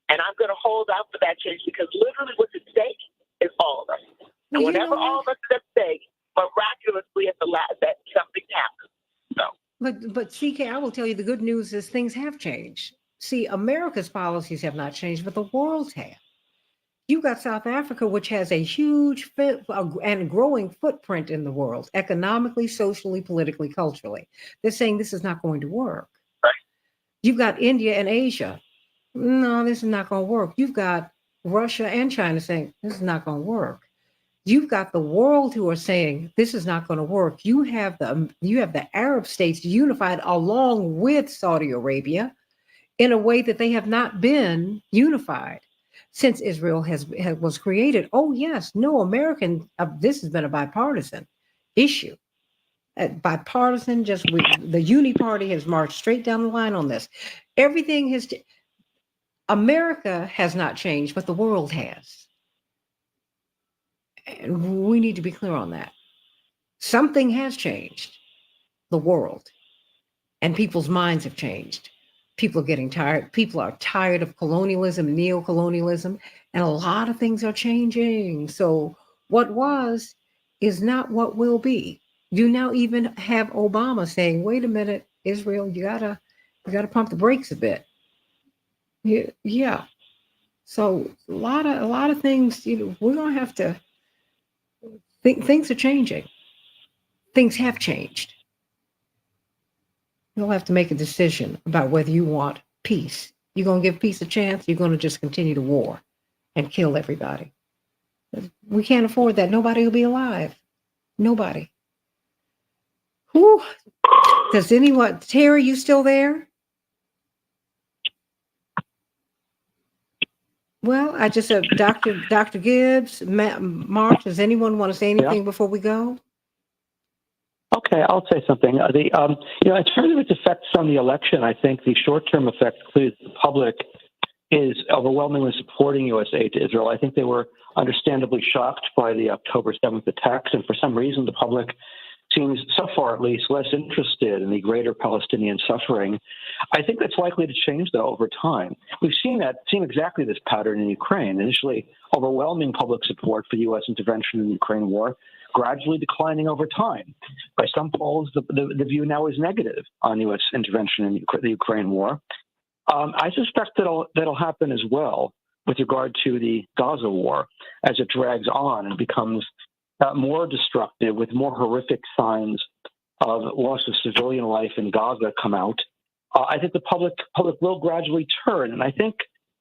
And I'm going to hold out for that change because literally what's at stake is all of us. And whenever all of us is at stake, miraculously at the last, that something happens. So. But CK, I will tell you the good news is things have changed. See, America's policies have not changed, but the world's have. You've got South Africa, which has a huge and growing footprint in the world, economically, socially, politically, culturally. They're saying this is not going to work. Right. You've got India and Asia. No, this is not going to work. You've got Russia and China saying this is not going to work. You've got the world who are saying this is not going to work. You have the Arab states unified along with Saudi Arabia in a way that they have not been unified since Israel was created. Oh yes, no American. This has been a bipartisan issue. Bipartisan, the Uni Party has marched straight down the line on this. Everything has. America has not changed, but the world has. And we need to be clear on that. Something has changed, the world, and people's minds have changed. People are getting tired. People are tired of colonialism, neo-colonialism, and a lot of things are changing. So what was is not what will be. You now even have Obama saying, wait a minute, Israel, you gotta pump the brakes a bit. Yeah. So a lot of things, we're gonna have to think things are changing. Things have changed. You'll have to make a decision about whether you want peace. You're gonna give peace a chance, you're gonna just continue the war and kill everybody. We can't afford that. Nobody will be alive. Nobody. Whew. Does anyone Terry, you still there? Well, I just said Dr. Gibbs, Mark, does anyone want to say anything before we go? Okay, I'll say something. In terms of its effects on the election, I think the short-term effect, clearly the public is overwhelmingly supporting U.S. aid to Israel. I think they were understandably shocked by the October 7th attacks, and for some reason the public seems, so far at least, less interested in the greater Palestinian suffering. I think that's likely to change, though, over time. We've seen exactly this pattern in Ukraine. Initially, overwhelming public support for U.S. intervention in the Ukraine war, gradually declining over time. By some polls, the view now is negative on U.S. intervention in the Ukraine war. I suspect that'll happen as well with regard to the Gaza war as it drags on and becomes more destructive, with more horrific signs of loss of civilian life in Gaza come out. I think the public will gradually turn. And I think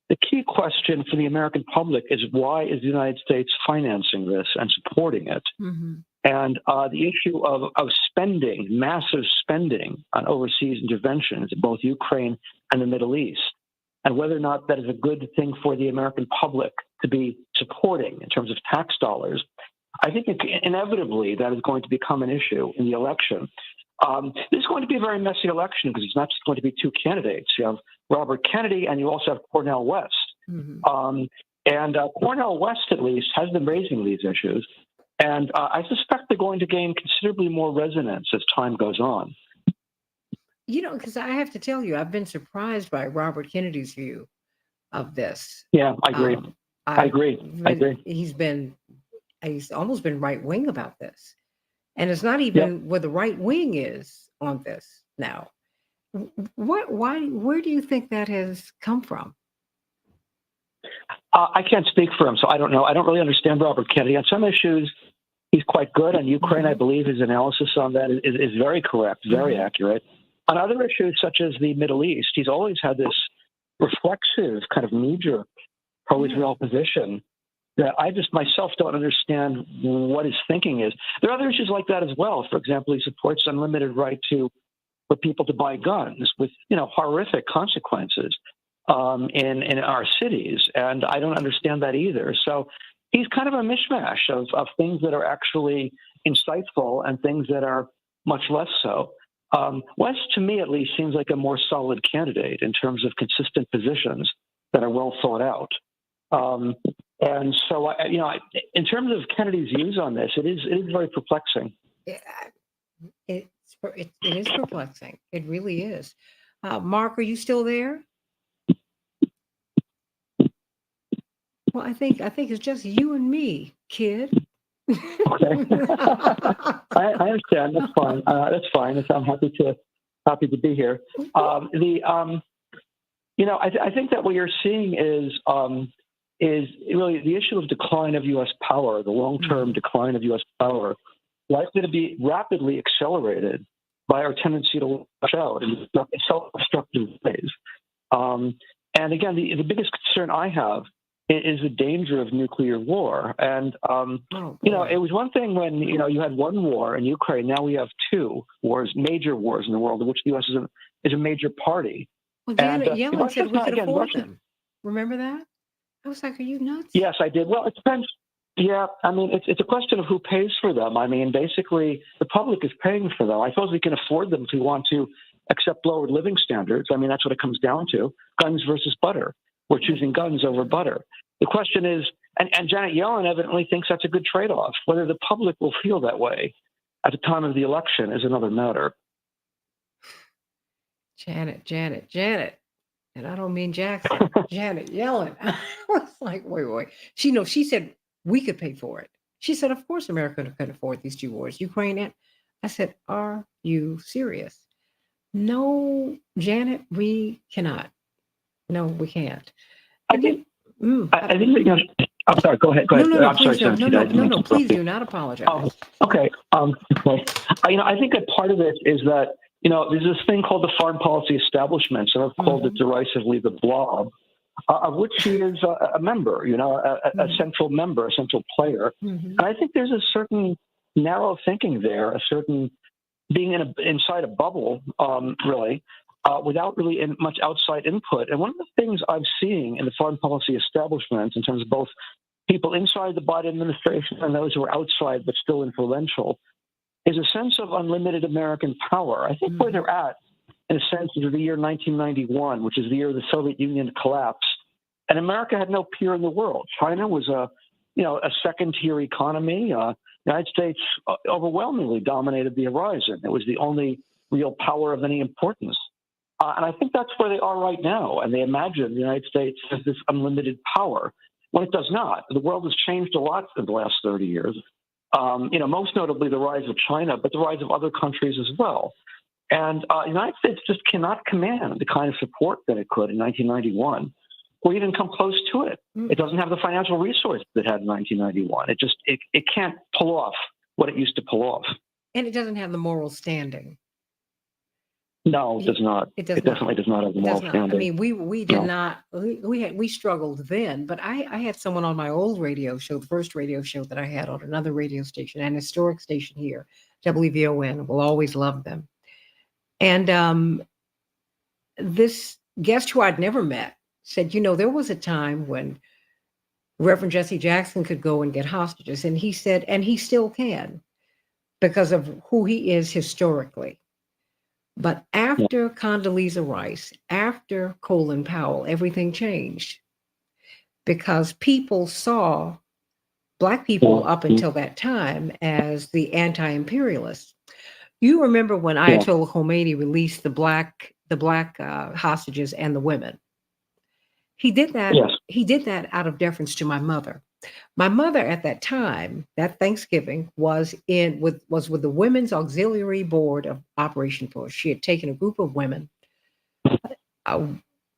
the key question for the American public is, why is the United States financing this and supporting it? Mm-hmm. And the issue of spending, massive spending on overseas interventions in both Ukraine and the Middle East, and whether or not that is a good thing for the American public to be supporting in terms of tax dollars. I think inevitably that is going to become an issue in the election. This is going to be a very messy election because it's not just going to be two candidates. You have Robert Kennedy and you also have Cornel West. Mm-hmm. And Cornel West, at least, has been raising these issues. And I suspect they're going to gain considerably more resonance as time goes on. Because I have to tell you, I've been surprised by Robert Kennedy's view of this. Yeah, I agree. I agree. He's almost been right wing about this. And it's not even where the right wing is on this now. Where do you think that has come from? I can't speak for him, so I don't know. I don't really understand Robert Kennedy. On some issues, he's quite good. On Ukraine, I believe his analysis on that is very correct, very accurate. On other issues, such as the Middle East, he's always had this reflexive, kind of knee-jerk pro-Israel position that I just myself don't understand what his thinking is. There are other issues like that as well. For example, he supports unlimited right for people to buy guns with horrific consequences in our cities, and I don't understand that either. So he's kind of a mishmash of things that are actually insightful and things that are much less so. West, to me at least, seems like a more solid candidate in terms of consistent positions that are well thought out. And so, in terms of Kennedy's views on this, it is very perplexing. It is perplexing. It really is. Mark, are you still there? Well, I think it's just you and me, kid. Okay, I understand. That's fine. That's fine. I'm happy to be here. I think that what you're seeing is really the issue of decline of U.S. power, the long-term decline of U.S. power, likely to be rapidly accelerated by our tendency to lash out in self-destructive ways. And again, the biggest concern I have is the danger of nuclear war. And, it was one thing when, you had one war in Ukraine. Now we have two wars, major wars in the world, in which the U.S. is a major party. Well, Janet Yellen Russia's said we not- could again, afford Russia- them. Remember that? I was like, are you nuts? Yes, I did. Well, it depends. Yeah, I mean, it's a question of who pays for them. I mean, basically, the public is paying for them. I suppose we can afford them if we want to accept lower living standards. I mean, that's what it comes down to. Guns versus butter. We're choosing guns over butter. The question is, and Janet Yellen evidently thinks that's a good trade-off. Whether the public will feel that way at the time of the election is another matter. Janet. And I don't mean Jackson. Janet Yellen. I was like, wait. She said we could pay for it. She said, of course America could afford these two wars. Ukraine and I said, are you serious? No, Janet, we cannot. No, we can't. I think I'm sorry, go ahead. No, I'm sorry, please, no, Santita, please do not apologize. Okay. I think that part of it is that, there's this thing called the foreign policy establishment, some have called it derisively the blob, of which she is a member, a central member, a central player. And I think there's a certain narrow thinking there, a certain being inside a bubble, really, without really much outside input. And one of the things I'm seeing in the foreign policy establishment, in terms of both people inside the Biden administration and those who are outside but still influential, is a sense of unlimited American power. I think where they're at, in a sense, is the year 1991, which is the year the Soviet Union collapsed, and America had no peer in the world. China was a second-tier economy. The United States overwhelmingly dominated the horizon. It was the only real power of any importance. And I think that's where they are right now. And they imagine the United States has this unlimited power when it does not. The world has changed a lot in the last 30 years. Most notably the rise of China, but the rise of other countries as well. And the United States just cannot command the kind of support that it could in 1991, or even come close to it. It doesn't have the financial resources it had in 1991. It can't pull off what it used to pull off. And it doesn't have the moral standing. No, it does not. It definitely does not have the moral standing. I mean, we did not. We struggled then. But I had someone on my old radio show, the first radio show that I had on another radio station, an historic station here, WVON. Will always love them. And this guest who I'd never met said, there was a time when Reverend Jesse Jackson could go and get hostages, and he said, and he still can, because of who he is historically. But after Condoleezza Rice, after Colin Powell, everything changed because people saw Black people up until that time as the anti-imperialists. You remember when Ayatollah Khomeini released the black hostages and the women. He did that. Yes. He did that out of deference to my mother. My mother at that time, that Thanksgiving, was with the Women's Auxiliary Board of Operation Push. She had taken a group of women,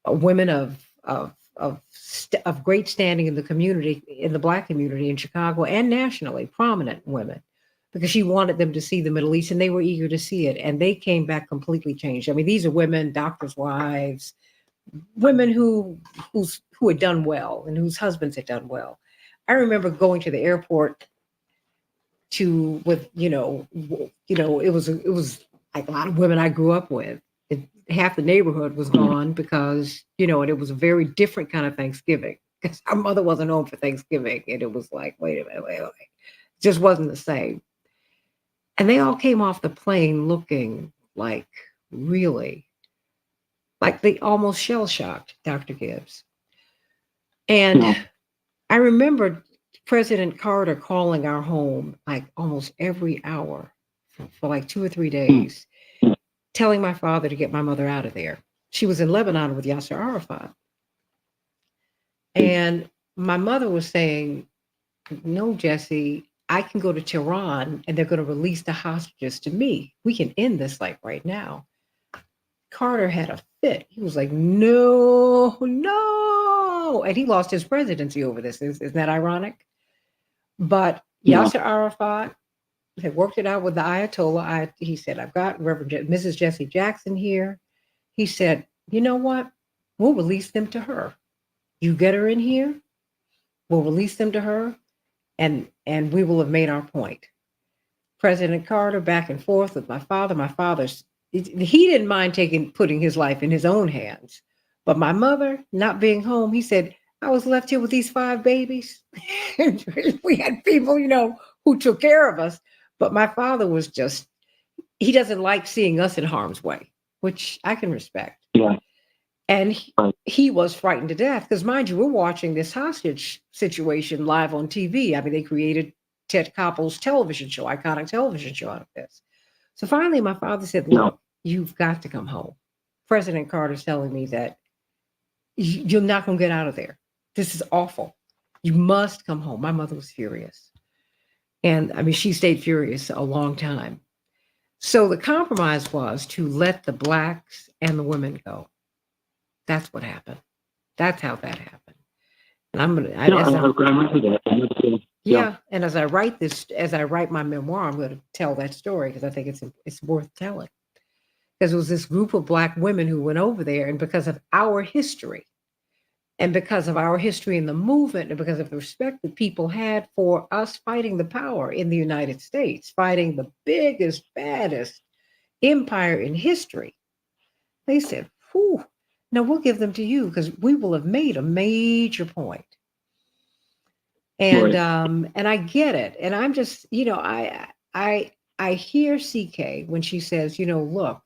women of great standing in the community, in the Black community in Chicago and nationally, prominent women, because she wanted them to see the Middle East, and they were eager to see it. And they came back completely changed. I mean, these are women, doctors' wives, women who had done well and whose husbands had done well. I remember going to the airport it was like a lot of women I grew up with. Half the neighborhood was gone because, and it was a very different kind of Thanksgiving because our mother wasn't home for Thanksgiving. And it was like, wait a minute. It just wasn't the same. And they all came off the plane looking like really, like they almost shell-shocked, Dr. Gibbs. And I remember President Carter calling our home like almost every hour for like 2 or 3 days, telling my father to get my mother out of there. She was in Lebanon with Yasser Arafat. And my mother was saying, no, Jesse, I can go to Tehran and they're going to release the hostages to me. We can end this like right now. Carter had a fit. He was like, no. And he lost his presidency over this. Isn't that ironic? But Yasser Arafat had worked it out with the Ayatollah. He said, I've got Mrs. Jesse Jackson here. He said, you know what? We'll release them to her. You get her in here, We'll release them to her, and we will have made our point. President Carter back and forth with my father. My father's he didn't mind putting his life in his own hands, but my mother not being home, he said, I was left here with these 5 babies. We had people, who took care of us, but my father was just he doesn't like seeing us in harm's way, which I can respect. Yeah. And he was frightened to death because, mind you, we're watching this hostage situation live on TV. I mean, they created Ted Koppel's television show, iconic television show out of this. So finally, my father said, look, you've got to come home. President Carter's telling me that you're not going to get out of there. This is awful. You must come home. My mother was furious. And I mean, she stayed furious a long time. So the compromise was to let the blacks and the women go. That's what happened. That's how that happened. And I'm going to, I remember that. Yeah. And as I write my memoir, I'm going to tell that story because I think it's worth telling. Because it was this group of black women who went over there, and because of our history, and because of our history in the movement, and because of the respect that people had for us fighting the power in the United States, fighting the biggest, baddest empire in history, they said, whew, now we'll give them to you because we will have made a major point. And and I get it. And I'm just, I hear CK when she says, look,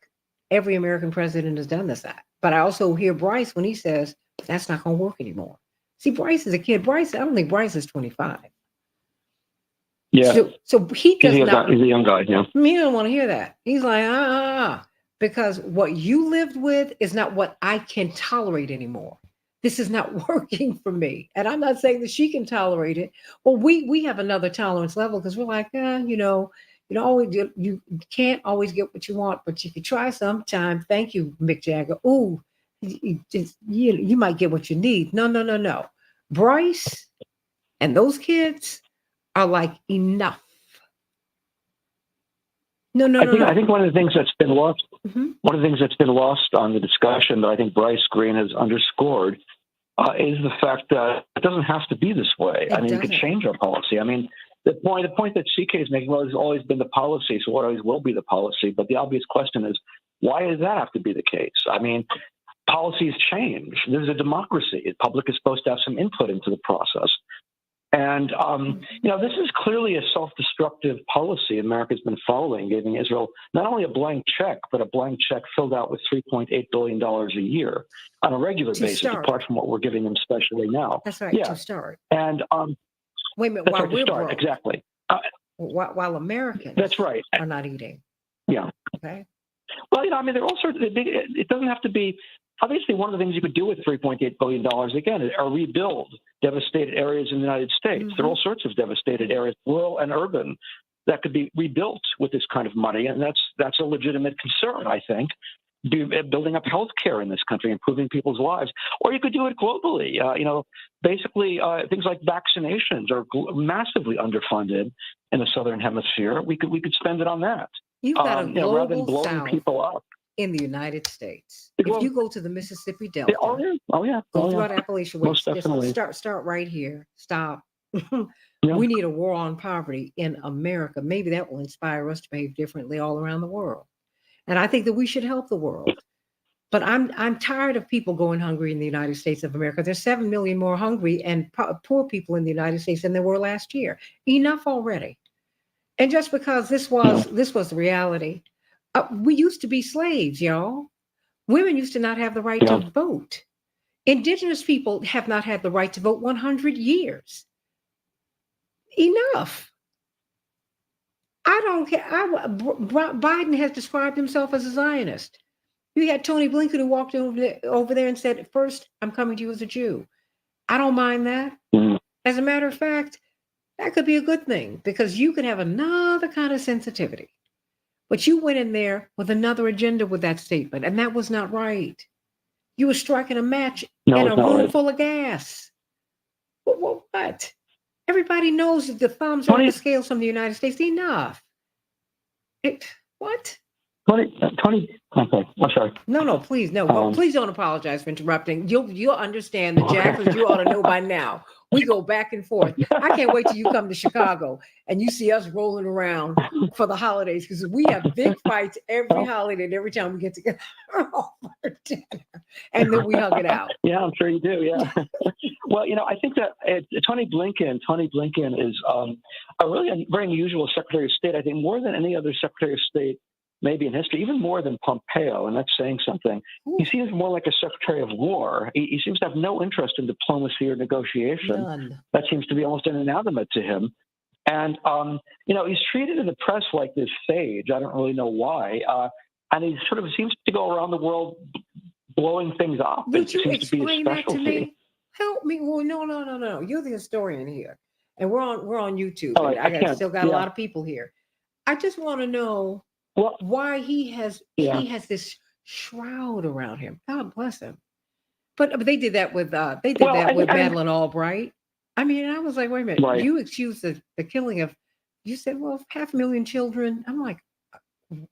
every American president has done this. But I also hear Bryce when he says, that's not going to work anymore. See, Bryce is a kid. I don't think Bryce is 25. Yeah. So he does not. He's a young guy, yeah. He don't want to hear that. He's like, because what you lived with is not what I can tolerate anymore. This is not working for me. And I'm not saying that she can tolerate it. Well, we have another tolerance level because we're like, you can't always get what you want, but if you try sometime, thank you, Mick Jagger. Ooh, you might get what you need. No. Bryce and those kids are like, enough. I think one of the things that's been lost, one of the things that's been lost on the discussion that I think Bryce Green has underscored is the fact that it doesn't have to be this way. We could change our policy. I mean, the point that CK is making, well, has always been the policy, so what always will be the policy. But the obvious question is, why does that have to be the case? I mean, policies change. There's a democracy. The public is supposed to have some input into the process. And, this is clearly a self-destructive policy America's been following, giving Israel not only a blank check, but a blank check filled out with $3.8 billion a year on a regular basis, apart from what we're giving them specially now. That's right, to start. And wait a minute, while we're broke. Exactly. While Americans that's right. are not eating. Yeah. Okay. Well, there are all sorts of, it doesn't have to be, obviously one of the things you could do with $3.8 billion, again, are rebuild devastated areas in the United States. There are all sorts of devastated areas, rural and urban, that could be rebuilt with this kind of money. And that's a legitimate concern, I think. Building up healthcare in this country, improving people's lives. Or you could do it globally. Basically, things like vaccinations are massively underfunded in the Southern Hemisphere. We could spend it on that. You've got a global rather than blowing South people up. In the United States. If you go to the Mississippi Delta, go throughout Appalachia, most definitely. Start right here. Stop. We need a war on poverty in America. Maybe that will inspire us to behave differently all around the world. And I think that we should help the world. But I'm tired of people going hungry in the United States of America. There's 7 million more hungry and poor people in the United States than there were last year. Enough already. And just because this was the reality. We used to be slaves, y'all. Women used to not have the right to vote. Indigenous people have not had the right to vote 100 years. Enough. I don't care. Biden has described himself as a Zionist. You had Tony Blinken who walked over there and said, first, I'm coming to you as a Jew. I don't mind that. As a matter of fact, that could be a good thing because you could have another kind of sensitivity. But you went in there with another agenda with that statement, and that was not right. You were striking a match in a room full of gas. What? Everybody knows that the thumbs are on the scales from the United States. Enough. What? Tony, okay, I'm sorry. No, please, no. Please don't apologize for interrupting. You'll understand the Jacksons. You ought to know by now. We go back and forth. I can't wait till you come to Chicago and you see us rolling around for the holidays because we have big fights every holiday and every time we get together for dinner. And then we hug it out. Yeah, I'm sure you do. Yeah. Well, I think that Tony Blinken is a really very unusual Secretary of State. I think more than any other Secretary of State maybe in history, even more than Pompeo, and that's saying something. He seems more like a Secretary of War. He seems to have no interest in diplomacy or negotiation. None. That seems to be almost an anathema to him. And, he's treated in the press like this sage. I don't really know why. And he sort of seems to go around the world blowing things up. Would you explain that to me? Help me. Well, no. You're the historian here. And we're on YouTube. Oh, I still got a lot of people here. I just want to know why he has this shroud around him. God bless him. But they did that with Madeleine Albright. I mean, I was like, wait a minute. Right. You excused the killing of, you said, well, 500,000 children. I'm like,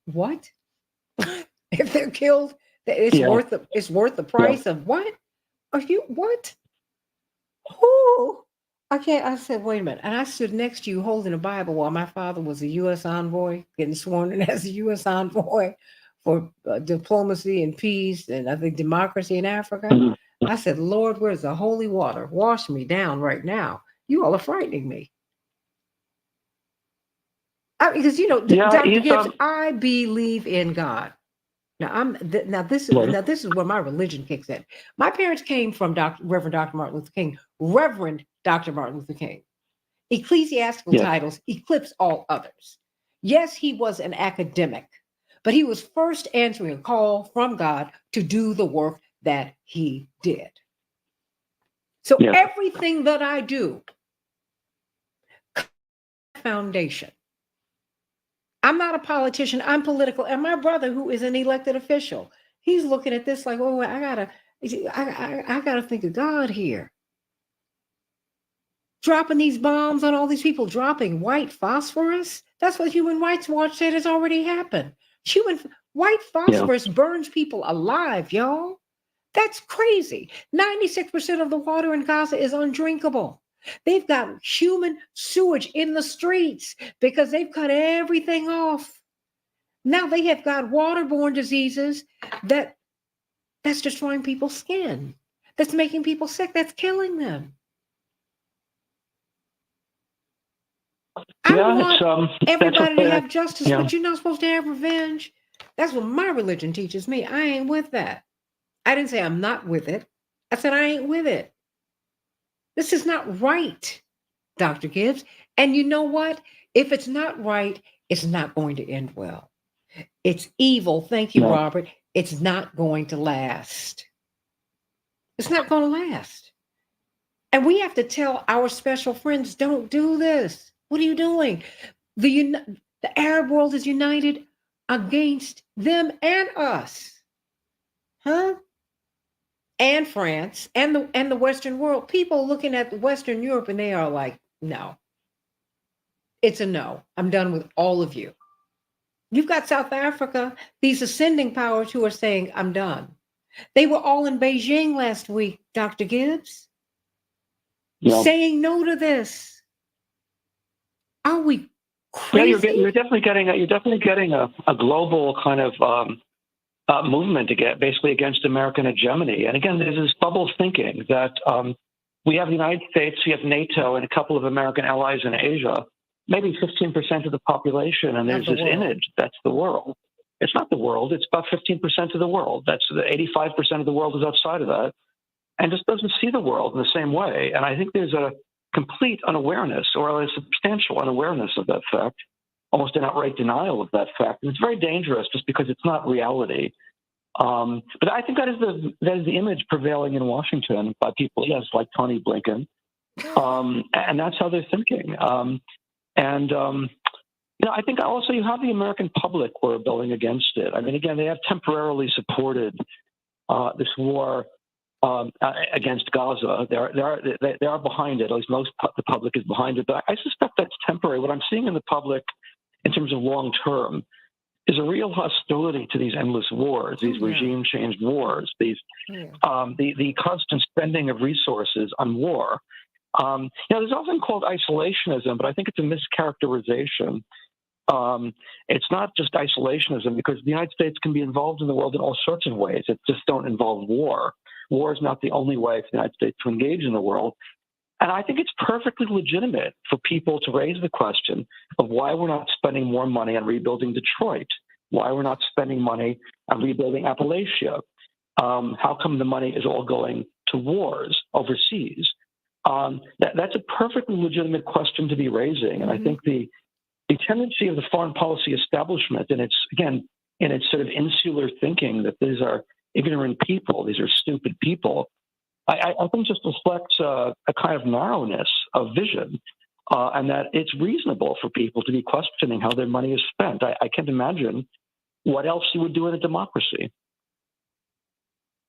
what? If they're killed, it's worth the price of what? Are you what? Who? I said, wait a minute. And I stood next to you holding a Bible while my father was a U.S. envoy, getting sworn in as a U.S. envoy for diplomacy and peace and I think democracy in Africa. Mm-hmm. I said, Lord, where's the holy water? Wash me down right now. You all are frightening me. Because, Dr. Gibbs, I believe in God. Now this is where my religion kicks in. My parents came from Reverend Dr. Martin Luther King. Reverend Dr. Martin Luther King. Ecclesiastical titles eclipse all others. Yes, he was an academic, but he was first answering a call from God to do the work that he did. So everything that I do, foundation. I'm not a politician. I'm political. And my brother, who is an elected official, he's looking at this like, oh, I gotta think of God here. Dropping these bombs on all these people, dropping white phosphorus. That's what Human Rights Watch said has already happened. White phosphorus burns people alive, y'all. That's crazy. 96% of the water in Gaza is undrinkable. They've got human sewage in the streets because they've cut everything off. Now they have got waterborne diseases that's destroying people's skin, that's making people sick, that's killing them. I want everybody to have justice, but you're not supposed to have revenge. That's what my religion teaches me. I ain't with that. I didn't say I'm not with it. I said I ain't with it. This is not right, Dr. Gibbs. And you know what? If it's not right, it's not going to end well. It's evil. Thank you, Robert. It's not going to last. It's not going to last. And we have to tell our special friends, don't do this. What are you doing? The Arab world is united against them and us. Huh? And France and the Western world. People looking at Western Europe and they are like, no. It's a no. I'm done with all of you. You've got South Africa, these ascending powers who are saying, I'm done. They were all in Beijing last week, Dr. Gibbs, saying no to this. Are we crazy? Yeah, you're definitely getting a global kind of movement to get basically against American hegemony. And again, there's this bubble thinking that we have the United States, we have NATO, and a couple of American allies in Asia, maybe 15% of the population, and there's this image that's the world. It's not the world. It's about 15% of the world. That's 85% of the world is outside of that, and just doesn't see the world in the same way. And I think there's a complete unawareness, or a substantial unawareness of that fact, almost an outright denial of that fact. And it's very dangerous just because it's not reality. But I think that is the image prevailing in Washington by people, yes, like Tony Blinken. And that's how they're thinking. I think also you have the American public who are rebelling against it. I mean, again, they have temporarily supported this war against Gaza. They are behind it. At least the public is behind it. But I suspect that's temporary. What I'm seeing in the public in terms of long term is a real hostility to these endless wars, these regime change wars, the constant spending of resources on war. There's often called isolationism, but I think it's a mischaracterization. It's not just isolationism, because the United States can be involved in the world in all sorts of ways. It just don't involve war. War is not the only way for the United States to engage in the world. And I think it's perfectly legitimate for people to raise the question of why we're not spending more money on rebuilding Detroit, why we're not spending money on rebuilding Appalachia. How come the money is all going to wars overseas? That's a perfectly legitimate question to be raising. And I think the tendency of the foreign policy establishment, and it's, again, in its sort of insular thinking that these are ignorant people, these are stupid people, I think just reflects a kind of narrowness of vision, and that it's reasonable for people to be questioning how their money is spent. I can't imagine what else you would do in a democracy.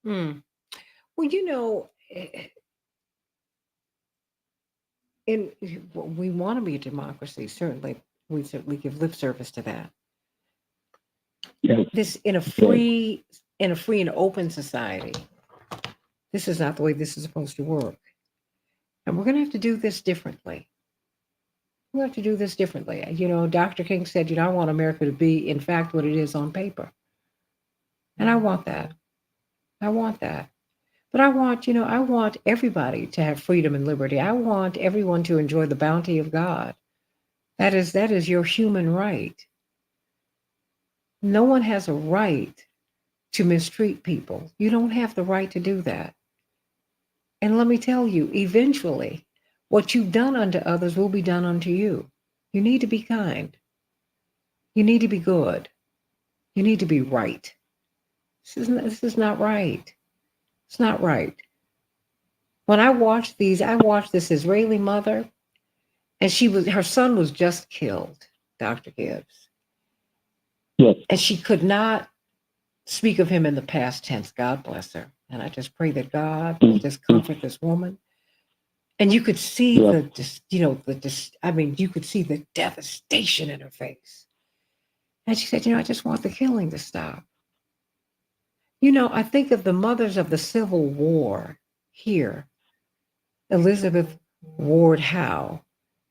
Well, we want to be a democracy. Certainly, we give lip service to that. Yeah. This in a free and open society. This is not the way this is supposed to work, and we're going to have to do this differently. We have to do this differently. Dr. King said, I want America to be, in fact, what it is on paper, and I want that. I want that. But I want everybody to have freedom and liberty. I want everyone to enjoy the bounty of God. That is your human right. No one has a right to mistreat people. You don't have the right to do that. And let me tell you, eventually, what you've done unto others will be done unto you. You need to be kind. You need to be good. You need to be right. This is not right. It's not right. When I watched this Israeli mother, and her son was just killed, Dr. Gibbs. Yes. And she could not speak of him in the past tense. God bless her. And I just pray that God will just comfort this woman. And you could see you could see the devastation in her face. And she said, I just want the killing to stop. I think of the mothers of the Civil War here. Elizabeth Ward Howe.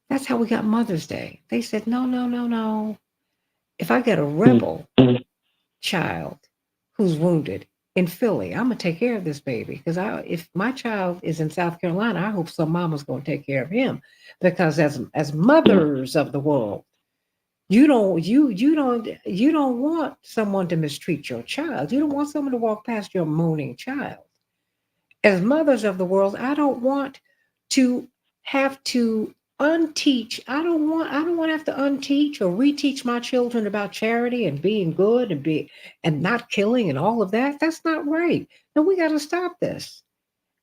That's how we got Mother's Day. They said, no. If I get a rebel child who's wounded in Philly, I'm going to take care of this baby. Because if my child is in South Carolina, I hope some mama's going to take care of him. Because as mothers of the world, you don't want someone to mistreat your child. You don't want someone to walk past your moaning child. As mothers of the world, I don't want to have to unteach. I don't want to have to unteach or reteach my children about charity and being good and not killing and all of that. That's not right. No, we got to stop this.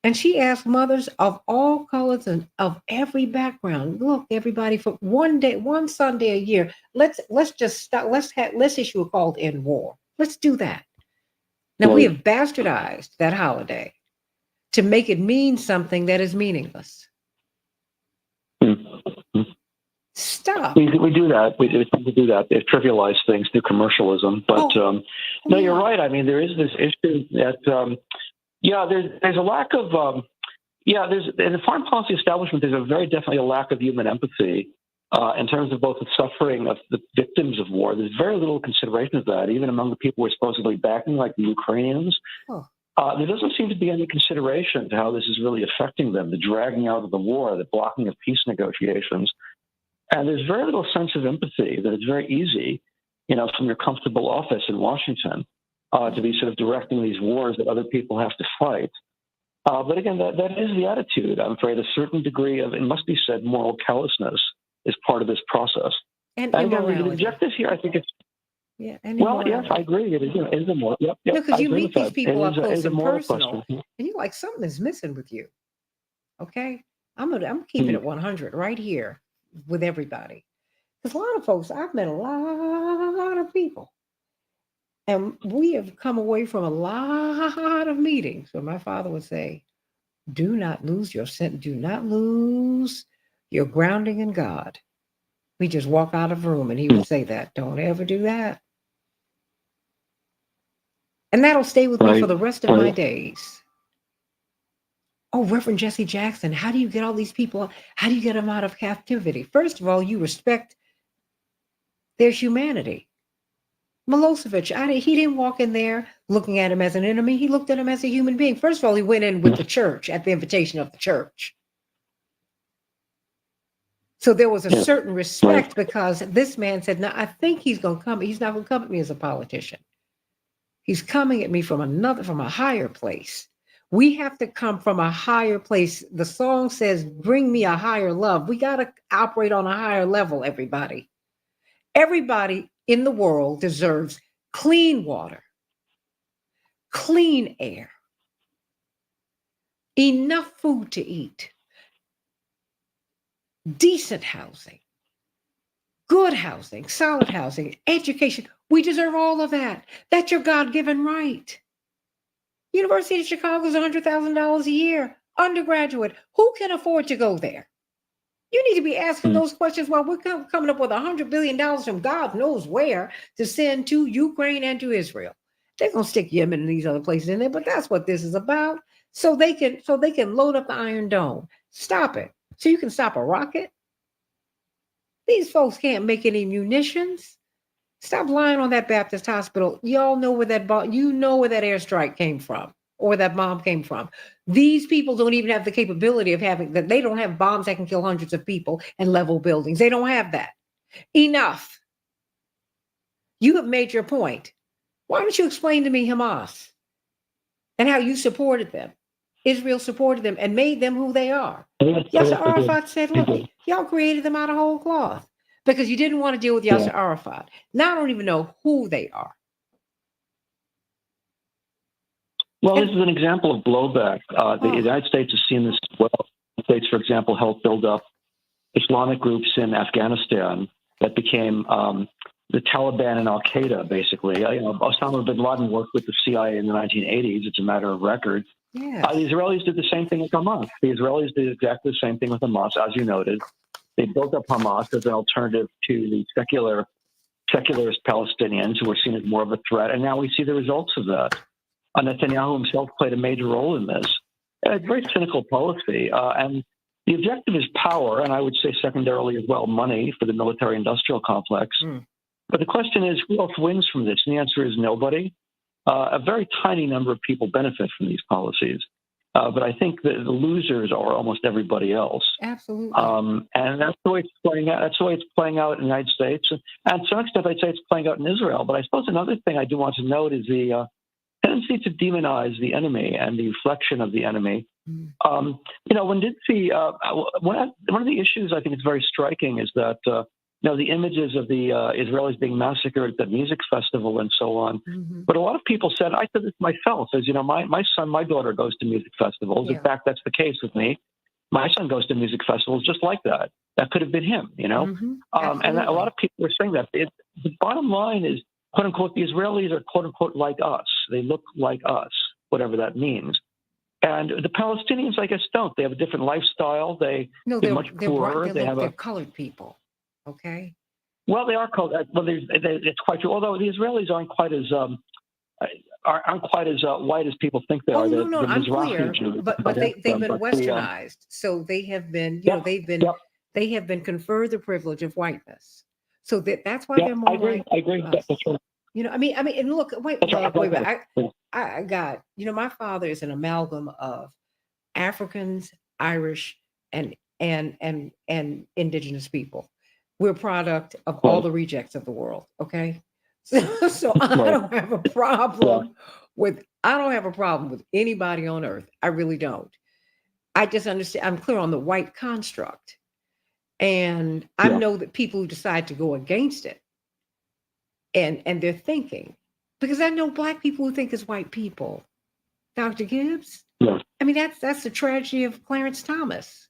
And she asked mothers of all colors and of every background, look, everybody, for one Sunday a year, let's just stop. Let's issue a call to end war. Let's do that. Now we have bastardized that holiday to make it mean something that is meaningless. Stop. We do that. We do that. They trivialize things through commercialism. But no, you're right. I mean, there is this issue that there's a lack of there's in the foreign policy establishment. There's very definitely a lack of human empathy in terms of both the suffering of the victims of war. There's very little consideration of that, even among the people we're supposedly backing, like the Ukrainians. There doesn't seem to be any consideration to how this is really affecting them, the dragging out of the war, the blocking of peace negotiations. And there's very little sense of empathy, that it's very easy, from your comfortable office in Washington, to be sort of directing these wars that other people have to fight. But again, that is the attitude. I'm afraid a certain degree of, it must be said, moral callousness is part of this process. And again, the objective here, I think it's, yes, I agree. It is a moral. Yep, because you meet these people up close and personal, question. And you're like, something is missing with you. Okay, I'm keeping it 100 right here with everybody. Because a lot of folks, I've met a lot of people, and we have come away from a lot of meetings where my father would say, "Do not lose your sense. Do not lose your grounding in God." We just walk out of a room, and he would say that. Don't ever do that. And that'll stay with me for the rest of my days. Oh, Reverend Jesse Jackson, how do you get all these people? How do you get them out of captivity? First of all, you respect their humanity. Milosevic, he didn't walk in there looking at him as an enemy. He looked at him as a human being. First of all, he went in with the church at the invitation of the church. So there was a certain respect because this man said, "No, I think he's going to come. He's not going to come at me as a politician. He's coming at me from a higher place. We have to come from a higher place." The song says, "Bring me a higher love." We got to operate on a higher level, everybody. Everybody in the world deserves clean water, clean air, enough food to eat, decent housing, good housing, solid housing, education. We deserve all of that. That's your God-given right. University of Chicago is $100,000 a year, undergraduate. Who can afford to go there? You need to be asking those questions while we're coming up with $100 billion from God knows where to send to Ukraine and to Israel. They're gonna stick Yemen and these other places in there, but that's what this is about. So they can load up the Iron Dome. Stop it. So you can stop a rocket. These folks can't make any munitions. Stop lying on that Baptist hospital. Y'all know where that airstrike came from or that bomb came from. These people don't even have the capability of having that. They don't have bombs that can kill hundreds of people and level buildings. They don't have that. Enough. You have made your point. Why don't you explain to me Hamas and how you supported them? Israel supported them and made them who they are. Yasser Arafat said, look, y'all created them out of whole cloth because you didn't want to deal with Yasser Arafat. Now I don't even know who they are. Well, this is an example of blowback. The United States has seen this as well. The States, for example, helped build up Islamic groups in Afghanistan that became the Taliban and Al Qaeda, basically. Osama bin Laden worked with the CIA in the 1980s. It's a matter of record. Yeah. The Israelis did the same thing with Hamas. The Israelis did exactly the same thing with Hamas, as you noted. They built up Hamas as an alternative to the secularist Palestinians who were seen as more of a threat. And now we see the results of that. Netanyahu himself played a major role in this. It's very cynical policy. And the objective is power, and I would say secondarily as well, money for the military-industrial complex. But the question is, who else wins from this? And the answer is nobody. A very tiny number of people benefit from these policies. But I think that the losers are almost everybody else. Absolutely. And that's the way it's playing out. That's the way it's playing out in the United States. And to some extent, I'd say it's playing out in Israel. But I suppose another thing I do want to note is the tendency to demonize the enemy and the reflection of the enemy. One of the issues I think is very striking is that the images of the Israelis being massacred at the music festival and so on. But a lot of people said, I said this myself, as my daughter goes to music festivals. In fact, that's the case with me. My son goes to music festivals just like that. That could have been him, And a lot of people are saying that. The bottom line is, quote unquote, the Israelis are quote unquote like us. They look like us, whatever that means. And the Palestinians, I guess, don't. They have a different lifestyle. They're much poorer. They're colored people. Okay. Well, they are colored. Well, it's quite true. Although the Israelis aren't quite as white as people think they are. No, I'm clear. But they've been westernized, so they have been. They have been conferred the privilege of whiteness. So that's why they're more like I agree. us. That's right. And look, wait. I got, my father is an amalgam of Africans, Irish, and indigenous people. We're a product of all the rejects of the world. Okay. So I don't have a problem with anybody on earth. I really don't. I just understand. I'm clear on the white construct. And I know that people who decide to go against it and they're thinking, because I know Black people who think as white people. Dr. Gibbs? Yeah. I mean, that's the tragedy of Clarence Thomas.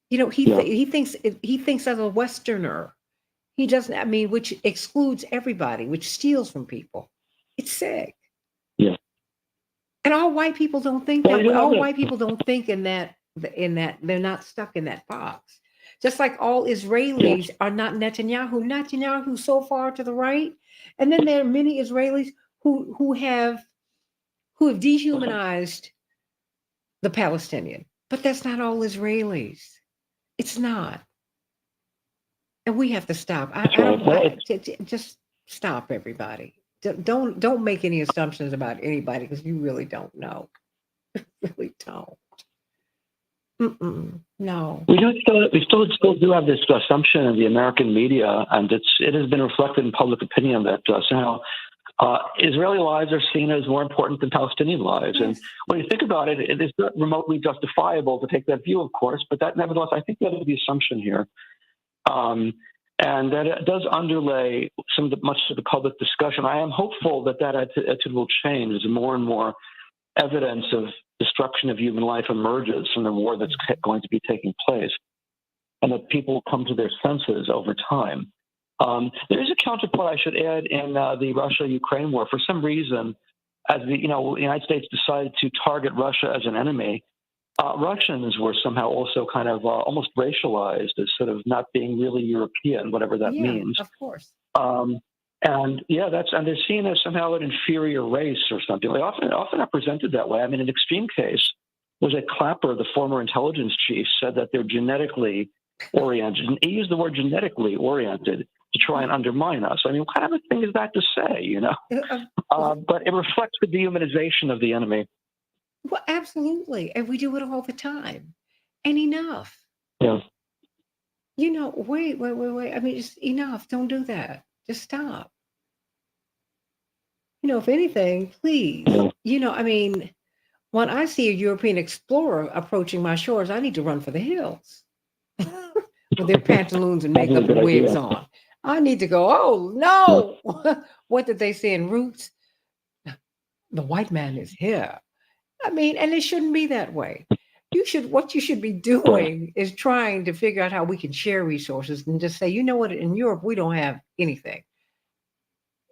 He thinks as a Westerner. He doesn't, which excludes everybody, which steals from people. It's sick. Yeah. And all white people don't think that. All white people don't think in that they're not stuck in that box. Just like all Israelis are not Netanyahu. Netanyahu's so far to the right. And then there are many Israelis who have dehumanized the Palestinian. But that's not all Israelis. It's not. And we have to stop. I don't. Just stop, everybody. Don't make any assumptions about anybody because you really don't know. Really don't. No. We still do have this assumption in the American media, and it has been reflected in public opinion that somehow Israeli lives are seen as more important than Palestinian lives. Yes. And when you think about it, it is not remotely justifiable to take that view, of course, but that nevertheless, I think that is the assumption here. And that it does underlay much of the public discussion. I am hopeful that attitude will change as more and more evidence of destruction of human life emerges from the war that's going to be taking place, and that people come to their senses over time. There is a counterpoint I should add in the Russia-Ukraine war. For some reason, as the United States decided to target Russia as an enemy, Russians were somehow also kind of almost racialized as sort of not being really European, whatever that means. Of course. And they're seen as somehow an inferior race or something. They often are presented that way. I mean, an extreme case was that Clapper, the former intelligence chief, said that they're genetically oriented. And he used the word genetically oriented to try and undermine us. I mean, what kind of a thing is that to say, But it reflects the dehumanization of the enemy. Well, absolutely. And we do it all the time. And enough. Yeah. Wait. I mean, just enough. Don't do that. Just stop. If anything, please. Yeah. I mean, when I see a European explorer approaching my shores, I need to run for the hills with their pantaloons and makeup and wigs on. I need to go, oh, no. What did they say in Roots? The white man is here. I mean, and it shouldn't be that way. What you should be doing is trying to figure out how we can share resources and just say, you know what, in Europe, we don't have anything.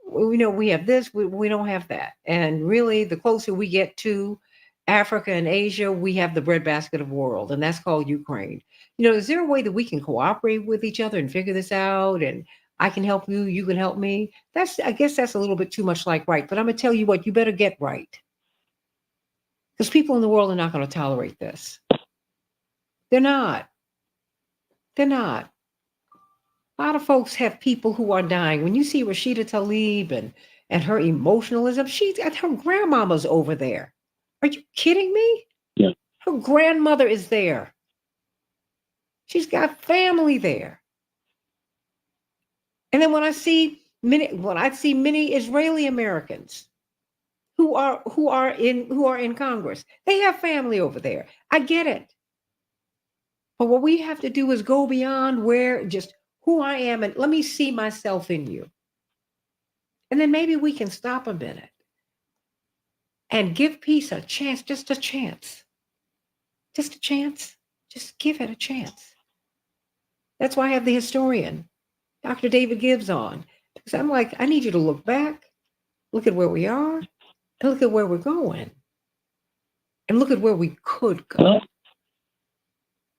We know we have this, we don't have that. And really, the closer we get to Africa and Asia, we have the breadbasket of the world, and that's called Ukraine. Is there a way that we can cooperate with each other and figure this out? And I can help you, you can help me. I guess that's a little bit too much like right, but I'm going to tell you what, you better get right. Because people in the world are not going to tolerate this. They're not. A lot of folks have people who are dying. When you see Rashida Tlaib and her emotionalism, her grandmama's over there. Are you kidding me? Yeah. Her grandmother is there. She's got family there. And then when I see many Israeli Americans who are in Congress, they have family over there. I get it. But what we have to do is go beyond just who I am and let me see myself in you. And then maybe we can stop a minute and give peace a chance, just a chance. Just a chance. Just give it a chance. That's why I have the historian, Dr. David Gibbs, on. Because I'm like, I need you to look back, look at where we are, and look at where we're going. And look at where we could go.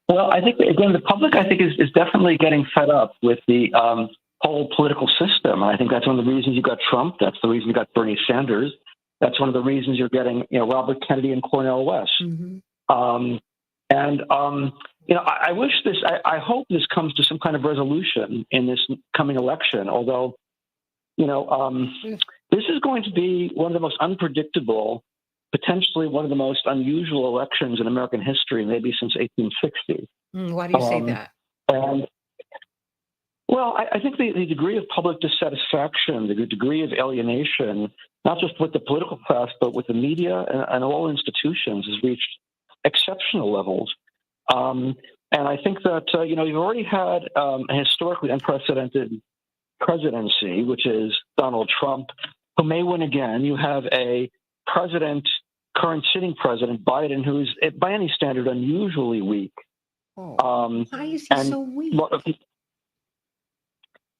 Well, I think, again, the public, is definitely getting fed up with the whole political system. And I think that's one of the reasons you got Trump. That's the reason you got Bernie Sanders. That's one of the reasons you're getting, Robert Kennedy and Cornel West. Mm-hmm. I wish I hope this comes to some kind of resolution in this coming election, although, this is going to be one of the most unpredictable, potentially one of the most unusual elections in American history, maybe since 1860. Why do you say that? I think the degree of public dissatisfaction, the degree of alienation, not just with the political class, but with the media and all institutions, has reached exceptional levels. And I think that, you've already had a historically unprecedented presidency, which is Donald Trump, who may win again. You have a current sitting president, Biden, who is, by any standard, unusually weak. Why is he so weak?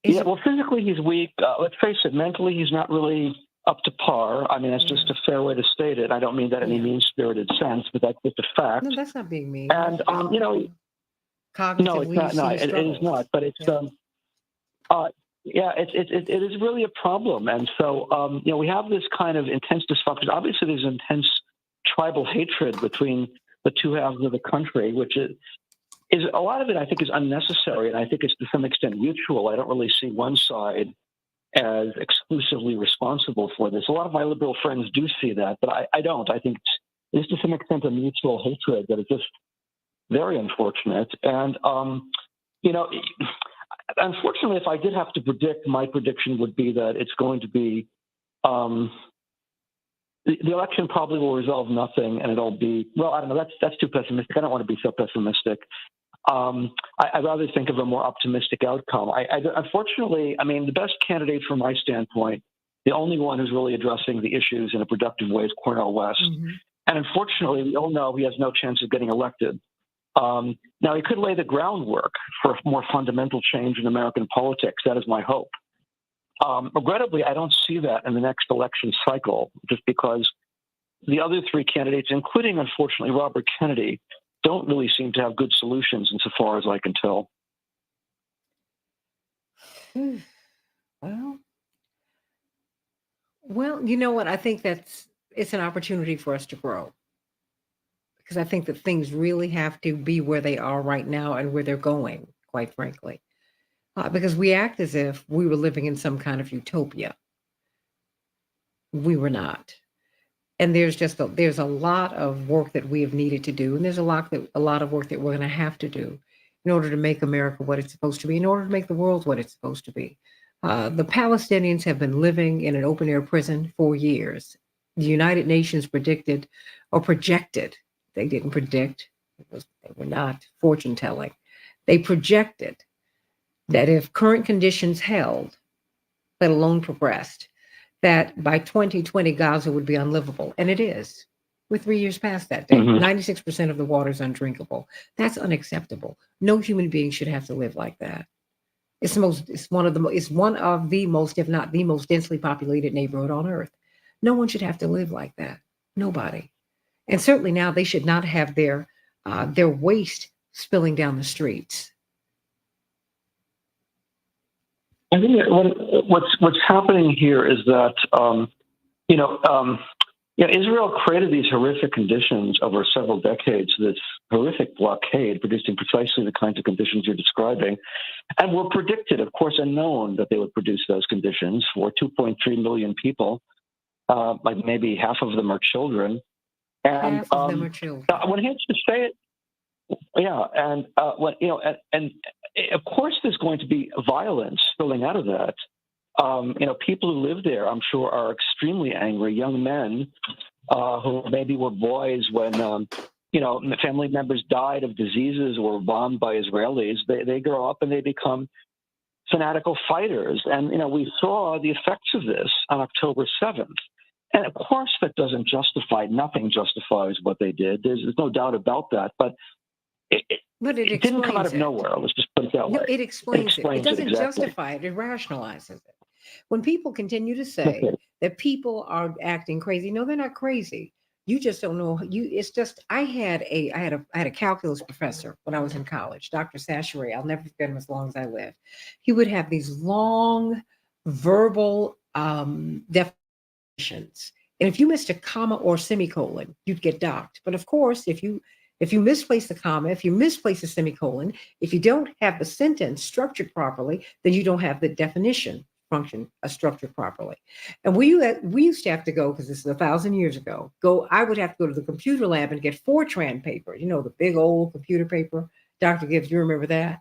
Physically he's weak. Let's face it, mentally he's not really up to par. I mean, that's just a fair way to state it. I don't mean that in any mean-spirited sense, but that's just a fact. No, that's not being mean. And, cognitively, no, it's not. It is not. But it's, it is really a problem. And so, we have this kind of intense dysfunction. Obviously, there's intense tribal hatred between the two halves of the country, which is a lot of it, I think, is unnecessary, and I think it's to some extent mutual. I don't really see one side as exclusively responsible for this. A lot of my liberal friends do see that, but I don't. I think it's to some extent a mutual hatred that is just very unfortunate. And, unfortunately, if I did have to predict, my prediction would be that it's going to be the election probably will resolve nothing, and it'll be, well, I don't know, that's too pessimistic. I don't want to be so pessimistic. I'd rather think of a more optimistic outcome. Unfortunately, I mean, the best candidate from my standpoint, the only one who's really addressing the issues in a productive way is Cornel West. Mm-hmm. And unfortunately, we all know he has no chance of getting elected. Now, he could lay the groundwork for a more fundamental change in American politics. That is my hope. Regrettably, I don't see that in the next election cycle, just because the other three candidates, including, unfortunately, Robert Kennedy, don't really seem to have good solutions insofar as I can tell. Well, you know what? I think it's an opportunity for us to grow, because I think that things really have to be where they are right now and where they're going, quite frankly. Because we act as if we were living in some kind of utopia. We were not. And there's a lot of work that we have needed to do, and there's a lot of work that we're going to have to do in order to make America what it's supposed to be, in order to make the world what it's supposed to be. The Palestinians have been living in an open air prison for years. The United Nations predicted or projected, they didn't predict, they were not fortune telling. They projected that if current conditions held, let alone progressed, that by 2020, Gaza would be unlivable. And it is. We're 3 years past that date. 96% of the water is undrinkable. That's unacceptable. No human being should have to live like that. It's one of the most, if not the most densely populated neighborhood on earth. No one should have to live like that. Nobody. And certainly now they should not have their waste spilling down the streets. I think what's happening here is that Israel created these horrific conditions over several decades. This horrific blockade, producing precisely the kinds of conditions you're describing, and were predicted, of course, and known that they would produce those conditions for 2.3 million people. Like maybe half of them are children. And half of them are children. When he has to say it, yeah, and of course, there's going to be violence spilling out of that. People who live there, I'm sure, are extremely angry. Young men who maybe were boys when, family members died of diseases or were bombed by Israelis. They grow up and they become fanatical fighters. And, we saw the effects of this on October 7th. And of course, that doesn't justify, nothing justifies what they did. There's no doubt about that. But it didn't come out of nowhere. Let's just put it that way. No, it explains it. It doesn't justify it. It rationalizes it. When people continue to say that people are acting crazy, no, they're not crazy. You just don't know. It's just. I had a calculus professor when I was in college, Dr. Sachary. I'll never forget him as long as I live. He would have these long verbal definitions, and if you missed a comma or semicolon, you'd get docked. But of course, if you misplace the comma, if you misplace a semicolon, if you don't have the sentence structured properly, then you don't have the definition function structured properly. And we used to have to go, because this is 1,000 years ago, I would have to go to the computer lab and get Fortran paper, the big old computer paper. Dr. Gibbs, you remember that?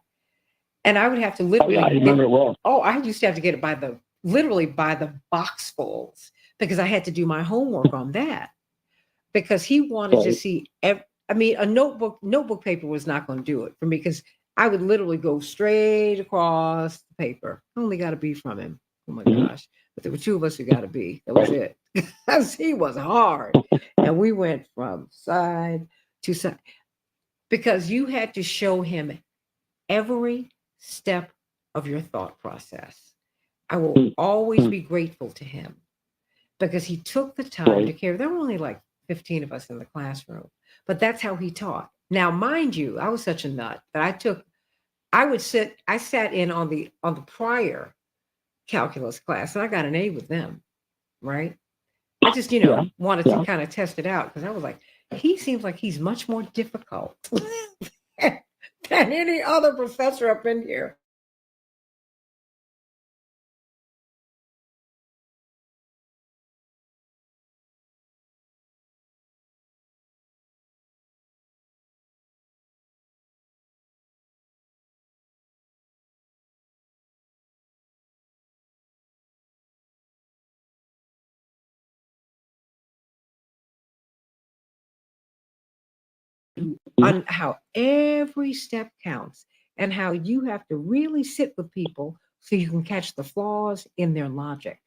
And I would have to literally. I remember it well. I used to have to get it literally by the boxfuls, because I had to do my homework on that, because he wanted to see a notebook paper was not going to do it for me, because I would literally go straight across the paper. I only got a B from him. Oh my gosh. But there were two of us who got a B. That was it. Because he was hard. And we went from side to side. Because you had to show him every step of your thought process. I will always be grateful to him, because he took the time to care. There were only like 15 of us in the classroom, but that's how he taught. Now, mind you, I was such a nut that I sat in on the prior calculus class, and I got an A with them, right? I just, wanted to kind of test it out, because I was like, he seems like he's much more difficult than any other professor up in here. On how every step counts and how you have to really sit with people so you can catch the flaws in their logic,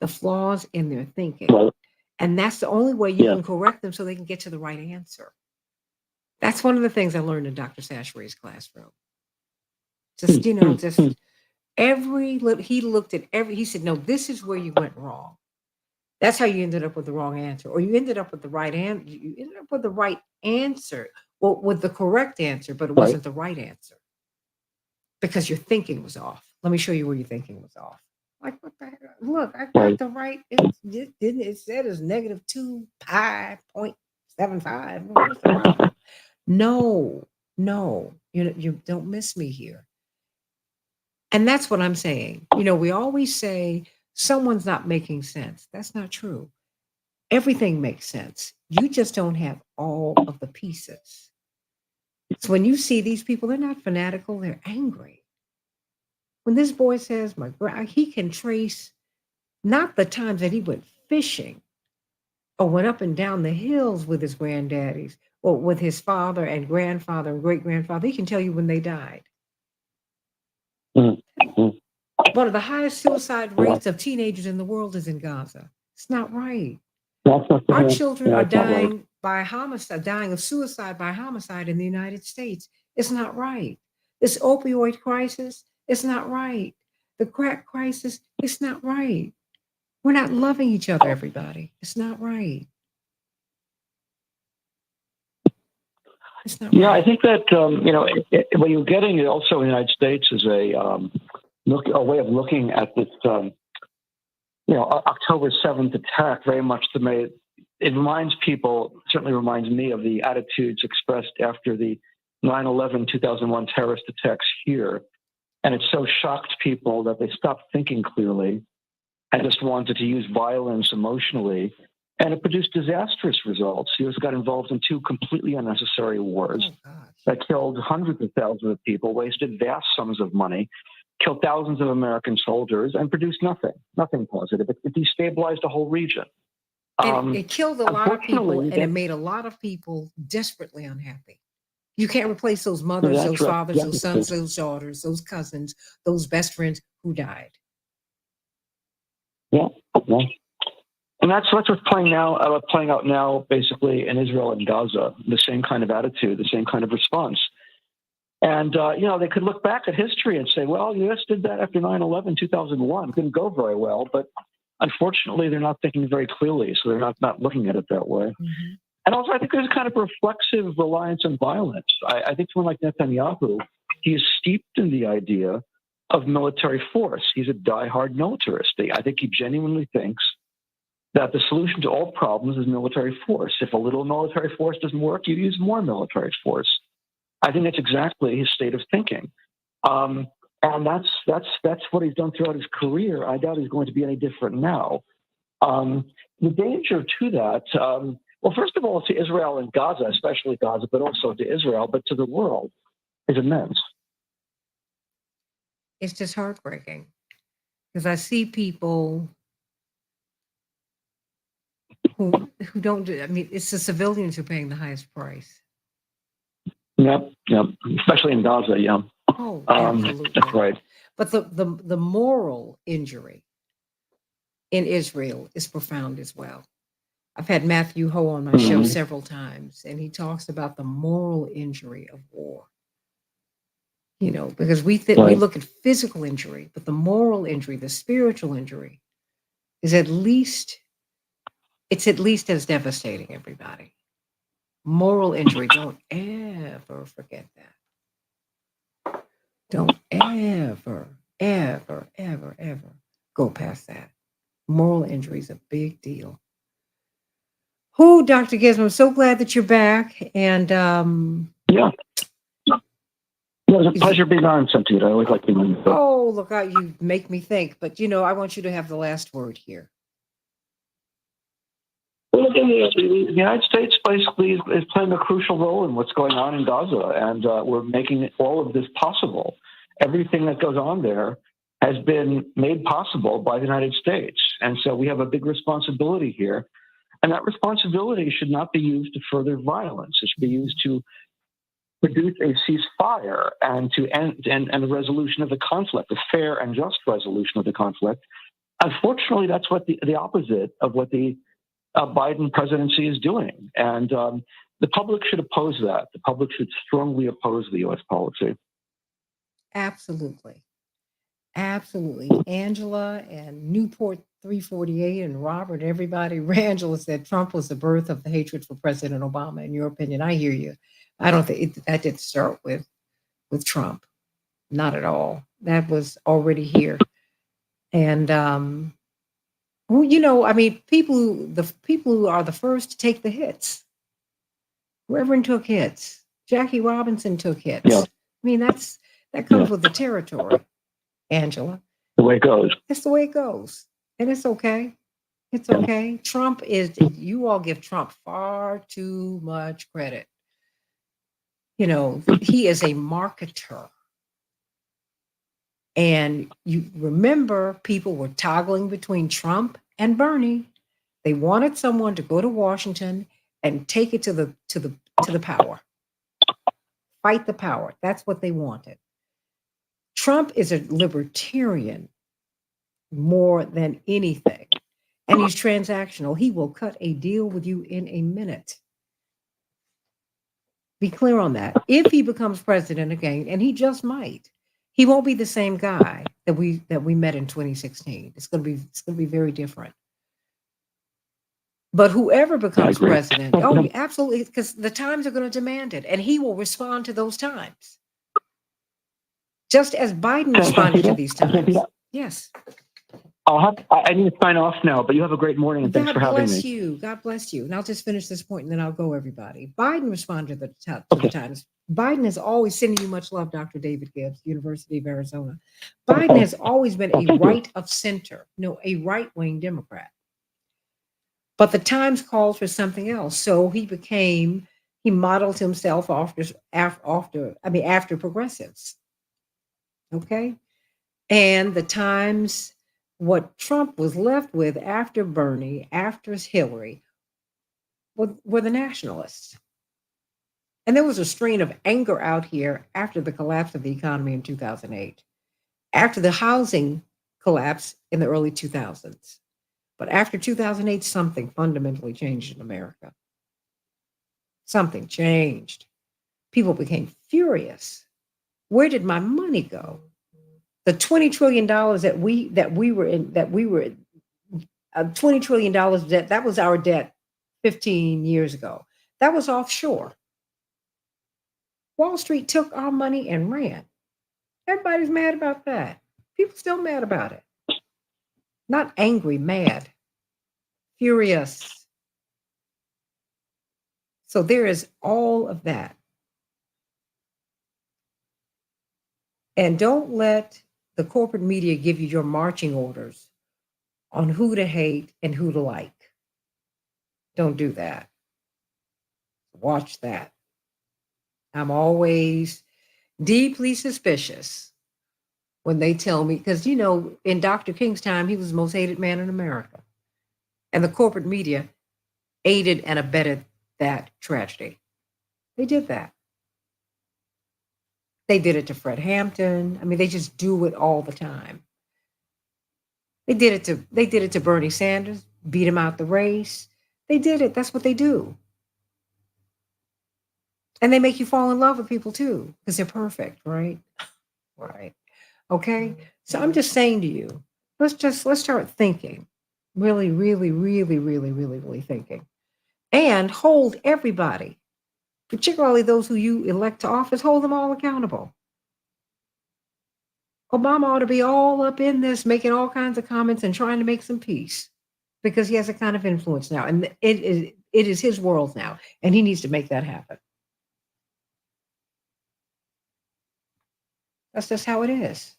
the flaws in their thinking. Right. And that's the only way you Yeah. can correct them so they can get to the right answer. That's one of the things I learned in Dr. Sasheri's classroom. Just, just he looked at he said, no, this is where you went wrong. That's how you ended up with the wrong answer, or you ended up with the right answer. You ended up with the right answer, well, with the correct answer, but it Right. wasn't the right answer because your thinking was off. Let me show you where your thinking was off. Like, what the heck? Look, I got Right. the right. Didn't it said it's -2 pi 0.75. What's the problem? No, you don't miss me here. And that's what I'm saying. We always say someone's not making sense. That's not true. Everything makes sense. You just don't have all of the pieces. So when you see these people, they're not fanatical, they're angry. When this boy says, he can trace not the times that he went fishing or went up and down the hills with his granddaddies or with his father and grandfather and great grandfather. He can tell you when they died. Mm-hmm. One of the highest suicide rates of teenagers in the world is in Gaza. It's not right. Our children are dying by homicide, dying of suicide by homicide in the United States. It's not right. This opioid crisis, it's not right. The crack crisis, it's not right. We're not loving each other, everybody. It's not right. It's not Yeah, right. I think that what you're getting also in the United States is a way of looking at this. October 7th attack very much it reminds people, certainly reminds me of the attitudes expressed after the 9/11 2001 terrorist attacks here, and it so shocked people that they stopped thinking clearly and just wanted to use violence emotionally. And it produced disastrous results. The U.S. got involved in 2 completely unnecessary wars that killed hundreds of thousands of people, wasted vast sums of money, killed thousands of American soldiers, and produced nothing positive. It destabilized a whole region. And it killed a lot of people, and it made a lot of people desperately unhappy. You can't replace those mothers, those fathers, those sons, those daughters, those cousins, those best friends who died. Yeah. And that's what's playing out now, basically in Israel and Gaza. The same kind of attitude, the same kind of response. And they could look back at history and say, "Well, the U.S. did that after 9/11, 2001. It didn't go very well, but unfortunately, they're not thinking very clearly, so they're not looking at it that way." Mm-hmm. And also, I think there's a kind of reflexive reliance on violence. I think someone like Netanyahu, he is steeped in the idea of military force. He's a diehard militarist. I think he genuinely thinks that the solution to all problems is military force. If a little military force doesn't work, you use more military force. I think that's exactly his state of thinking. And that's what he's done throughout his career. I doubt he's going to be any different now. The danger to that, well, first of all, to Israel and Gaza, especially Gaza, but also to Israel, but to the world, is immense. It's just heartbreaking because I see people who don't do. I mean, it's the civilians who are paying the highest price. Yep, especially in Gaza. Yeah. Oh, absolutely. That's right. But the moral injury in Israel is profound as well. I've had Matthew Ho on my show several times, and he talks about the moral injury of war. Because we look at physical injury, but the moral injury, the spiritual injury, is at least as devastating, everybody. Moral injury, don't ever forget that. Don't ever, ever, ever, ever go past that. Moral injury is a big deal. Who, Dr. Gibbs, I'm so glad that you're back. And Yeah. It was a pleasure being on, Santita. I always like being on the show. oh, look out, you make me think. But I want you to have the last word here. Well, the United States basically is playing a crucial role in what's going on in Gaza, and we're making all of this possible. Everything that goes on there has been made possible by the United States. And so we have a big responsibility here. And that responsibility should not be used to further violence. It should be used to produce a ceasefire and to end and a resolution of the conflict, a fair and just resolution of the conflict. Unfortunately, that's what the opposite of what the Biden presidency is doing. And the public should oppose that. The public should strongly oppose the U.S. policy. Absolutely. Absolutely. Angela and Newport 348 and Robert, everybody, Angela said Trump was the birth of the hatred for President Obama. In your opinion, I hear you. I don't think that didn't start with Trump. Not at all. That was already here. And well, I mean, the people who are the first to take the hits. Reverend took hits. Jackie Robinson took hits. Yeah. I mean, that comes with the territory, Angela. The way it goes. It's the way it goes. And it's okay. It's okay. Trump you all give Trump far too much credit. He is a marketer. And you remember people were toggling between Trump and Bernie. They wanted someone to go to Washington and take it to the power. Fight the power. That's what they wanted. Trump is a libertarian more than anything. And he's transactional. He will cut a deal with you in a minute. Be clear on that. If he becomes president again, and he just might, he won't be the same guy that we met in 2016. It's going to be very different. But whoever becomes president, oh, absolutely, because the times are going to demand it, and he will respond to those times, just as Biden responded to these times. Yes. I need to sign off now, but you have a great morning, and thanks for having me. God bless you. And I'll just finish this point, and then I'll go, everybody. Biden responded to the times. Biden is always sending you much love, Dr. David Gibbs, University of Arizona. Biden has always been a right of center, a right-wing Democrat. But the times called for something else. So he modeled himself after progressives. Okay? And the times, what Trump was left with after Bernie, after Hillary, were the nationalists. And there was a strain of anger out here after the collapse of the economy in 2008, after the housing collapse in the early 2000s. But after 2008, something fundamentally changed in America. Something changed. People became furious. Where did my money go? The $20 trillion $20 trillion debt, that was our debt 15 years ago. That was offshore. Wall Street took our money and ran. Everybody's mad about that. People still mad about it. Not angry, mad, furious. So there is all of that. And don't let the corporate media give you your marching orders on who to hate and who to like. Don't do that. Watch that. I'm always deeply suspicious when they tell me, because, in Dr. King's time, he was the most hated man in America. And the corporate media aided and abetted that tragedy. They did that. They did it to Fred Hampton. I mean, they just do it all the time. They did it to Bernie Sanders, beat him out the race. They did it. That's what they do. And they make you fall in love with people too, because they're perfect, right? Right. Okay. So I'm just saying to you, let's start thinking. Really, really, really, really, really, really thinking. And hold everybody, particularly those who you elect to office, hold them all accountable. Obama ought to be all up in this, making all kinds of comments and trying to make some peace, because he has a kind of influence now. And it It is his world now, and he needs to make that happen. That's just how it is.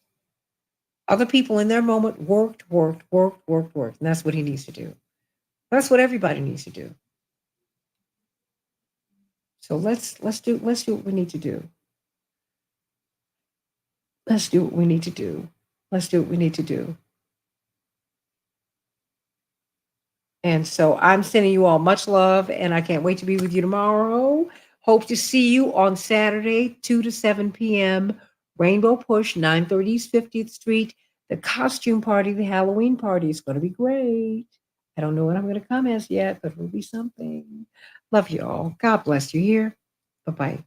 Other people in their moment worked, and that's what he needs to do. That's what everybody needs to do. So let's do what we need to do. Let's do what we need to do. Let's do what we need to do. And so I'm sending you all much love, and I can't wait to be with you tomorrow. Hope to see you on Saturday, 2 to 7 p.m. Rainbow Push, 930 East 50th Street. The costume party, the Halloween party is going to be great. I don't know what I'm going to come as yet, but it will be something. Love you all. God bless you here. Bye-bye.